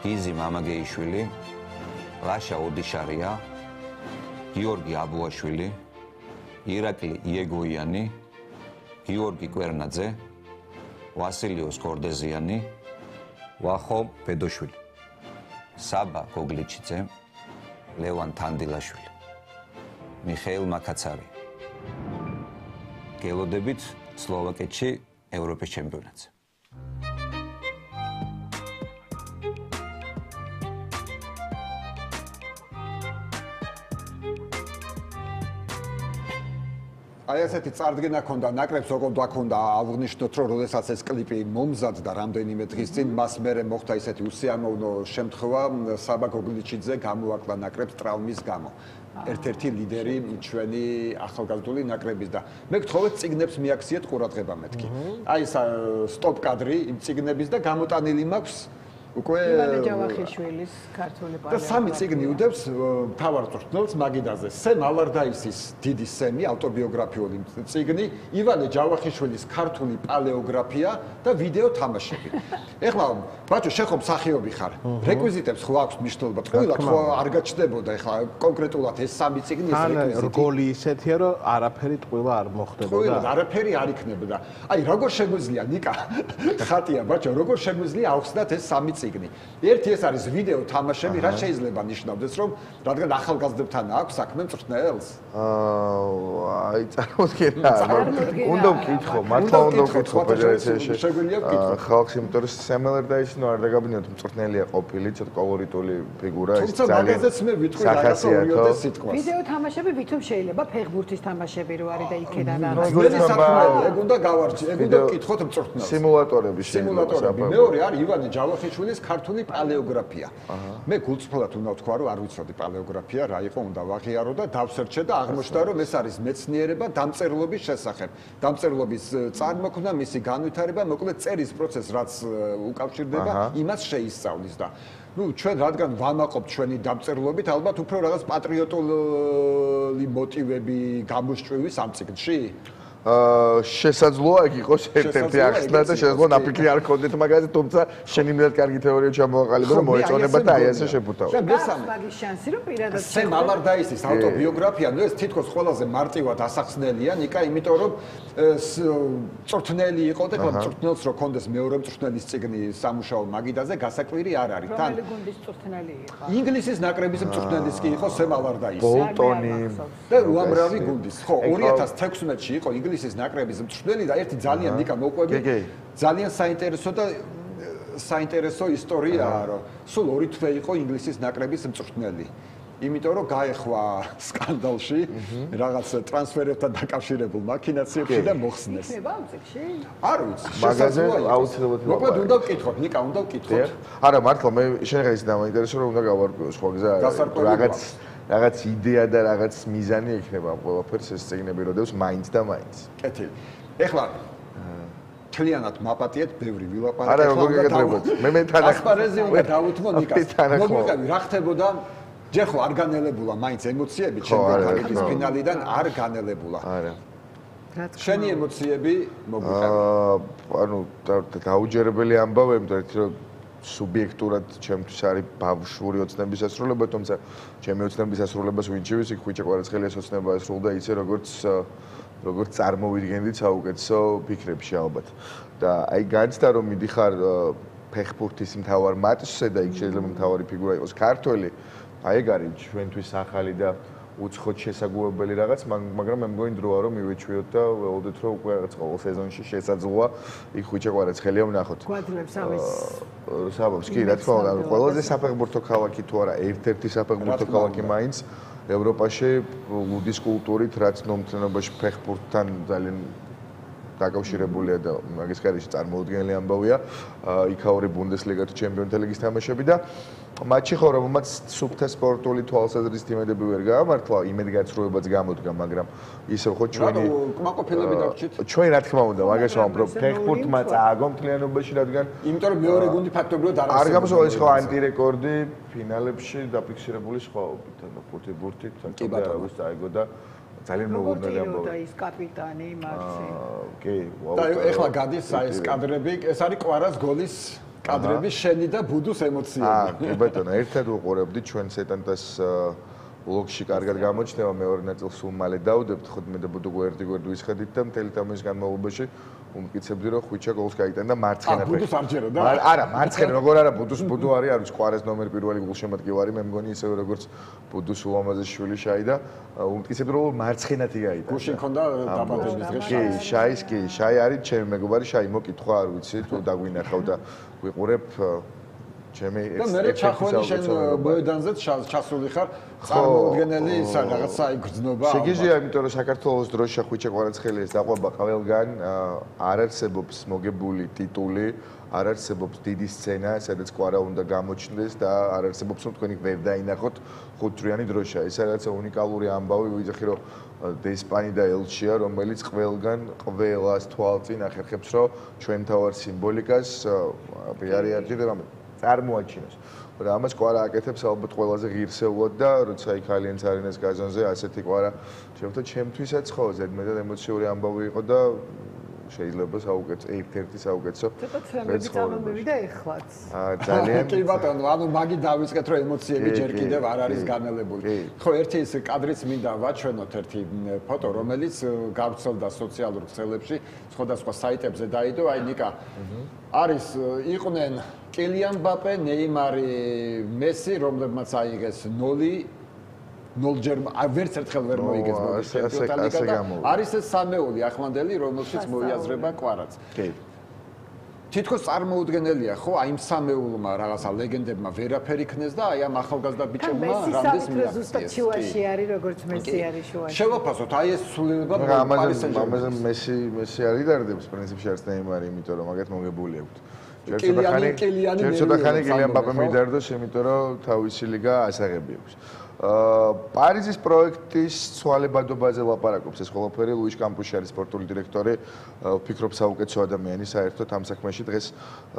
გიზი მამაგეიშვილი, ლაშა ოდიშარია, გიორგი აბუაშვილი, ირაკლი იეგოიანი, გიორგი კვერნაძე, ვასილიოს კორდეზიანი, ვახო ბედოშვილი, საბა გოგლიჩიძე, ლევან თანდილაშვილი, მიხეილ მაკაცარი. გელოდებით სლოვაკეთში ევროპის ჩემპიონატზე. აი ესეთი წარდგენა ქონდა ნაკრებს ოღონდ აქონდა აღნიშნოთ რომ როდესაც ეს კლიპი მომზადდა რამდენიმე დღის წინ მას მერე მოხდა ისეთი უსიამოვნო შემთხვევა საბა გოგლიჩიძე გამოაკლა ნაკრებს ტრავმის გამო ერთ-ერთი ლიდერი ჩვენი ახალგაზრდული ნაკრების და მე გთხოვეთ წიგნებს მიაქციეთ ყურადღება მეთქი აი ეს სტოპ კადრი იმ წიგნების და გამოტანილი მაქვს უკვე ივანე ჯავახიშვილის ქართული პალეოგრაფია. და სამი წიგნი უდევს მთავარ მწვრთნელს მაგიდაზე. სემ ალარდაისის დიდი სემი ავტობიოგრაფიული წიგნი, ივანე ჯავახიშვილის ქართული პალეოგრაფია და ვიდეო თამაშები. ეხლა ბაჭო შეხო მსახიობი ხარ. რეკვიზიტებს ხო აქვს მნიშვნელობა? ყველა ხო არ გაჩნდებოდა ეხლა კონკრეტულად ეს სამი წიგნი ეს რეკვიზიტი. რგოლი ისეთია რომ არაფერი ტყუილა არ მოხდებოდა. ტყუილა არაფერი არ იქნებოდა. აი როგორ შეგვიძლია ნიკა ხატია ბაჭო როგორ შეგვიძლია ავხსნათ ეს სამი წიგნი. ერთი ეს არის ვიდეო თამაშები, რაც შეიძლება ნიშნავდეს, რომ რადგან ახალგაზრდებთან აქვს საქმე მწვრთნელს? აი წარმოდგენა. უნდა ვკითხო, მართლა უნდა ვკითხო ფედერაციაში. შეგვიძლია ვკითხო. ხალხს იმიტომ რომ სემელერდაისი ნუ არ დაგაბინოთ მწვრთნელია ყოფილი, ცოტა კოლორიტული ფიგურა ის ძალიან. თუმცა მაგაზეც მე ვიტყვი რაღაცა ორიოდე სიტყვას. ვიდეო თამაშები ვითომ შეიძლება ფეხბურთის თამაშები რო არის და იქედან არის. ძველი საქმეა, ეგ უნდა გავარჩი, ეგ უნდა ვკითხოთ მწვრთნელს. სიმულატორები სიმულატორები. მეორე არის ივანე ჯავახიშვილის ქართული პალეოგრაფია. მე გულწრფელად უნდა ვთქვა, რომ არ ვიცოდი პალეოგრაფია რა იყო, უნდა ვაღიარო და დავსერჩე და აღმოჩნდა, რომ ეს არის მეცნიერება დამწერლობის შესახებ. დამწერლობის წარმოქმნა, მისი განვითარება, მოკლედ წერის პროცესს, რაც უკავშირდება, იმას შეისწავლის და ნუ ჩვენ რადგან ვამაყობთ ჩვენი დამწერლობით, ალბათ უფრო რაღაც პატრიოტული მოტივები გამოსჭვივის ამ წიგნში. შესაძლოა ეგ იყოს ერთ-ერთი ახსნა და შესაძლოა ნაფიქრი არ ქონდეთ მაგაზე, თუმცა შენ იმდენად კარგი თეორია ჩამოაყალიბე, რომ მოეწონება და აი ესე შეფუთავ. მაგის შანსი რომ პირადად სემ ალარდაისის ავტობიოგრაფია, ნუ ეს თითქოს ყველაზე მარტივად ასახსნელია, ნიკა, იმიტომ რომ მწვრთნელი იყო და მწვრთნელს რო კონდეს მეორე მწვრთნელის წიგნი სამუშაო მაგიდაზე, გასაკვირი არ არის. რომელი გუნდის მწვრთნელი იყო? ინგლისის ნაკრების მწვრთნელის კი იყო სემ ალარდაისი. ბოლტონი და უამრავი გუნდის. ხო, 2016-ში იყო ინგლისის ნაკრების მწვრთნელი და ერთი ძალიან ნიკა მოყვები. ძალიან საინტერესო და საინტერესო ისტორიაა, რომ სულ ორი თვე იყო ინგლისის ნაკრების მწვრთნელი. იმიტომ რომ გაეხვა სკანდალში რაღაც ტრანსფერებთან დაკავშირებულ მაქინაციებში და მოხსნეს. იქნება ამ წიგნში? არ ვიცი. მაგაზე აუცილებლად მოკლედ უნდა ვკითხოთ, ნიკა, უნდა ვკითხოთ. არა, მართლა მე შენ ის დამაინტერესო რომ უნდა გავარკვიო სხვა გზა. რაღაც იდეა და რაღაც მიზანი ექნება ამ ყველაფერს ეს წიგნები როდესაც მაინც და მაინც. კეთილი. ეხლა თლიანად მაპატიეთ ბევრი ვილაპარაკეთ. არა, როგორ გეკეთებოდ? მე თან ასპარეზი უნდა დავუთმო ნიკას. მოგვიყევი რა ხდებოდა? ჯერ ხო არ განელებულა მაინც ემოციები ჩემპიონთა ლიგის ფინალიდან არ განელებულა. არა. შენი ემოციები მოგვიყევი. ანუ დაუჯერებელი ამბავები და ერთი რომ სუბიექტურად ჩემთვის არის ბავშვური ოცნების ასრულება, თუმცა ჩემი ოცნების ასრულებას ვინ ჩივის, იქ ხუჭა კვარაცხელიას ოცნება ასრულდა ისე როგორც წარმოვიდგენდით საუკეთესო ფიქრებში ალბათ. და აი განცდა რომ მიდიხარ ფეხბურთის მთავარ მატჩზე და იქ შეიძლება მთავარი ფიგურა იყოს ქართველი, აი ეგ არის ჩვენთვის ახალი და უცხოდ შესაძლებელი რაღაც, მაგრამ მე მგონი დროა რომ მივეჩვიოთ და ველოდეთ რომ უკვე რაღაც ყოველ სეზონში შესაძლოა იქ ხუჭა კვარაცხელია ვნახოთ. გვაძლევს ამის საბაბს კი რა თქმა უნდა, ყველაზე საფეხბურთო ქალაქი თუ არა, ერთ-ერთი საფეხბურთო ქალაქი მაინც ევროპაში ლუდის კულტურით, რაც ნომთლენობაში ფეხბურთთან ძალიან დაკავშირებულია და მაგის ხარისხი წარმოუდგენელი ამბავია. იქაური ბუნდესლიგა თუ ჩემპიონთა ლიგის თამაშები და მატჩი ხო რომელმაც სუფთა სპორტული თვალსაზრისით იმედები ვერ გაამართლა, იმედგაცრუებაც გამოდგა, მაგრამ ისევ ხო ჩვენი კმაყოფილები დაგჭით. ჩვენ რა თქმა უნდა, მაგას ვამბობ, ფეხბურთმა წააგო მთლიანობაში, რადგან იმიტომ რომ მეორე გუნდი ფაქტობრივად არ გამოსულა ის ხო ანტირეკორდი ფინალებში დაფიქსირებული სხვაობით, ანუ ფეხბურთით საკუთარ წაიგო და ძალიან მოულოდნელი ამბავი. და ის კაპიტანი მაქსი. კი, და ეხლა გადის ეს კადრები, ეს არის კვარას გოლის კადრები, შენი და ბუდუს ემოციები. კი ბატონო, ერთად უყურებდი ჩვენ სეტანტას ბლოგში კარგად გამოჩნდება, მეორე ნაწილს სულ მალე დავდებთ, ხოდ მე და ბუდუ გვერდი ვისხედით და მთელი თამაშის განმავლობაში უმტკიცებდი რომ ხვიჩა გოლს გაიტანდა მარცხენა ფეხით. ბუდუს არ ჯერო და? არა, მარცხენა როგორ არა, ბუდუ არის, არის კვარეს ნომერი პირველი გულშემატკივარი, მე მგონი ისევე როგორც ბუდუს ულამაზეს შვილი შაი და უმტკიცებდი რომ მარცხენათი გაიტანდა. გულში მქონდა დაბადების დღე შაი. შაი არის ჩემი მეგობარი, შაი მოკითხვა არ ვიცი, თუ დაგვინახავ და ვიყურებ ჩემი და მე ჩახვენი შენ მოედანზე ჩასული ხარ წარმოუდგენელი ისა რაღაცა იგრძნობა შეგიძლია იმიტომ რომ საქართველოს დროშა ხვიჩა კვარაცხელიას დაყვება ყველგან არ არსებობს მოგებული ტიტული არ არსებობს დიდი სცენა სადაც კვარა უნდა გამოჩნდეს და არ არსებობს რომ თქვენი ვერ დაინახოთ ხუთწრიანი დროშა ეს რაღაცა უნიკალური ამბავი ვიძახი რომ დესპანი და ელჩია რომელიც ყველგან ყველას თვალწინ ახერხებს რომ ჩვენ თავარ სიმბოლიკას პიარი არ ჭირდება წარმოაჩინოს. და ამას კვარა აკეთებს ალბათ ყველაზე ღირსეულად და როცა იქ ალიანს არენას გაზონზე ასეთი კვარა ჩემთვისაც ხო ზედმეტად ემოციური ამბავი იყო და შეიძლება საუკეთესო ერთ-ერთი საუკეთესო ცოტა ცემები წამომივიდა ეხლაც. ძალიან კი ბატონო, ანუ მაგი დავიწყეთ რომ ემოციები ჯერ კიდევ არ არის განელებული. ხო, ერთი ის კადრიც მინდა ვაჩვენოთ ერთი ფოტო, რომელიც გავრცელდა სოციალურ ქსელებში, სხვადასხვა საიტებზე დაიდო, აი ნიკა არის იყვნენ კილიან მბაპე, ნეიმარი, მესი, რომლებმაც აიღეს 0 ჯერ ვერც ერთხელ ვერ მოიგეს მოდის ჩემპიონატი და არის ეს სამეული ახლანდელი რომელშიც მოიაზრება კვარაც. კი. თითქოს წარმოუდგენელია ხო აი იმ სამეულმა რაღაცა ლეგენდებმა ვერაფერი ქნეს და აი ამ ახალგაზრდა ბიჭებმა რამდენს მიაღწიეს. ზუსტად შუაში არის როგორც მესი არის შუაში. შევაფასოთ აი ეს სულელება ამაზე მესი არ იდარდებს პრინციპში არც ნეიმარი იმიტომ რომ მაგათ მოგებული აქვს. ჯერ კილიან მბაპე მიდარდოს იმიტომ რომ თავისი ლიგა ასაღები აქვს. პარიზის პროექტის ცვალებადობაზე ლაპარაკობს ეს ყველაფერი ლუიშ კამპუში არის სპორტული დირექტორი ვფიქრობ საუკეთესო ადამიანი საერთოდ ამ საქმეში დღეს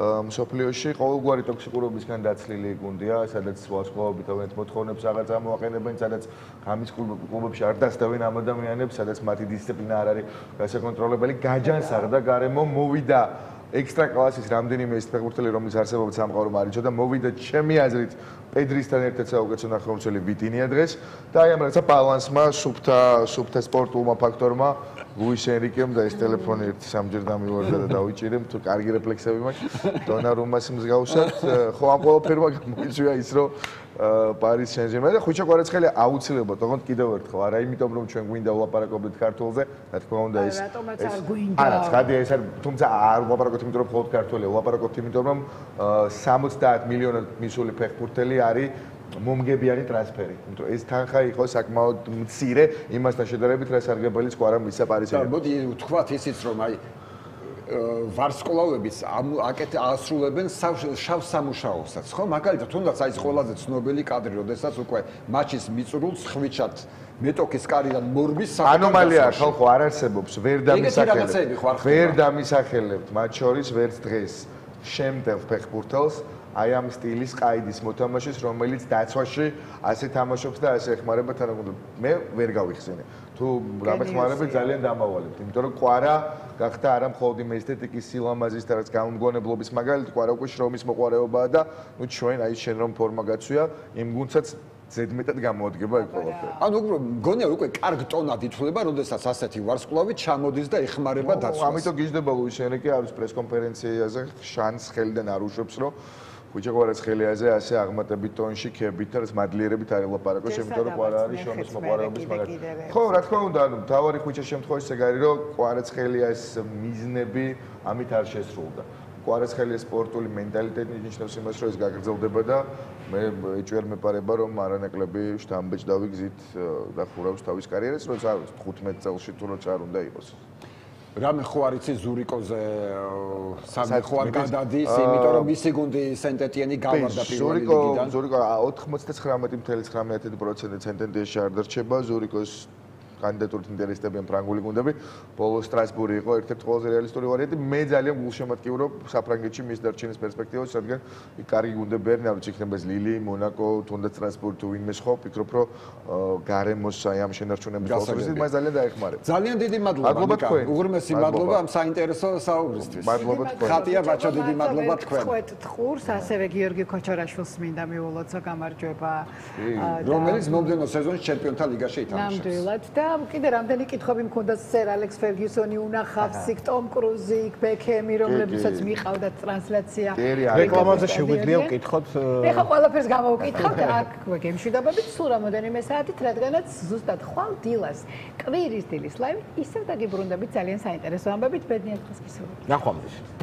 მსოფლიოში ყოველგვარი ტოქსიკურობისგან დაცლილი გუნდია სადაც ვარსკვლავები თავიანთ მოთხოვნებს აღარ წარმოაყენებენ სადაც ამის კლუბებში არ დასდევენ ამ ადამიანებს სადაც მათი დისციპლინა არ არის გასაკონტროლებელი გაჯანსაღდა გარემო მოვიდა ექსტრა კლასის რამდენიმე ის ფეხბურთელი რომელიც არსებობს სამყარო მარიჩო და მოვიდა ჩემი აზრით პედრისთან ერთად საუკეთესო ნახევარმცველი ვიტინია დღეს და აი ამ რაღაცა ბალანსმა სუფთა სპორტულმა ფაქტორმა ლუის ენრიკემ და ეს ტელეფონი ერთი სამჯერ დამივარდა და დავიჭირე თუ კარგი რეფლექსები მაქვს დონარუმას მსგავსად ხო ამ ყველაფერმა გამოიწვია ის რომ პარის სენ-ჟერმენი და ხვიჩა კვარაცხელი აუცილებლად თქო კიდევ ერთხელ არა იმიტომ რომ ჩვენ გვინდა ვლაპარაკობდეთ ქართულზე რა თქმა უნდა ეს არა ცხადია ეს თუმცა არ ვლაპარაკობთ იმიტომ რომ მხოლოდ ქართულია ვლაპარაკობთ იმიტომ რომ 70 მილიონად მისული ფეხბურთელი არის მომგებიანი ტრანსფერი. იმიტომ ეს თანხა იყო საკმაოდ მცირე იმასთან შედარებით რა სარგებელიც კვარა მისცა პარის სენ-ჟერმენს. მოდი ვთქვათ ისიც რომ აი ვარსკვლავებიც ასრულებენ შავ სამუშაოსაც, ხო? მაგალითად, თუნდაც აი ეს ყველაზე ცნობილი კადრი, როდესაც უკვე მატჩის მიწურულს ხვიჩად მეტოქის კარიდან მორბის ანომალია ხალხო არ არსებობს, ვერ დამისახელებთ მათ შორის ვერც დღეს შემტევ ფეხბურთელს აი ამ სტილის ყაიდის მოთამაშეს, რომელიც დაცვაში ასე თამაშობს და ასე ეხმარება თანაგუნდს. მე ვერ გავიხსენე. თუ რამეხმარებით ძალიან დამავალებთ, იმიტომ რომ კვარა გახდა არა მხოლოდ იმ ესთეტიკის სილამაზის და რაც გამომგონებლობის მაგალითი, კვარა უკვე შრომის მოყვარეობაა და ნუ ჩვენ აი შენ რომ ფორმა გაცვია, იმ გუნდსაც ზედმეტად გამოადგება ეს ყველაფერი. ანუ მგონია უკვე კარგ ტონად ითვლება, როდესაც ასეთი ვარსკვლავი ჩამოდის და ეხმარება დაცვას. ამიტომ გიждდება ლუის ენრიკე არის პრესკონფერენციაზე შანს ხელიდან არ უშვებს, რომ ხვიჩა კვარაცხელიაზე ასე აღმატებით ტონში ქებით და მადლიერებით არ ელაპარაკოს, იმიტომ რომ კვარა არის შრომის მოყვარეობის მაგალითი. ხო, რა თქმა უნდა, ანუ თავარი ხვიჩას შემთხვევაში ეგ არის, რომ კვარაცხელიას მიზნები ამით არ შესრულდა. კვარაცხელიას სპორტული მენტალიტეტი ნიშნავს იმას, რომ ეს გაგრძელდება და მე ეჭვერ მეპარება, რომ არანაკლები შტამბეჭდავი გზით დახურავს თავის კარიერას, როცა 15 წელში თუ როცა არ უნდა იყოს. რამე ხო არ იცი ზურიკოზე სამი ხო არ გადადის, იმიტომ რომ მისი გუნდი სენტეტიენი გავარდა პირველი ლიგიდან. ზურიკო 99.9% სენტენტიაში არ დარჩება, ზურიკოს კანდიდატურით ინტერესდებიან ფრანგული გუნდები. ბოლო სტრასბური იყო ერთ-ერთი ყველაზე რეალისტური ვარიანტი. მე ძალიან გულშემატკივრობ საფრანგეთში მის დარჩენის პერსპექტივას, რადგან იქ კარგი გუნდები არიან, არ ვიცი იქნება ეს ლილი, მონაკო, თუნდაც სტრასბური თუ ვინმე სხვა, ვფიქრობ, რომ გარემოს აი ამ შენარჩუნების პროცესით მას ძალიან დაეხმარება. ძალიან დიდი მადლობა ნიკა. უღრმესი მადლობა ამ საინტერესო საუბრისთვის. მადლობა თქვენ. ხატია ბაჩო, დიდი მადლობა თქვენ. თქვენ ტყურს, ასევე გიორგი ქოჩორაშვილს მინდა მიულოცო გამარჯვება. რომელიც მომდევნო სეზონში ჩემპიონთა ლიგაში ითამაშებს. ნამდვილად და კიდე რამდენი კითხვები მქონდა სერ ალექს ფერგიუსონი უნახავს იქ ტომ კრუზი იქ ბექემი რომლებსაც მიყავდა ტრანსლაცია რეკლამაზე შეგვიძლია ვკითხოთ ეხლა ყველაფერს გამოვკითხავთ აქ გემშვიდობებით სულ რამოდენიმე საათით რადგანაც ზუსტად ხვალ დილას კვირის დილის ლაივი ისევ დაგიბრუნდებით ძალიან საინტერესო ამბებით ბედნიერ დღეს გისურვებთ ნახვამდის